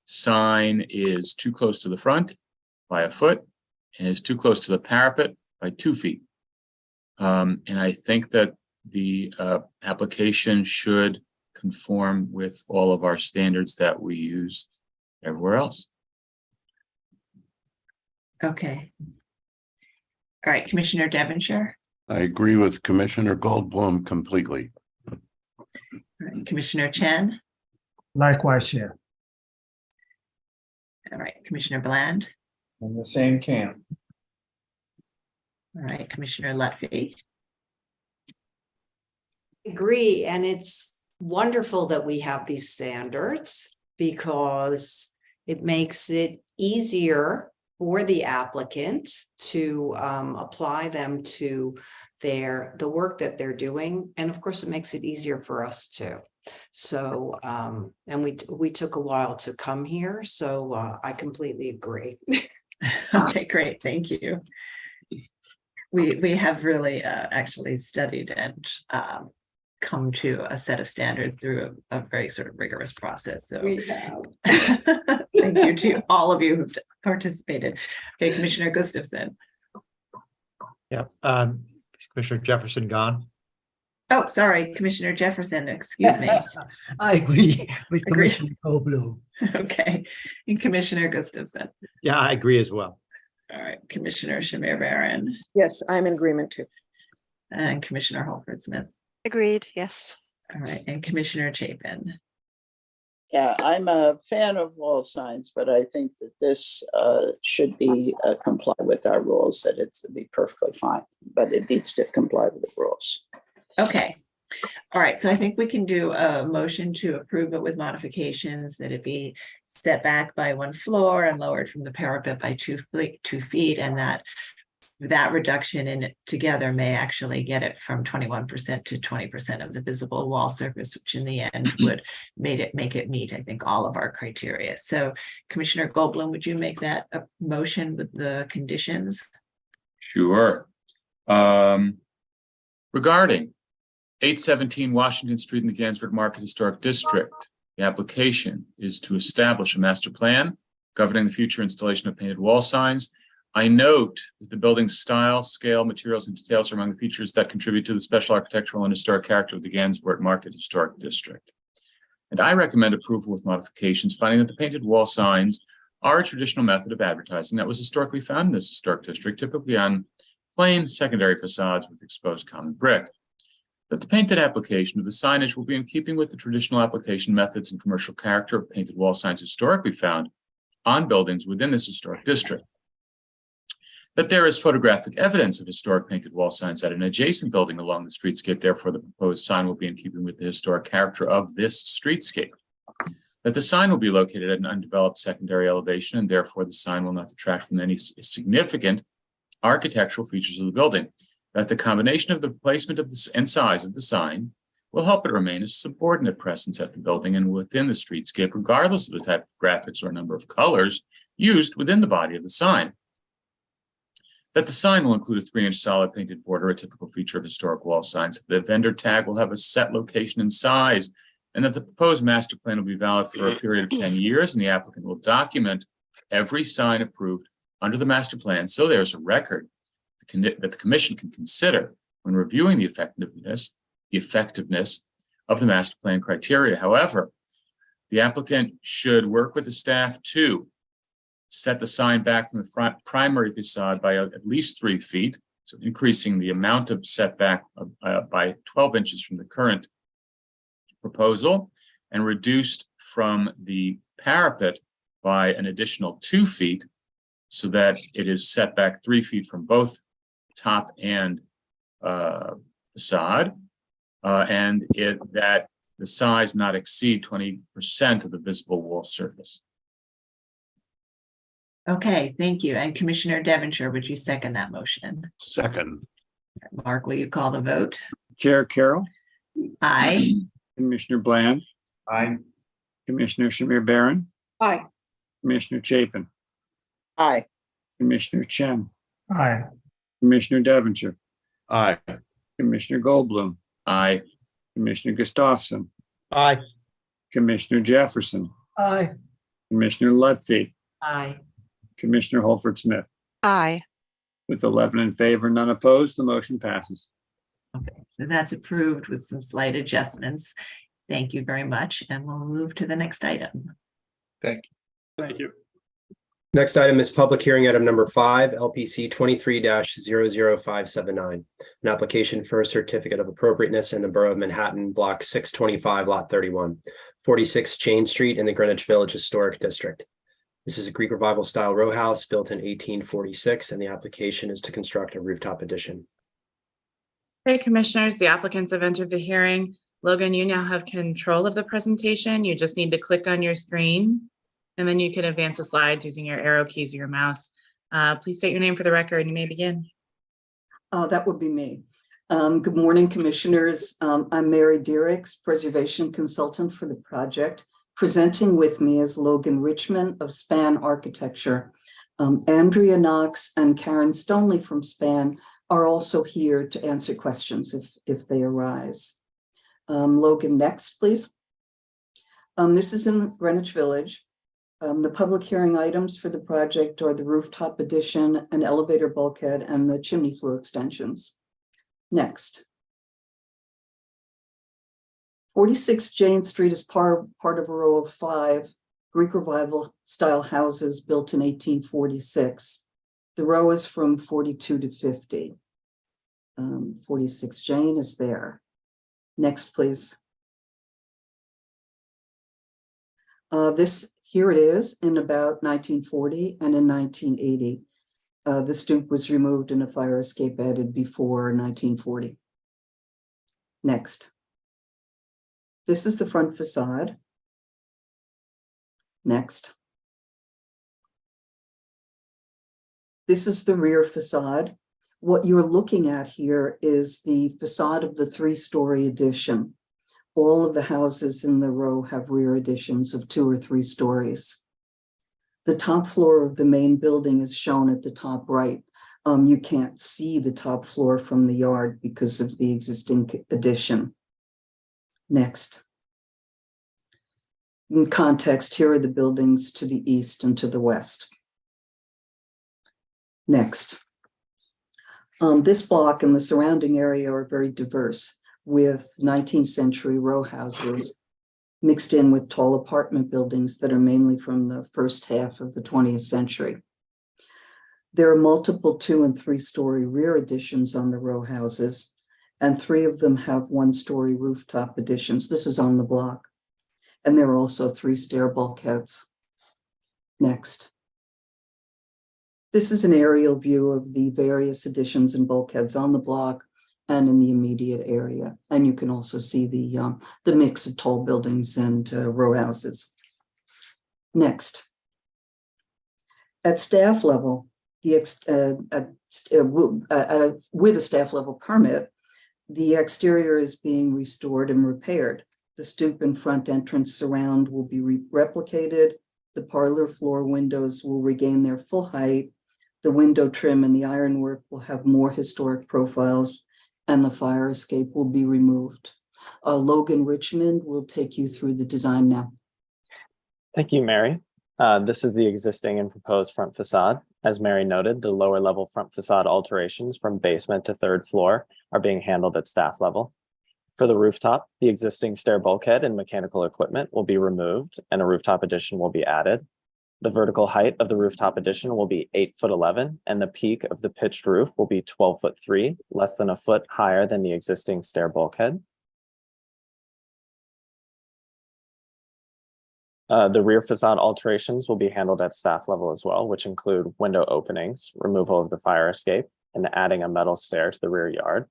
Speaker 7: sign is too close to the front by a foot and is too close to the parapet by 2 feet. And I think that the application should conform with all of our standards that we use everywhere else.
Speaker 1: Okay. All right, Commissioner Devonshire.
Speaker 8: I agree with Commissioner Goldblum completely.
Speaker 1: All right, Commissioner Chen.
Speaker 3: Likewise, Chair.
Speaker 1: All right, Commissioner Bland.
Speaker 9: In the same camp.
Speaker 1: All right, Commissioner Lutfi.
Speaker 10: Agree, and it's wonderful that we have these standards because it makes it easier for the applicant to apply them to the work that they're doing, and of course it makes it easier for us too. So and we took a while to come here, so I completely agree.
Speaker 1: Okay, great, thank you. We have really actually studied and come to a set of standards through a very sort of rigorous process. So
Speaker 10: We have.
Speaker 1: thank you to all of you who've participated. Okay, Commissioner Gustafson.
Speaker 12: Yep. Commissioner Jefferson gone.
Speaker 1: Oh, sorry, Commissioner Jefferson, excuse me.
Speaker 5: I agree with
Speaker 1: Agree.
Speaker 5: Commissioner Goldblum.
Speaker 1: Okay, and Commissioner Gustafson.
Speaker 12: Yeah, I agree as well.
Speaker 1: All right, Commissioner Shamir Baran
Speaker 4: Yes, I'm in agreement too.
Speaker 1: and Commissioner Holford Smith.
Speaker 22: Agreed, yes.
Speaker 1: All right, and Commissioner Chapin.
Speaker 17: Yeah, I'm a fan of wall signs, but I think that this should be comply with our rules, that it's be perfectly fine, but it needs to comply with the rules.
Speaker 1: Okay. All right, so I think we can do a motion to approve it with modifications, that it be set back by 1 floor and lowered from the parapet by 2 feet, and that reduction in it together may actually get it from 21% to 20% of the visible wall surface, which in the end would make it meet, I think, all of our criteria. So Commissioner Goldblum, would you make that a motion with the conditions?
Speaker 7: Sure. Regarding 817 Washington Street in the Gansevoort Market Historic District, the application is to establish a master plan governing the future installation of painted wall signs. I note that the building's style, scale, materials, and details are among the features that contribute to the special architectural and historic character of the Gansevoort Market Historic District. And I recommend approval with modifications, finding that the painted wall signs are a traditional method of advertising that was historically found in this historic district, typically on plain secondary facades with exposed common brick. That the painted application of the signage will be in keeping with the traditional application methods and commercial character of painted wall signs historically found on buildings within this historic district. That there is photographic evidence of historic painted wall signs at an adjacent building along the streetscape. Therefore, the proposed sign will be in keeping with the historic character of this streetscape. That the sign will be located at an undeveloped secondary elevation, and therefore the sign will not detract from any significant architectural features of the building. That the combination of the placement of the and size of the sign will help it remain a subordinate presence at the building and within the streetscape, regardless of the type of graphics or number of colors used within the body of the sign. That the sign will include a 3-inch solid painted border, a typical feature of historic wall signs. The vendor tag will have a set location and size, and that the proposed master plan will be valid for a period of 10 years, and the applicant will document every sign approved under the master plan, so there's a record that the commission can consider when reviewing the effectiveness of the master plan criteria. However, the applicant should work with the staff to set the sign back from the front primary facade by at least 3 feet, so increasing the amount of setback by 12 inches from the current proposal, and reduced from the parapet by an additional 2 feet, so that it is set back 3 feet from both top and facade, and that the size not exceed 20% of the visible wall surface.
Speaker 1: Okay, thank you. And Commissioner Devonshire, would you second that motion?
Speaker 8: Second.
Speaker 1: Mark, will you call the vote?
Speaker 2: Chair Carroll,
Speaker 1: Aye.
Speaker 2: Commissioner Bland,
Speaker 9: Aye.
Speaker 2: Commissioner Shamir Barron,
Speaker 4: Aye.
Speaker 2: Commissioner Chapin,
Speaker 17: Aye.
Speaker 2: Commissioner Chen,
Speaker 3: Aye.
Speaker 2: Commissioner Devonshire,
Speaker 8: Aye.
Speaker 2: Commissioner Goldblum,
Speaker 7: Aye.
Speaker 2: Commissioner Gustafson,
Speaker 12: Aye.
Speaker 2: Commissioner Jefferson,
Speaker 5: Aye.
Speaker 2: Commissioner Lutfi,
Speaker 10: Aye.
Speaker 2: Commissioner Holford Smith.
Speaker 22: Aye.
Speaker 2: With 11 in favor, none opposed, the motion passes.
Speaker 1: Okay, so that's approved with some slight adjustments. Thank you very much. And we'll move to the next item.
Speaker 18: Thank you.
Speaker 6: Thank you.
Speaker 14: Next item is public hearing item number 5, LPC 23-00579. An application for a certificate of appropriateness in the Borough of Manhattan, block 625, lot 31, 46 Chain Street in the Greenwich Village Historic District. This is a Greek Revival style row house built in 1846, and the application is to construct a rooftop addition.
Speaker 13: Okay, commissioners, the applicants have entered the hearing. Logan, you now have control of the presentation. You just need to click on your screen, and then you can advance the slides using your arrow keys or your mouse. Please state your name for the record and you may begin.
Speaker 19: That would be me. Good morning, commissioners. I'm Mary Diericks, preservation consultant for the project. Presenting with me is Logan Richmond of Span Architecture. Andrea Knox and Karen Stonley from Span are also here to answer questions if they arise. Logan, next, please. This is in Greenwich Village. The public hearing items for the project are the rooftop addition, an elevator bulkhead, and the chimney flue extensions. Next. 46 Jane Street is part of a row of 5 Greek Revival style houses built in 1846. The row is from 42 to 50. 46 Jane is there. Next, please. Here it is in about 1940 and in 1980. The stoop was removed and a fire escape added before 1940. Next. This is the front facade. Next. This is the rear facade. What you're looking at here is the facade of the 3-story addition. All of the houses in the row have rear additions of 2 or 3 stories. The top floor of the main building is shown at the top right. You can't see the top floor from the yard because of the existing addition. Next. In context, here are the buildings to the east and to the west. Next. This block and the surrounding area are very diverse, with 19th century row houses mixed in with tall apartment buildings that are mainly from the first half of the 20th century. There are multiple 2- and 3-story rear additions on the row houses, and 3 of them have 1-story rooftop additions. This is on the block. And there are also 3 stair bulkheads. Next. This is an aerial view of the various additions and bulkheads on the block and in the immediate area. And you can also see the mix of tall buildings and row houses. Next. At staff level, with a staff level permit, the exterior is being restored and repaired. The stoop and front entrance surround will be replicated. The parlor floor windows will regain their full height. The window trim and the ironwork will have more historic profiles, and the fire escape will be removed. Logan Richmond will take you through the design now.
Speaker 15: Thank you, Mary. This is the existing and proposed front facade. As Mary noted, the lower level front facade alterations from basement to 3rd floor are being handled at staff level. For the rooftop, the existing stair bulkhead and mechanical equipment will be removed and a rooftop addition will be added. The vertical height of the rooftop addition will be 8'11", and the peak of the pitched roof will be 12'3", less than a foot higher than the existing stair bulkhead. The rear facade alterations will be handled at staff level as well, which include window openings, removal of the fire escape, and adding a metal stair to the rear yard.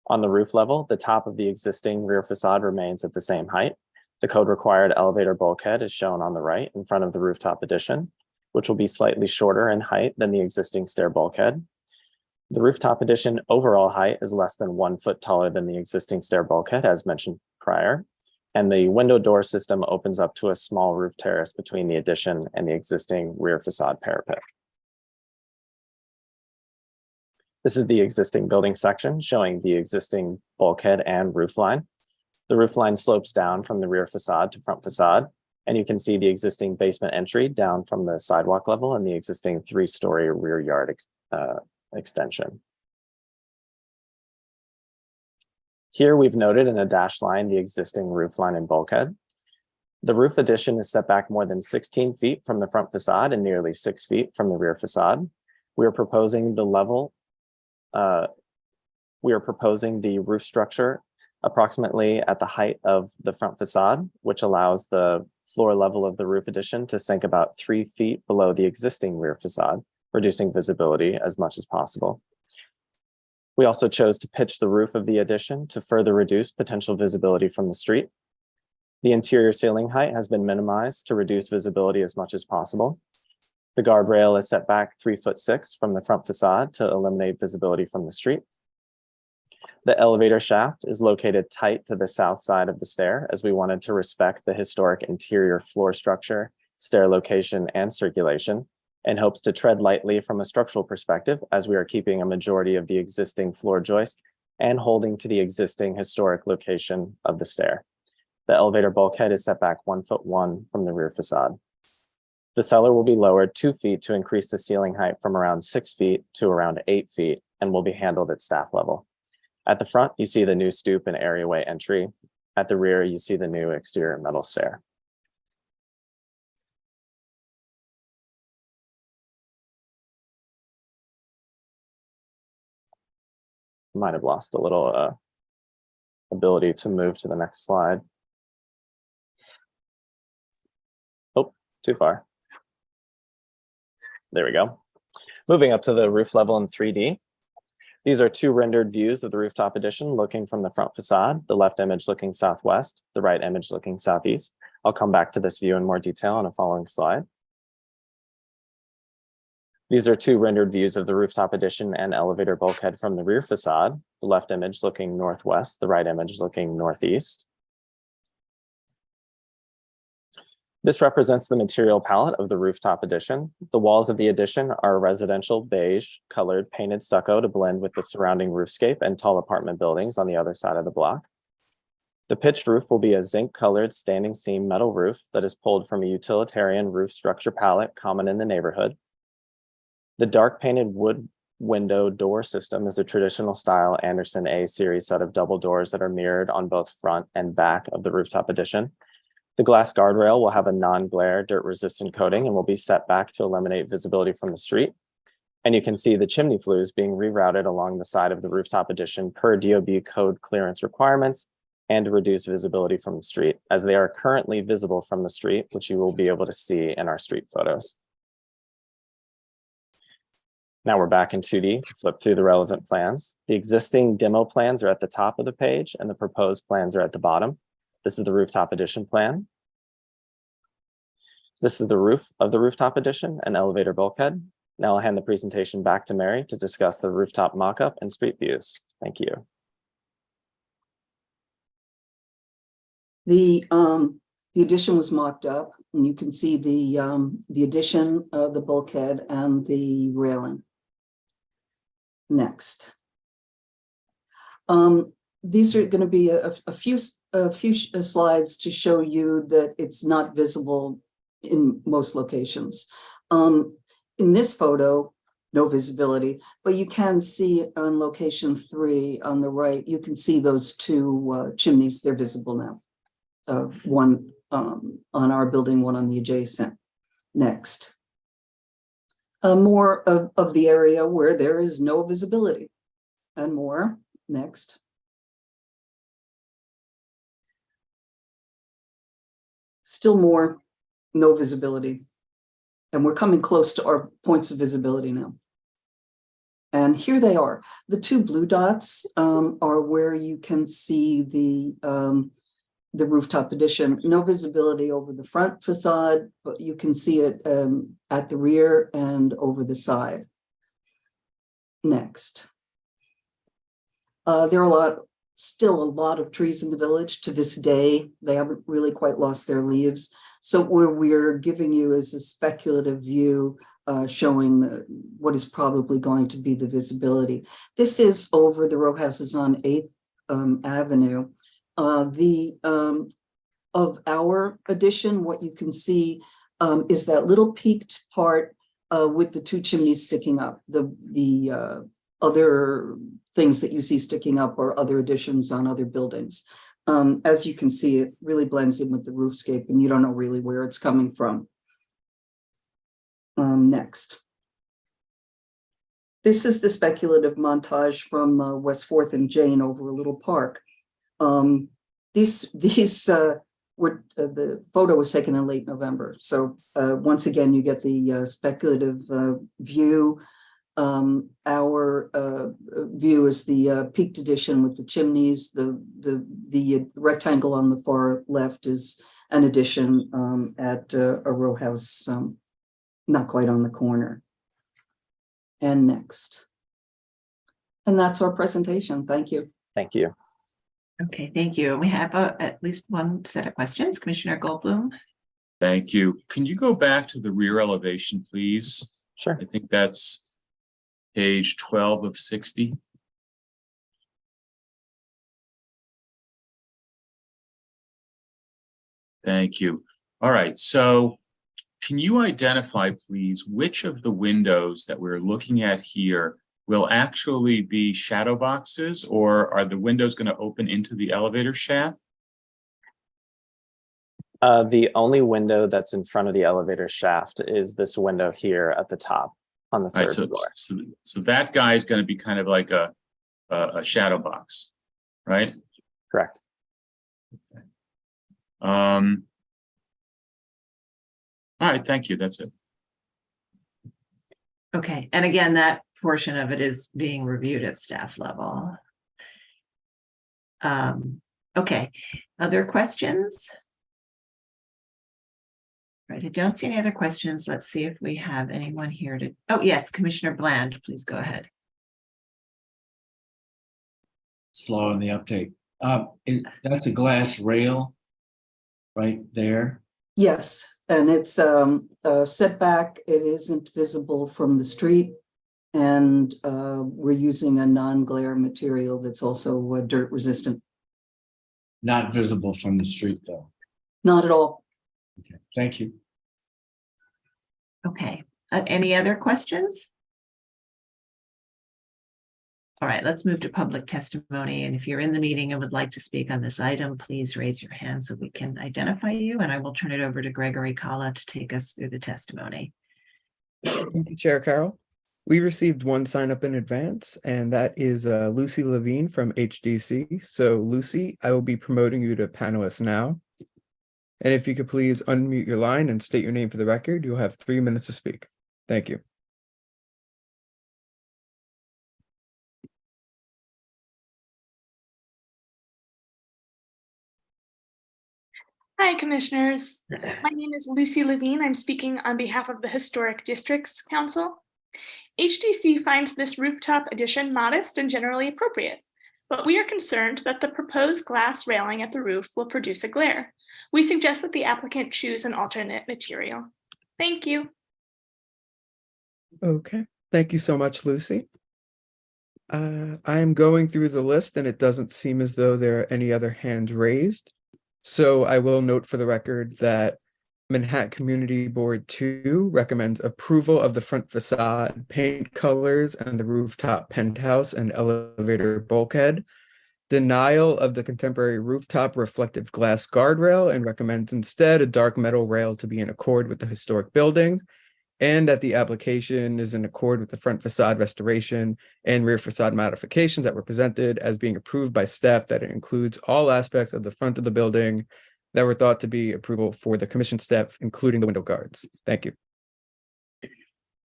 Speaker 15: On the roof level, the top of the existing rear facade remains at the same height. The code required elevator bulkhead is shown on the right in front of the rooftop addition, which will be slightly shorter in height than the existing stair bulkhead. The rooftop addition overall height is less than 1 foot taller than the existing stair bulkhead, as mentioned prior. And the window door system opens up to a small roof terrace between the addition and the existing rear facade parapet. This is the existing building section showing the existing bulkhead and roof line. The roof line slopes down from the rear facade to front facade, and you can see the existing basement entry down from the sidewalk level and the existing 3-story rear yard extension. Here we've noted in a dashed line the existing roof line and bulkhead. The roof addition is set back more than 16 feet from the front facade and nearly 6 feet from the rear facade. We are proposing the roof structure approximately at the height of the front facade, which allows the floor level of the roof addition to sink about 3 feet below the existing rear facade, reducing visibility as much as possible. We also chose to pitch the roof of the addition to further reduce potential visibility from the street. The interior ceiling height has been minimized to reduce visibility as much as possible. The guardrail is set back 3'6" from the front facade to eliminate visibility from the street. The elevator shaft is located tight to the south side of the stair, as we wanted to respect the historic interior floor structure, stair location, and circulation, and hopes to tread lightly from a structural perspective, as we are keeping a majority of the existing floor joist and holding to the existing historic location of the stair. The elevator bulkhead is set back 1'1" from the rear facade. The cellar will be lowered 2 feet to increase the ceiling height from around 6 feet to around 8 feet and will be handled at staff level. At the front, you see the new stoop and areaway entry. At the rear, you see the new exterior metal stair. Might have lost a little ability to move to the next slide. Oh, too far. There we go. Moving up to the roof level in 3D. These are 2 rendered views of the rooftop addition looking from the front facade, the left image looking southwest, the right image looking southeast. I'll come back to this view in more detail on a following slide. These are 2 rendered views of the rooftop addition and elevator bulkhead from the rear facade, the left image looking northwest, the right image looking northeast. This represents the material palette of the rooftop addition. The walls of the addition are residential beige colored painted stucco to blend with the surrounding roofscape and tall apartment buildings on the other side of the block. The pitched roof will be a zinc colored standing seam metal roof that is pulled from a utilitarian roof structure palette common in the neighborhood. The dark painted wood window door system is a traditional style Anderson A series set of double doors that are mirrored on both front and back of the rooftop addition. The glass guardrail will have a non-glare dirt resistant coating and will be set back to eliminate visibility from the street. And you can see the chimney flues being rerouted along the side of the rooftop addition per DOB code clearance requirements and to reduce visibility from the street, as they are currently visible from the street, which you will be able to see in our street photos. Now we're back in 2D, flip through the relevant plans. The existing demo plans are at the top of the page and the proposed plans are at the bottom. This is the rooftop addition plan. This is the roof of the rooftop addition and elevator bulkhead. Now I'll hand the presentation back to Mary to discuss the rooftop mock-up and street views. Thank you.
Speaker 19: The addition was mocked up, and you can see the addition of the bulkhead and the railing. Next. These are going to be a few slides to show you that it's not visible in most locations. In this photo, no visibility, but you can see on location 3 on the right, you can see those two chimneys. They're visible now. One on our building, one on the adjacent. Next. More of the area where there is no visibility, and more. Next. Still more, no visibility. And we're coming close to our points of visibility now. And here they are. The two blue dots are where you can see the rooftop addition. No visibility over the front facade, but you can see it at the rear and over the side. Next. There are still a lot of trees in the village to this day. They haven't really quite lost their leaves. So what we're giving you is a speculative view showing what is probably going to be the visibility. This is over the row houses on 8th Avenue. Of our addition, what you can see is that little peaked part with the two chimneys sticking up. The other things that you see sticking up are other additions on other buildings. As you can see, it really blends in with the roofscape and you don't know really where it's coming from. Next. This is the speculative montage from West 4th and Jane over a little park. These were the photo was taken in late November. So once again, you get the speculative view. Our view is the peaked addition with the chimneys. The rectangle on the far left is an addition at a row house, not quite on the corner. And next. And that's our presentation. Thank you.
Speaker 15: Thank you.
Speaker 1: Okay, thank you. We have at least one set of questions. Commissioner Goldblum.
Speaker 7: Thank you. Can you go back to the rear elevation, please?
Speaker 15: Sure.
Speaker 7: I think that's page 12 of 60. Thank you. All right, so can you identify, please, which of the windows that we're looking at here will actually be shadow boxes, or are the windows going to open into the elevator shaft?
Speaker 15: The only window that's in front of the elevator shaft is this window here at the top on the third floor.
Speaker 7: So that guy is going to be kind of like a shadow box, right?
Speaker 15: Correct.
Speaker 7: Okay. All right, thank you. That's it.
Speaker 1: Okay, and again, that portion of it is being reviewed at staff level. Okay, other questions? Right, I don't see any other questions. Let's see if we have anyone here to, oh yes, Commissioner Bland, please go ahead.
Speaker 9: Slow on the uptake. That's a glass rail right there.
Speaker 19: Yes, and it's setback. It isn't visible from the street. And we're using a non-glare material that's also dirt resistant.
Speaker 9: Not visible from the street though.
Speaker 19: Not at all.
Speaker 9: Okay, thank you.
Speaker 1: Okay, any other questions? All right, let's move to public testimony. And if you're in the meeting and would like to speak on this item, please raise your hand so we can identify you. And I will turn it over to Gregory Kalla to take us through the testimony.
Speaker 16: Thank you, Chair Carroll. We received one sign up in advance, and that is Lucy Levine from HDC. So Lucy, I will be promoting you to panelist now. And if you could please unmute your line and state your name for the record, you'll have 3 minutes to speak. Thank you.
Speaker 20: Hi, Commissioners. My name is Lucy Levine. I'm speaking on behalf of the Historic Districts Council. HDC finds this rooftop addition modest and generally appropriate, but we are concerned that the proposed glass railing at the roof will produce a glare. We suggest that the applicant choose an alternate material. Thank you.
Speaker 16: Okay, thank you so much, Lucy. I am going through the list and it doesn't seem as though there are any other hands raised. So I will note for the record that Manhattan Community Board 2 recommends approval of the front facade paint colors and the rooftop penthouse and elevator bulkhead, denial of the contemporary rooftop reflective glass guardrail, and recommends instead a dark metal rail to be in accord with the historic building, and that the application is in accord with the front facade restoration and rear facade modifications that were presented as being approved by staff, that it includes all aspects of the front of the building that were thought to be approval for the commission staff, including the window guards. Thank you.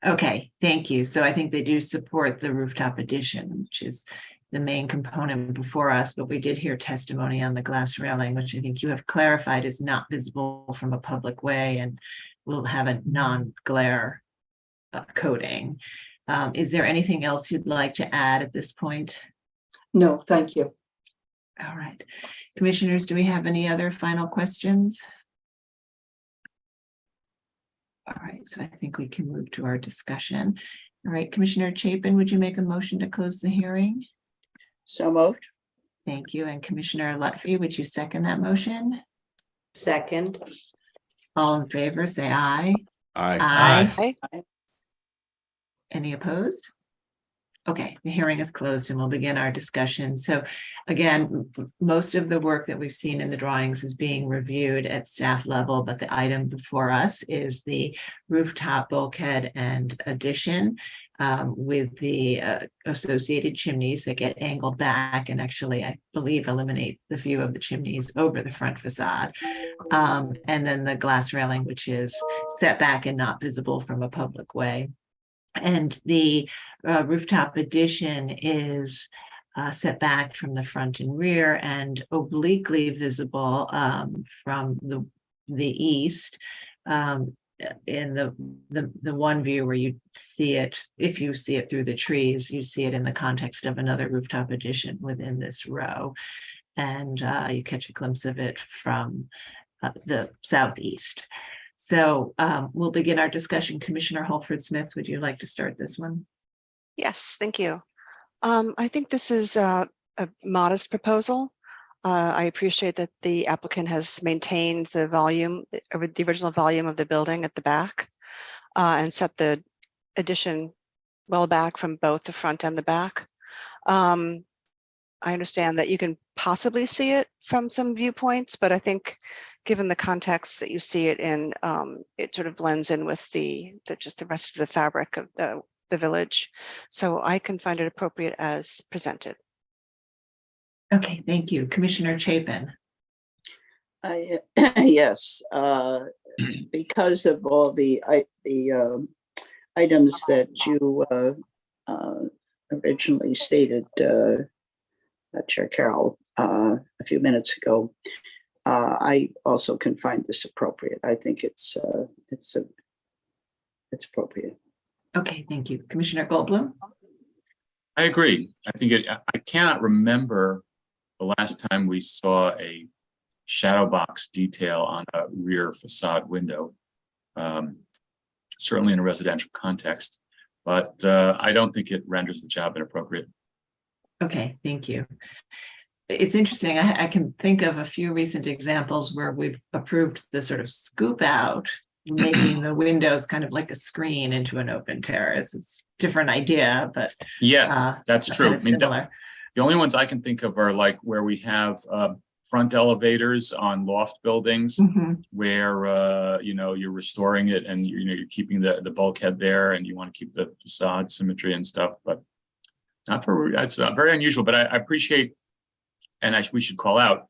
Speaker 1: Okay, thank you. So I think they do support the rooftop addition, which is the main component before us, but we did hear testimony on the glass railing, which I think you have clarified is not visible from a public way and will have a non-glare coating. Is there anything else you'd like to add at this point?
Speaker 19: No, thank you.
Speaker 1: All right. Commissioners, do we have any other final questions? All right, so I think we can move to our discussion. All right, Commissioner Chapin, would you make a motion to close the hearing?
Speaker 17: So moved.
Speaker 1: Thank you. And Commissioner Lutfi, would you second that motion?
Speaker 10: Second.
Speaker 1: All in favor, say aye.
Speaker 8: Aye.
Speaker 1: Aye. Any opposed? Okay, the hearing is closed and we'll begin our discussion. So again, most of the work that we've seen in the drawings is being reviewed at staff level, but the item before us is the rooftop bulkhead and addition with the associated chimneys that get angled back and actually, I believe, eliminate the view of the chimneys over the front facade. And then the glass railing, which is set back and not visible from a public way. And the rooftop addition is set back from the front and rear and obliquely visible from the east. In the one view where you see it, if you see it through the trees, you see it in the context of another rooftop addition within this row. And you catch a glimpse of it from the southeast. So we'll begin our discussion. Commissioner Holford Smith, would you like to start this one?
Speaker 22: Yes, thank you. I think this is a modest proposal. I appreciate that the applicant has maintained the volume, the original volume of the building at the back, and set the addition well back from both the front and the back. I understand that you can possibly see it from some viewpoints, but I think given the context that you see it in, it sort of blends in with just the rest of the fabric of the village. So I can find it appropriate as presented.
Speaker 1: Okay, thank you. Commissioner Chapin.
Speaker 17: Yes, because of all the items that you originally stated, Chair Carroll, a few minutes ago, I also can find this appropriate. I think it's appropriate.
Speaker 1: Okay, thank you. Commissioner Goldblum?
Speaker 7: I agree. I think I cannot remember the last time we saw a shadow box detail on a rear facade window, certainly in a residential context, but I don't think it renders the job inappropriate.
Speaker 1: Okay, thank you. It's interesting. I can think of a few recent examples where we've approved the sort of scoop out, making the windows kind of like a screen into an open terrace. It's a different idea, but
Speaker 7: yes, that's true. I mean,
Speaker 1: similar.
Speaker 7: the only ones I can think of are like where we have front elevators on loft buildings where, you know, you're restoring it and, you know, you're keeping the bulkhead there and you want to keep the facade symmetry and stuff, but not for, it's very unusual, but I appreciate, and we should call out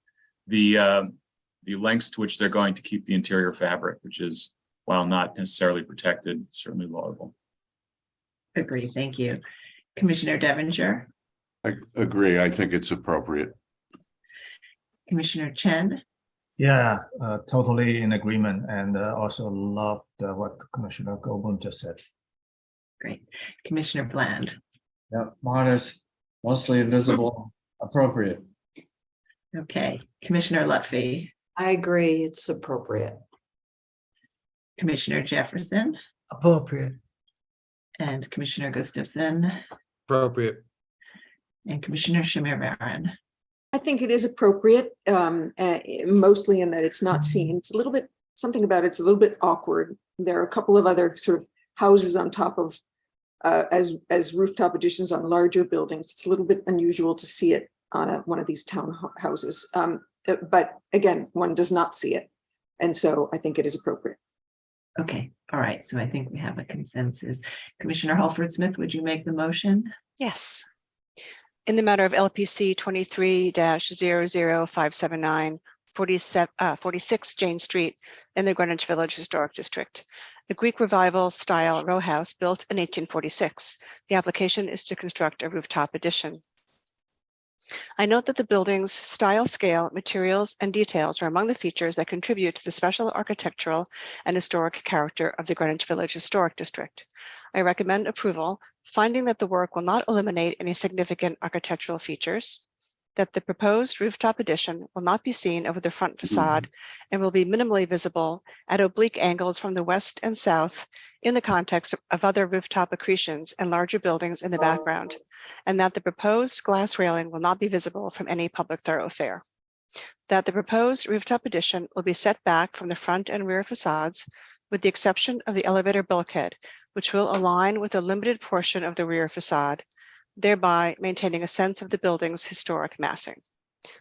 Speaker 7: the lengths to which they're going to keep the interior fabric, which is, while not necessarily protected, certainly laudable.
Speaker 1: Agree. Thank you. Commissioner Devonshire,
Speaker 8: I agree. I think it's appropriate.
Speaker 1: Commissioner Chen,
Speaker 3: Yeah, totally in agreement, and also loved what Commissioner Goldblum just said.
Speaker 1: great. Commissioner Bland,
Speaker 9: Yeah, modest, mostly invisible, appropriate.
Speaker 1: okay. Commissioner Lutfi,
Speaker 10: I agree, it's appropriate.
Speaker 1: Commissioner Jefferson,
Speaker 5: Appropriate.
Speaker 1: and Commissioner Gustafson,
Speaker 12: Appropriate.
Speaker 1: and Commissioner Shamir Baran.
Speaker 4: I think it is appropriate, mostly in that it's not seen. It's a little bit, something about it's a little bit awkward. There are a couple of other sort of houses on top of, as rooftop additions on larger buildings. It's a little bit unusual to see it on one of these townhouses. But again, one does not see it. And so I think it is appropriate.
Speaker 1: Okay, all right. So I think we have a consensus. Commissioner Holford Smith, would you make the motion?
Speaker 22: Yes. In the matter of LPC 23-00579, 46 Jane Street in the Greenwich Village Historic District, a Greek Revival style row house built in 1846. The application is to construct a rooftop addition. I note that the building's style, scale, materials, and details are among the features that contribute to the special architectural and historic character of the Greenwich Village Historic District. I recommend approval, finding that the work will not eliminate any significant architectural features, that the proposed rooftop addition will not be seen over the front facade and will be minimally visible at oblique angles from the west and south in the context of other rooftop accretions and larger buildings in the background, and that the proposed glass railing will not be visible from any public thoroughfare. That the proposed rooftop addition will be set back from the front and rear facades with the exception of the elevator bulkhead, which will align with a limited portion of the rear facade, thereby maintaining a sense of the building's historic massing.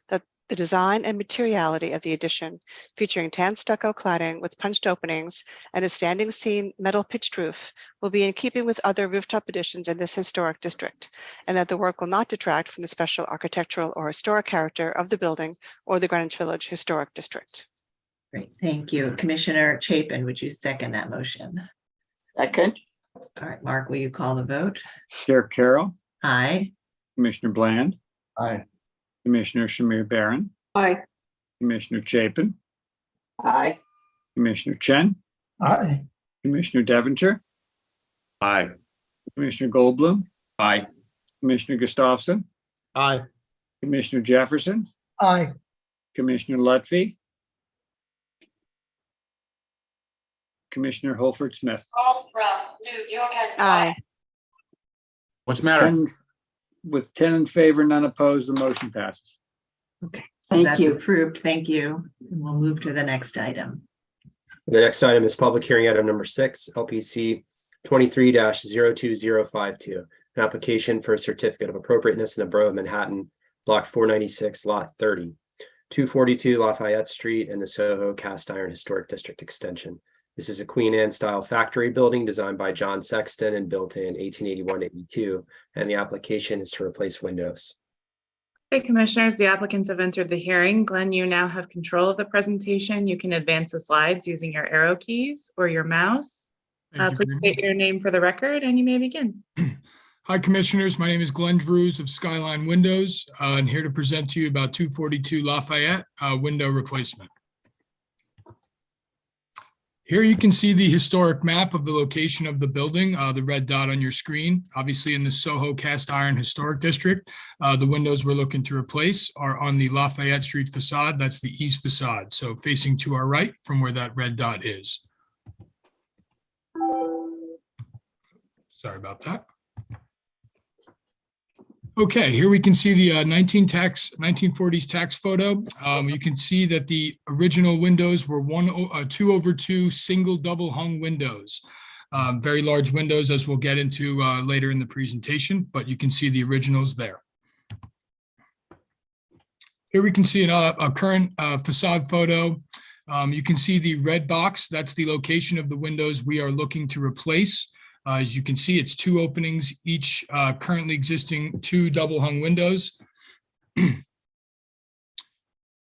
Speaker 22: That the design and materiality of the addition, featuring tan stucco cladding with punched openings and a standing seam metal pitched roof, will be in keeping with other rooftop additions in this historic district, and that the work will not detract from the special architectural or historic character of the building or the Greenwich Village Historic District.
Speaker 1: Great, thank you. Commissioner Chapin, would you second that motion?
Speaker 17: Second.
Speaker 1: All right, Mark, will you call the vote?
Speaker 2: Chair Carroll,
Speaker 1: Aye.
Speaker 2: Commissioner Bland,
Speaker 9: Aye.
Speaker 2: Commissioner Shamir Baran,
Speaker 4: Aye.
Speaker 2: Commissioner Chapin,
Speaker 17: Aye.
Speaker 2: Commissioner Chen,
Speaker 3: Aye.
Speaker 2: Commissioner Devonshire,
Speaker 8: Aye.
Speaker 2: Commissioner Goldblum,
Speaker 7: Aye.
Speaker 2: Commissioner Gustafson,
Speaker 12: Aye.
Speaker 2: Commissioner Jefferson,
Speaker 5: Aye.
Speaker 2: Commissioner Lutfi, Commissioner Holford Smith.
Speaker 22: Aye.
Speaker 7: What's the matter?
Speaker 2: 10 With 10 in favor, none opposed, the motion passes.
Speaker 1: Okay, so
Speaker 19: Thank
Speaker 1: that's
Speaker 19: you.
Speaker 1: approved. Thank you. And we'll move to the next item.
Speaker 14: The next item is public hearing item number 6, LPC 23-02052, an application for a certificate of appropriateness in the Borough of Manhattan, block 496, lot 30, 242 Lafayette Street in the Soho Cast Iron Historic District Extension. This is a Queen Anne style factory building designed by John Sexton and built in 1881-82, and the application is to replace windows.
Speaker 13: Okay, commissioners, the applicants have entered the hearing. Glenn, you now have control of the presentation. You can advance the slides using your arrow keys or your mouse. Please state your name for the record and you may begin.
Speaker 11: Hi, Commissioners. My name is Glenn Drews of Skyline Windows. I'm here to present to you about 242 Lafayette window replacement. Here you can see the historic map of the location of the building, the red dot on your screen. Obviously in the Soho Cast Iron Historic District, the windows we're looking to replace are on the Lafayette Street facade. That's the east facade, so facing to our right from where that red dot is. Sorry about that. Okay, here we can see the 1940s tax photo. You can see that the original windows were 2/2 single double hung windows. Very large windows, as we'll get into later in the presentation, but you can see the originals there. Here we can see a current facade photo. You can see the red box. That's the location of the windows we are looking to replace. As you can see, it's 2 openings, each currently existing 2 double hung windows.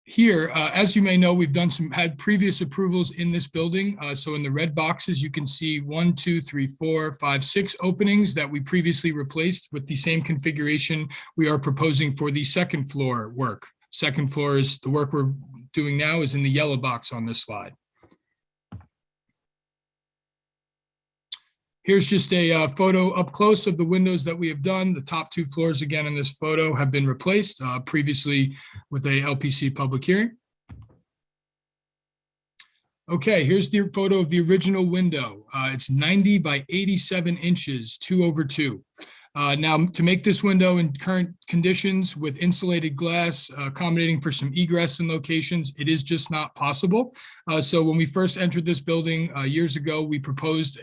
Speaker 11: Here, as you may know, we've had previous approvals in this building. So in the red boxes, you can see 1, 2, 3, 4, 5, 6 openings that we previously replaced with the same configuration we are proposing for the second floor work. Second floor is the work we're doing now is in the yellow box on this slide. Here's just a photo up close of the windows that we have done. The top 2 floors again in this photo have been replaced previously with a LPC public hearing. Okay, here's the photo of the original window. It's 90 by 87 inches, 2/2. Now, to make this window in current conditions with insulated glass, accommodating for some egress in locations, it is just not possible. So when we first entered this building years ago, we proposed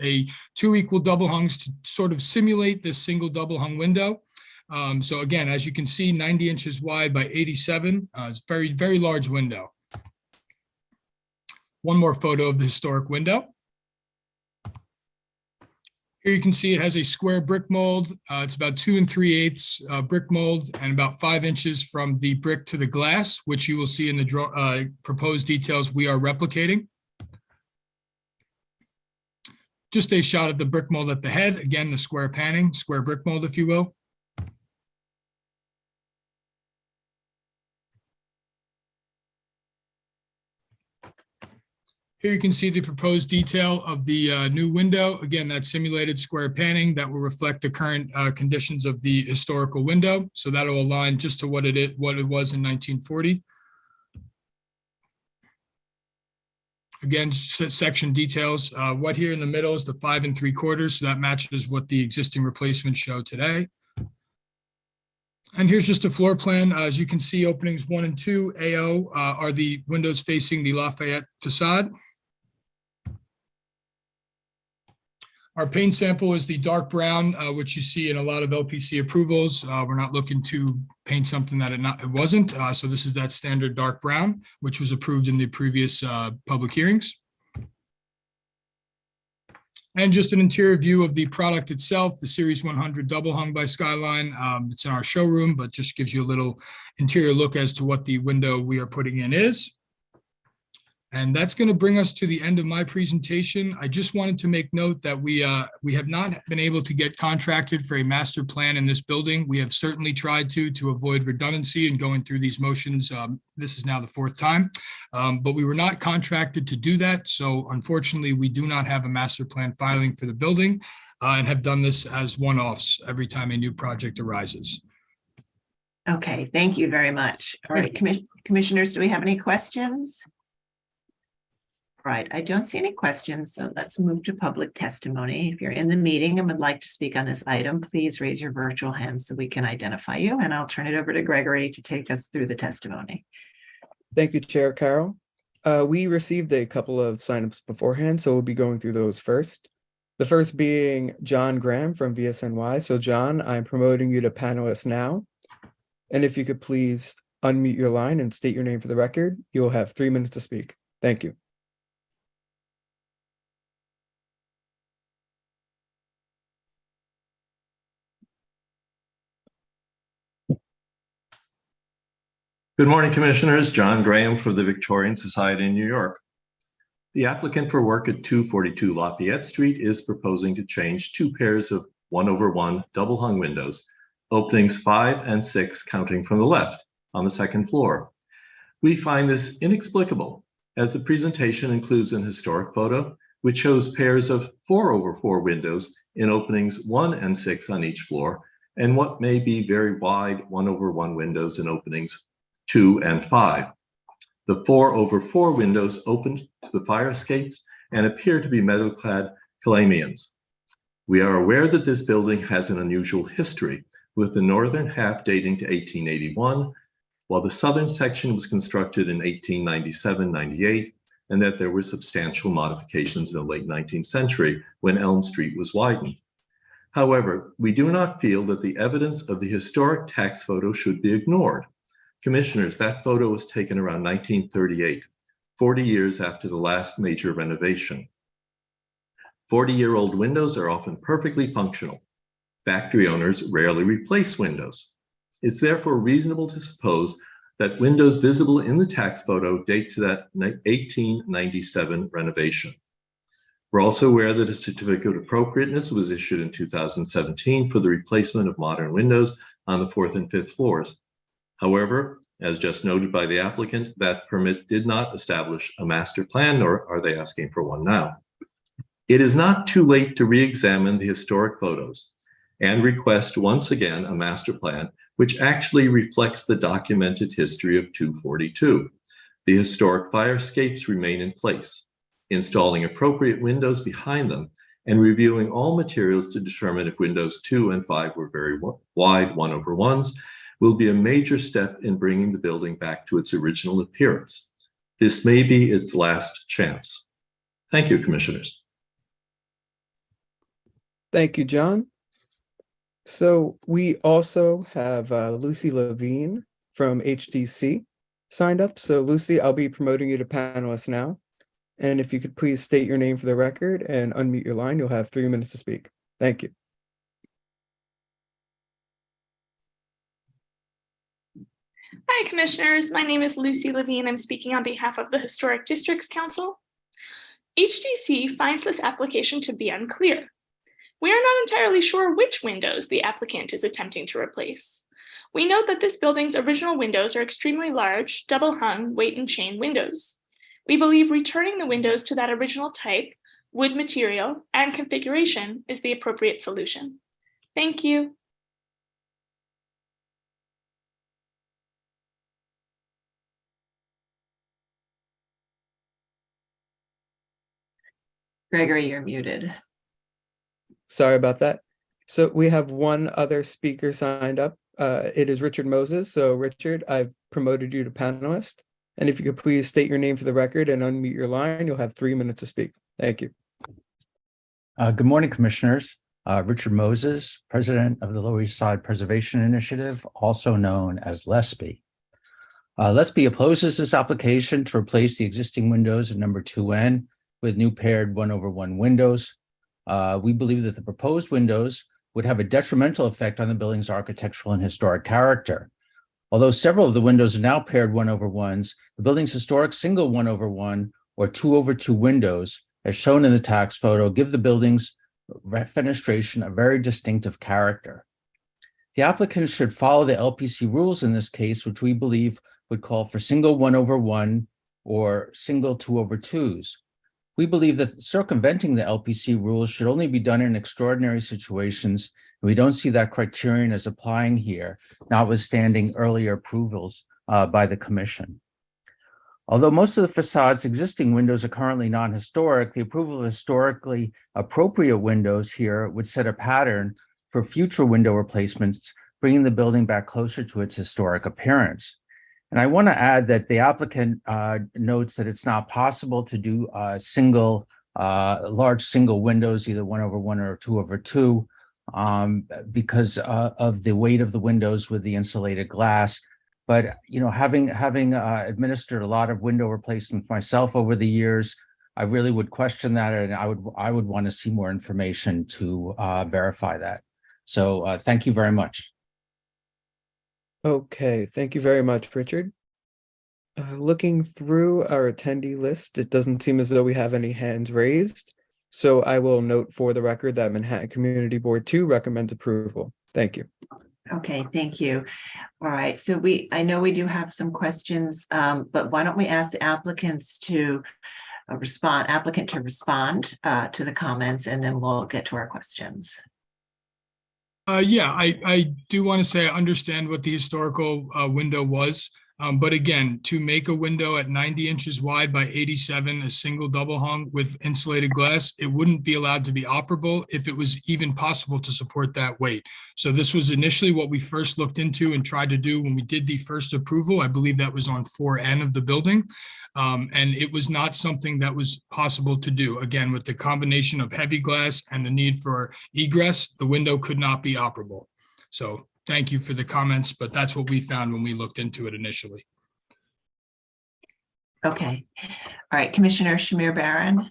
Speaker 11: 2 equal double hungs to sort of simulate this single double hung window. So again, as you can see, 90 inches wide by 87, it's a very, very large window. One more photo of the historic window. Here you can see it has a square brick mold. It's about 2 3/8 brick mold and about 5 inches from the brick to the glass, which you will see in the proposed details we are replicating. Just a shot of the brick mold at the head. Again, the square panning, square brick mold, if you will. Here you can see the proposed detail of the new window. Again, that simulated square panning that will reflect the current conditions of the historical window. So that'll align just to what it was in 1940. Again, section details. What here in the middle is the 5 3/4. So that matches what the existing replacements show today. And here's just a floor plan. As you can see, openings 1 and 2, AO, are the windows facing the Lafayette facade. Our paint sample is the dark brown, which you see in a lot of LPC approvals. We're not looking to paint something that it wasn't. So this is that standard dark brown, which was approved in the previous public hearings. And just an interior view of the product itself, the Series 100 double hung by Skyline. It's in our showroom, but just gives you a little interior look as to what the window we are putting in is. And that's going to bring us to the end of my presentation. I just wanted to make note that we have not been able to get contracted for a master plan in this building. We have certainly tried to avoid redundancy and going through these motions. This is now the 4th time, but we were not contracted to do that. So unfortunately, we do not have a master plan filing for the building and have done this as one-offs every time a new project arises.
Speaker 1: Okay, thank you very much. All right, commissioners, do we have any questions? All right, I don't see any questions, so let's move to public testimony. If you're in the meeting and would like to speak on this item, please raise your virtual hand so we can identify you, and I'll turn it over to Gregory to take us through the testimony.
Speaker 16: Thank you, Chair Carroll. We received a couple of signups beforehand, so we'll be going through those first. The first being John Graham from VSNY. So John, I'm promoting you to panelist now. And if you could please unmute your line and state your name for the record, you'll have 3 minutes to speak. Thank you.
Speaker 18: Good morning, Commissioners. John Graham for the Victorian Society in New York. The applicant for work at 242 Lafayette Street is proposing to change 2 pairs of 1/1 double hung windows, openings 5 and 6 counting from the left on the 2nd floor. We find this inexplicable as the presentation includes an historic photo which shows pairs of 4/4 windows in openings 1 and 6 on each floor and what may be very wide 1/1 windows in openings 2 and 5. The 4/4 windows open to the fire escapes and appear to be metal-clad calamians. We are aware that this building has an unusual history, with the northern half dating to 1881, while the southern section was constructed in 1897-98, and that there were substantial modifications in the late 19th century when Elm Street was widened. However, we do not feel that the evidence of the historic tax photo should be ignored. Commissioners, that photo was taken around 1938, 40 years after the last major renovation. 40-year-old windows are often perfectly functional. Factory owners rarely replace windows. It's therefore reasonable to suppose that windows visible in the tax photo date to that 1897 renovation. We're also aware that a certificate of appropriateness was issued in 2017 for the replacement of modern windows on the 4th and 5th floors. However, as just noted by the applicant, that permit did not establish a master plan, nor are they asking for one now. It is not too late to re-examine the historic photos and request once again a master plan which actually reflects the documented history of 242. The historic fire escapes remain in place. Installing appropriate windows behind them and reviewing all materials to determine if windows 2 and 5 were very wide 1/1s will be a major step in bringing the building back to its original appearance. This may be its last chance. Thank you, Commissioners.
Speaker 16: Thank you, John. So we also have Lucy Levine from HDC signed up. So Lucy, I'll be promoting you to panelist now. And if you could please state your name for the record and unmute your line, you'll have 3 minutes to speak. Thank you.
Speaker 20: Hi, Commissioners. My name is Lucy Levine. I'm speaking on behalf of the Historic Districts Council. HDC finds this application to be unclear. We are not entirely sure which windows the applicant is attempting to replace. We note that this building's original windows are extremely large, double-hung, weight and chain windows. We believe returning the windows to that original type, wood material, and configuration is the appropriate solution. Thank you.
Speaker 1: Gregory, you're muted.
Speaker 16: Sorry about that. So we have one other speaker signed up. It is Richard Moses. So Richard, I've promoted you to panelist. And if you could please state your name for the record and unmute your line, you'll have 3 minutes to speak. Thank you.
Speaker 6: Good morning, Commissioners. Richard Moses, President of the Lower East Side Preservation Initiative, also known as LSPI. LSPI opposes this application to replace the existing windows at number 2N with new paired 1/1 windows. We believe that the proposed windows would have a detrimental effect on the building's architectural and historic character. Although several of the windows are now paired 1/1s, the building's historic single 1/1 or 2/2 windows, as shown in the tax photo, give the building's fenestration a very distinctive character. The applicant should follow the LPC rules in this case, which we believe would call for single 1/1 or single 2/2s. We believe that circumventing the LPC rules should only be done in extraordinary situations. And we don't see that criterion as applying here, notwithstanding earlier approvals by the Commission. Although most of the facade's existing windows are currently non-historic, the approval of historically appropriate windows here would set a pattern for future window replacements, bringing the building back closer to its historic appearance. And I want to add that the applicant notes that it's not possible to do large single windows, either 1/1 or 2/2, because of the weight of the windows with the insulated glass. But having administered a lot of window replacements myself over the years, I really would question that, and I would want to see more information to verify that. So thank you very much.
Speaker 16: Okay, thank you very much, Richard. Looking through our attendee list, it doesn't seem as though we have any hands raised. So I will note for the record that Manhattan Community Board 2 recommends approval. Thank you.
Speaker 1: Okay, thank you. All right, so I know we do have some questions, but why don't we ask the applicant to respond to the comments, and then we'll get to our questions.
Speaker 11: Yeah, I do want to say I understand what the historical window was. But again, to make a window at 90 inches wide by 87, a single double hung with insulated glass, it wouldn't be allowed to be operable if it was even possible to support that weight. So this was initially what we first looked into and tried to do when we did the first approval. I believe that was on 4N of the building. And it was not something that was possible to do. Again, with the combination of heavy glass and the need for egress, the window could not be operable. So thank you for the comments, but that's what we found when we looked into it initially.
Speaker 1: Okay. All right, Commissioner Shamir Baron.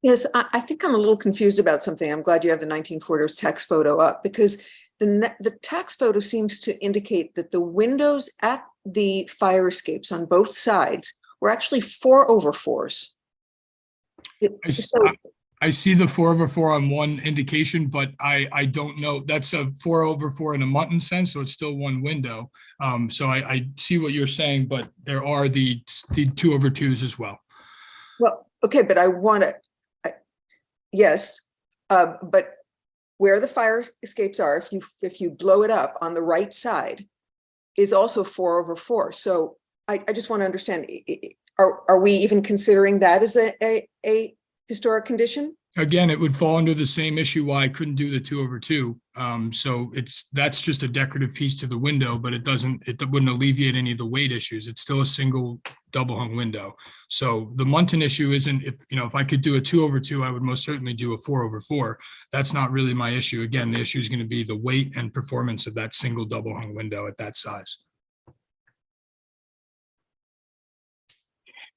Speaker 4: Yes, I think I'm a little confused about something. I'm glad you have the 1940s tax photo up, because the tax photo seems to indicate that the windows at the fire escapes on both sides were actually 4/4s.
Speaker 11: I see the 4/4 on one indication, but I don't know. That's a 4/4 in a Mutton sense, so it's still one window. So I see what you're saying, but there are the 2/2s as well.
Speaker 4: Well, okay, but I want to, yes, but where the fire escapes are, if you blow it up on the right side, is also 4/4. So I just want to understand, are we even considering that as a historic condition?
Speaker 11: Again, it would fall under the same issue why I couldn't do the 2/2. So that's just a decorative piece to the window, but it wouldn't alleviate any of the weight issues. It's still a single double hung window. So the Munton issue isn't, if I could do a 2/2, I would most certainly do a 4/4. That's not really my issue. Again, the issue is going to be the weight and performance of that single double hung window at that size.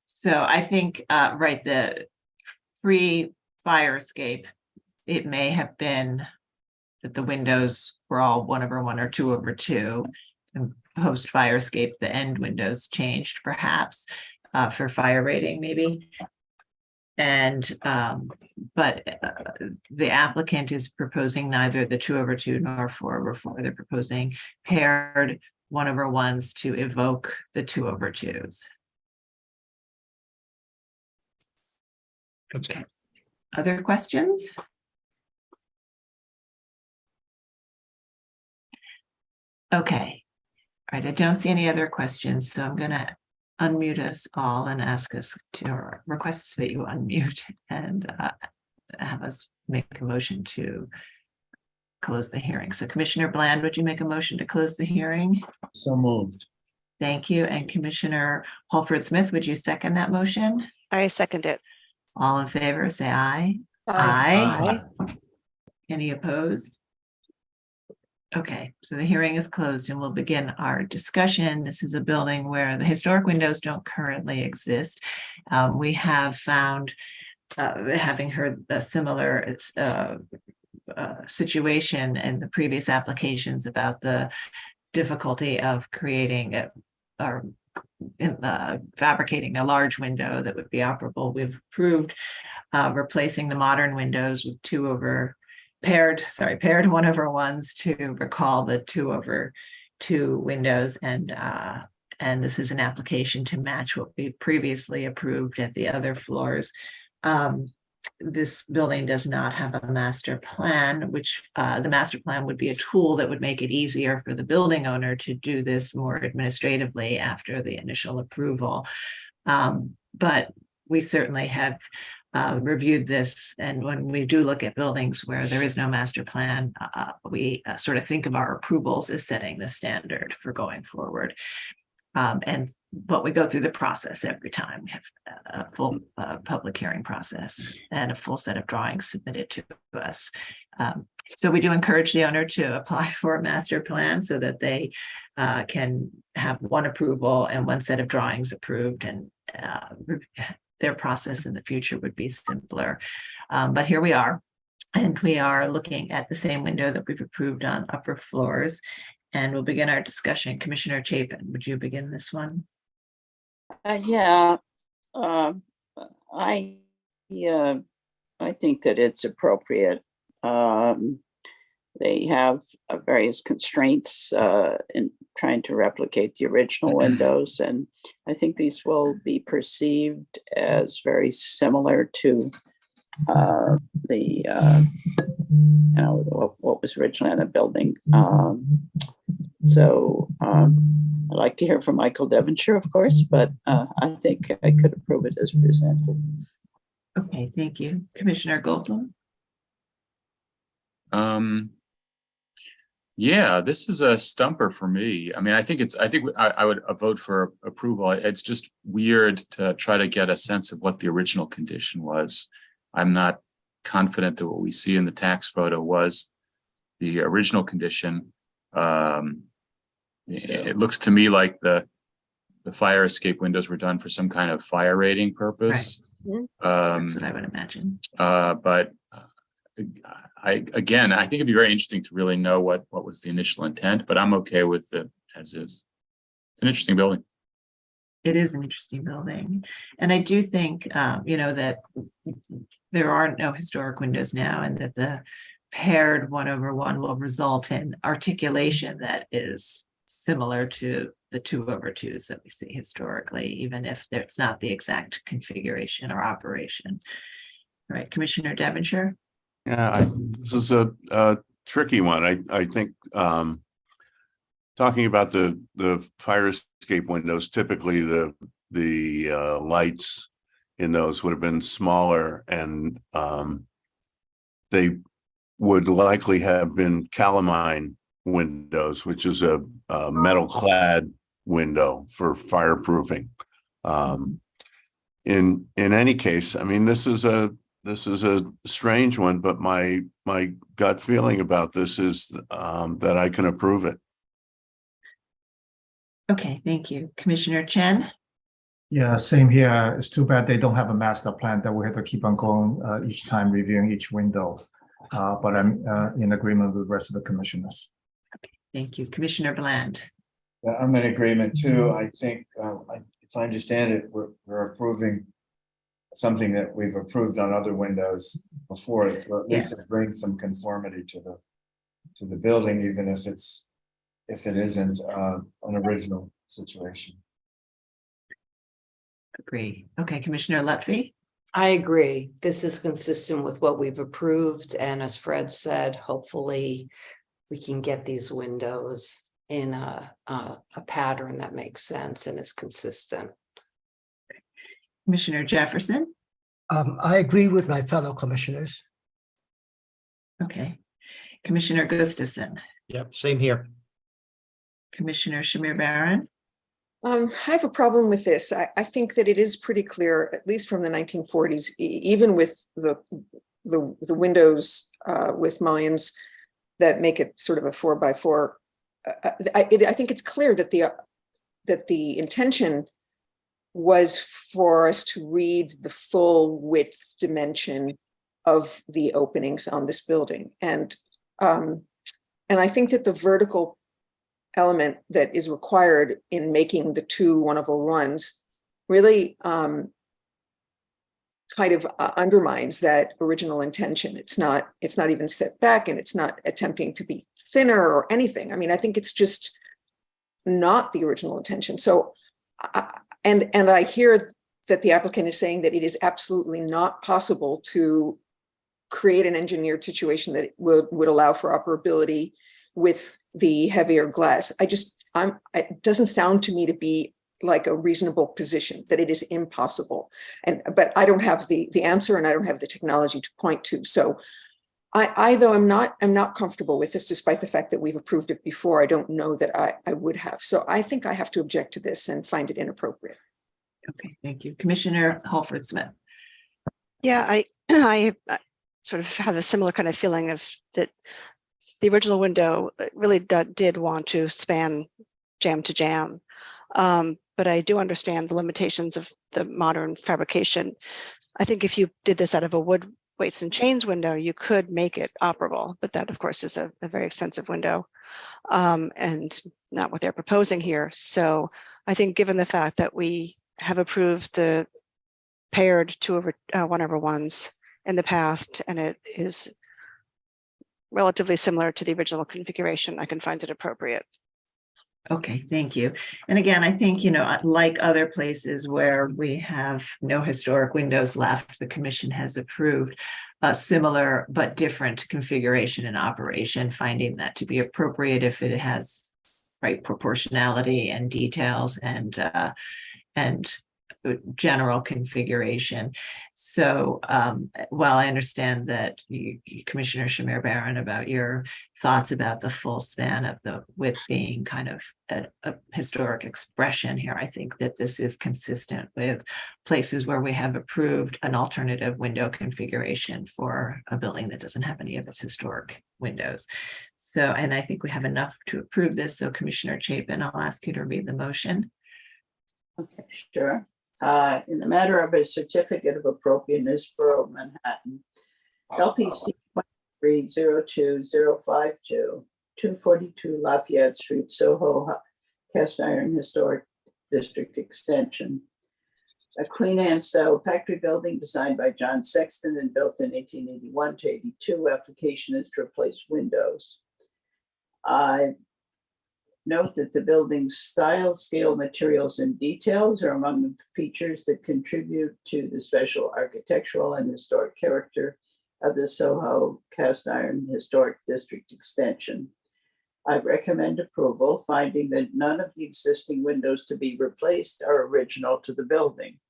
Speaker 1: So I think, right, the pre-fire escape, it may have been that the windows were all 1/1 or 2/2. And post-fire escape, the end windows changed perhaps for fire rating maybe. And but the applicant is proposing neither the 2/2 nor 4/4. They're proposing paired 1/1s to evoke the 2/2s.
Speaker 11: That's good.
Speaker 1: Other questions? Okay. All right, I don't see any other questions, so I'm going to unmute us all and ask us to, or request that you unmute and have us make a motion to close the hearing. So Commissioner Bland, would you make a motion to close the hearing?
Speaker 2: So moved.
Speaker 1: Thank you. And Commissioner Holford Smith, would you second that motion?
Speaker 22: I second it.
Speaker 1: All in favor, say aye.
Speaker 22: Aye.
Speaker 1: Any opposed? Okay, so the hearing is closed and we'll begin our discussion. This is a building where the historic windows don't currently exist. We have found, having heard a similar situation in the previous applications about the difficulty of creating or fabricating a large window that would be operable. We've approved replacing the modern windows with paired 1/1s to recall the 2/2 windows, and this is an application to match what we previously approved at the other floors. This building does not have a master plan, which the master plan would be a tool that would make it easier for the building owner to do this more administratively after the initial approval. But we certainly have reviewed this, and when we do look at buildings where there is no master plan, we sort of think of our approvals as setting the standard for going forward. But we go through the process every time. We have a full public hearing process and a full set of drawings submitted to us. So we do encourage the owner to apply for a master plan so that they can have one approval and one set of drawings approved, and their process in the future would be simpler. But here we are, and we are looking at the same window that we've approved on upper floors. And we'll begin our discussion. Commissioner Chapin, would you begin this one?
Speaker 17: Yeah, I think that it's appropriate. They have various constraints in trying to replicate the original windows, and I think these will be perceived as very similar to what was originally on the building. So I'd like to hear from Michael Devonshire, of course, but I think I could approve it as presented.
Speaker 1: Okay, thank you. Commissioner Goldblum?
Speaker 7: Yeah, this is a stumper for me. I mean, I think I would vote for approval. It's just weird to try to get a sense of what the original condition was. I'm not confident that what we see in the tax photo was the original condition. It looks to me like the fire escape windows were done for some kind of fire rating purpose.
Speaker 1: That's what I would imagine.
Speaker 7: But I think it'd be very interesting to really know what was the initial intent, but I'm okay with it as is. It's an interesting building.
Speaker 1: It is an interesting building. And I do think, that there are no historic windows now, and that the paired 1/1 will result in articulation that is similar to the 2/2s that we see historically, even if it's not the exact configuration or operation. All right, Commissioner Devonshire.
Speaker 8: Yeah, this is a tricky one. I think talking about the fire escape windows, typically the lights in those would have been smaller, and they would likely have been calamine windows, which is a metal clad window for fireproofing. In any case, I mean, this is a strange one, but my gut feeling about this is that I can approve it.
Speaker 1: Okay, thank you. Commissioner Chen?
Speaker 3: Yeah, same here. It's too bad they don't have a master plan that we have to keep on going each time reviewing each window. But I'm in agreement with the rest of the commissioners.
Speaker 1: Thank you. Commissioner Bland?
Speaker 9: Yeah, I'm in agreement too. I think, if I understand it, we're approving something that we've approved on other windows before. So at least it brings some conformity to the building, even if it isn't an original situation.
Speaker 1: Agree. Okay, Commissioner Lutfi?
Speaker 10: I agree. This is consistent with what we've approved. And as Fred said, hopefully we can get these windows in a pattern that makes sense and is consistent.
Speaker 1: Commissioner Jefferson?
Speaker 5: I agree with my fellow commissioners.
Speaker 1: Okay. Commissioner Gustafson?
Speaker 12: Yep, same here.
Speaker 1: Commissioner Shamir Baran?
Speaker 4: I have a problem with this. I think that it is pretty clear, at least from the 1940s, even with the windows with mullions that make it sort of a 4x4. I think it's clear that the intention was for us to read the full width dimension of the openings on this building, and I think that the vertical element that is required in making the two 1/1s really kind of undermines that original intention. It's not even set back, and it's not attempting to be thinner or anything. I mean, I think it's just not the original intention. So, and I hear that the applicant is saying that it is absolutely not possible to create an engineered situation that would allow for operability with the heavier glass. It doesn't sound to me to be like a reasonable position, that it is impossible. But I don't have the answer, and I don't have the technology to point to. So though I'm not comfortable with this, despite the fact that we've approved it before. I don't know that I would have. So I think I have to object to this and find it inappropriate.
Speaker 1: Okay, thank you. Commissioner Halford Smith?
Speaker 22: Yeah, I sort of have a similar kind of feeling of that the original window really did want to span jam to jam. But I do understand the limitations of the modern fabrication. I think if you did this out of a wood weights and chains window, you could make it operable, but that of course is a very expensive window, and not what they're proposing here. So I think given the fact that we have approved the paired 2/1/1s in the past, and it is relatively similar to the original configuration, I can find it appropriate.
Speaker 1: Okay, thank you. And again, I think, like other places where we have no historic windows left, the commission has approved a similar but different configuration and operation, finding that to be appropriate if it has right proportionality and details and general configuration. So while I understand that Commissioner Shamir Barron, about your thoughts about the full span of the width being kind of a historic expression here, I think that this is consistent with places where we have approved an alternative window configuration for a building that doesn't have any of its historic windows. So, and I think we have enough to approve this. So Commissioner Chapin, I'll ask you to read the motion.
Speaker 17: Okay, sure. In the matter of a certificate of appropriateness, Borough of Manhattan, LPC 2302052, 242 Lafayette Street, Soho, Cast Iron Historic District Extension. A Queen Anne style factory building designed by John Sexton and built in 1881 to 82. Application is to replace windows. I note that the building's style, scale, materials, and details are among the features that contribute to the special architectural and historic character of the Soho Cast Iron Historic District Extension. I recommend approval, finding that none of the existing windows to be replaced are original to the building,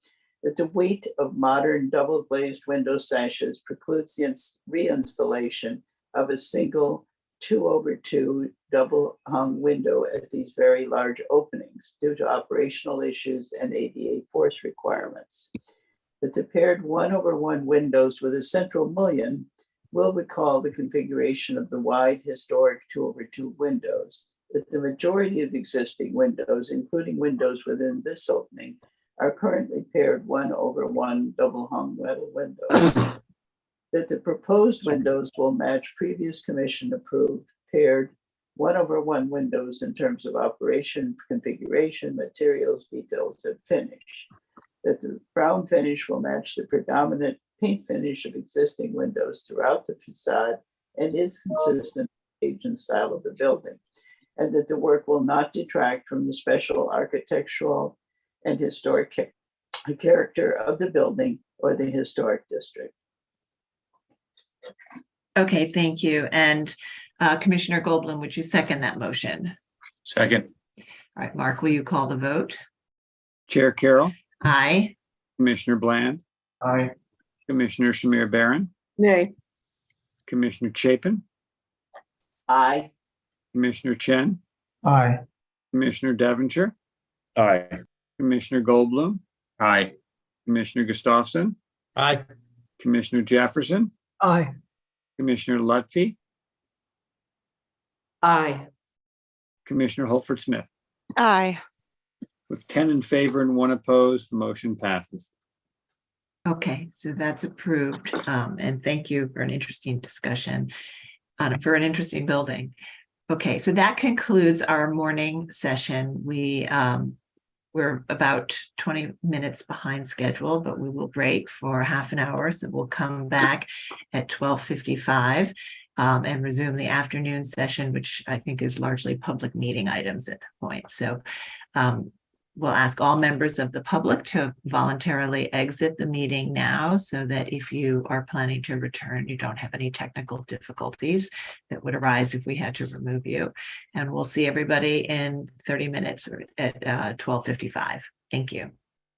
Speaker 17: that the weight of modern double glazed window sashes precludes the reinstallation of a single 2/2 double hung window at these very large openings due to operational issues and ADA force requirements. That the paired 1/1 windows with a central mullion will recall the configuration of the wide historic 2/2 windows. That the majority of the existing windows, including windows within this opening, are currently paired 1/1 double hung metal windows. That the proposed windows will match previous commission approved paired 1/1 windows in terms of operation, configuration, materials, details, and finish. That the brown finish will match the predominant paint finish of existing windows throughout the facade and is consistent with the age and style of the building. And that the work will not detract from the special architectural and historic character of the building or the historic district.
Speaker 1: Okay, thank you. And Commissioner Goldblum, would you second that motion?
Speaker 7: Second.
Speaker 1: All right, Mark, will you call the vote?
Speaker 2: Chair Carroll,
Speaker 1: Aye.
Speaker 2: Commissioner Bland,
Speaker 9: Aye.
Speaker 2: Commissioner Shamir Barron,
Speaker 4: Nay.
Speaker 2: Commissioner Chapin,
Speaker 17: Aye.
Speaker 2: Commissioner Chen,
Speaker 3: Aye.
Speaker 2: Commissioner Devonshire,
Speaker 8: Aye.
Speaker 2: Commissioner Goldblum,
Speaker 7: Aye.
Speaker 2: Commissioner Gustafson,
Speaker 12: Aye.
Speaker 2: Commissioner Jefferson,
Speaker 5: Aye.
Speaker 2: Commissioner Lutfi,
Speaker 10: Aye.
Speaker 2: Commissioner Holford Smith.
Speaker 22: Aye.
Speaker 2: With 10 in favor and 1 opposed, the motion passes.
Speaker 1: Okay, so that's approved. And thank you for an interesting discussion for an interesting building. Okay, so that concludes our morning session. We're about 20 minutes behind schedule, but we will break for half an hour. So we'll come back at 12:55 and resume the afternoon session, which I think is largely public meeting items at that point. So we'll ask all members of the public to voluntarily exit the meeting now so that if you are planning to return, you don't have any technical difficulties that would arise if we had to remove you. And we'll see everybody in 30 minutes at 12:55. Thank you.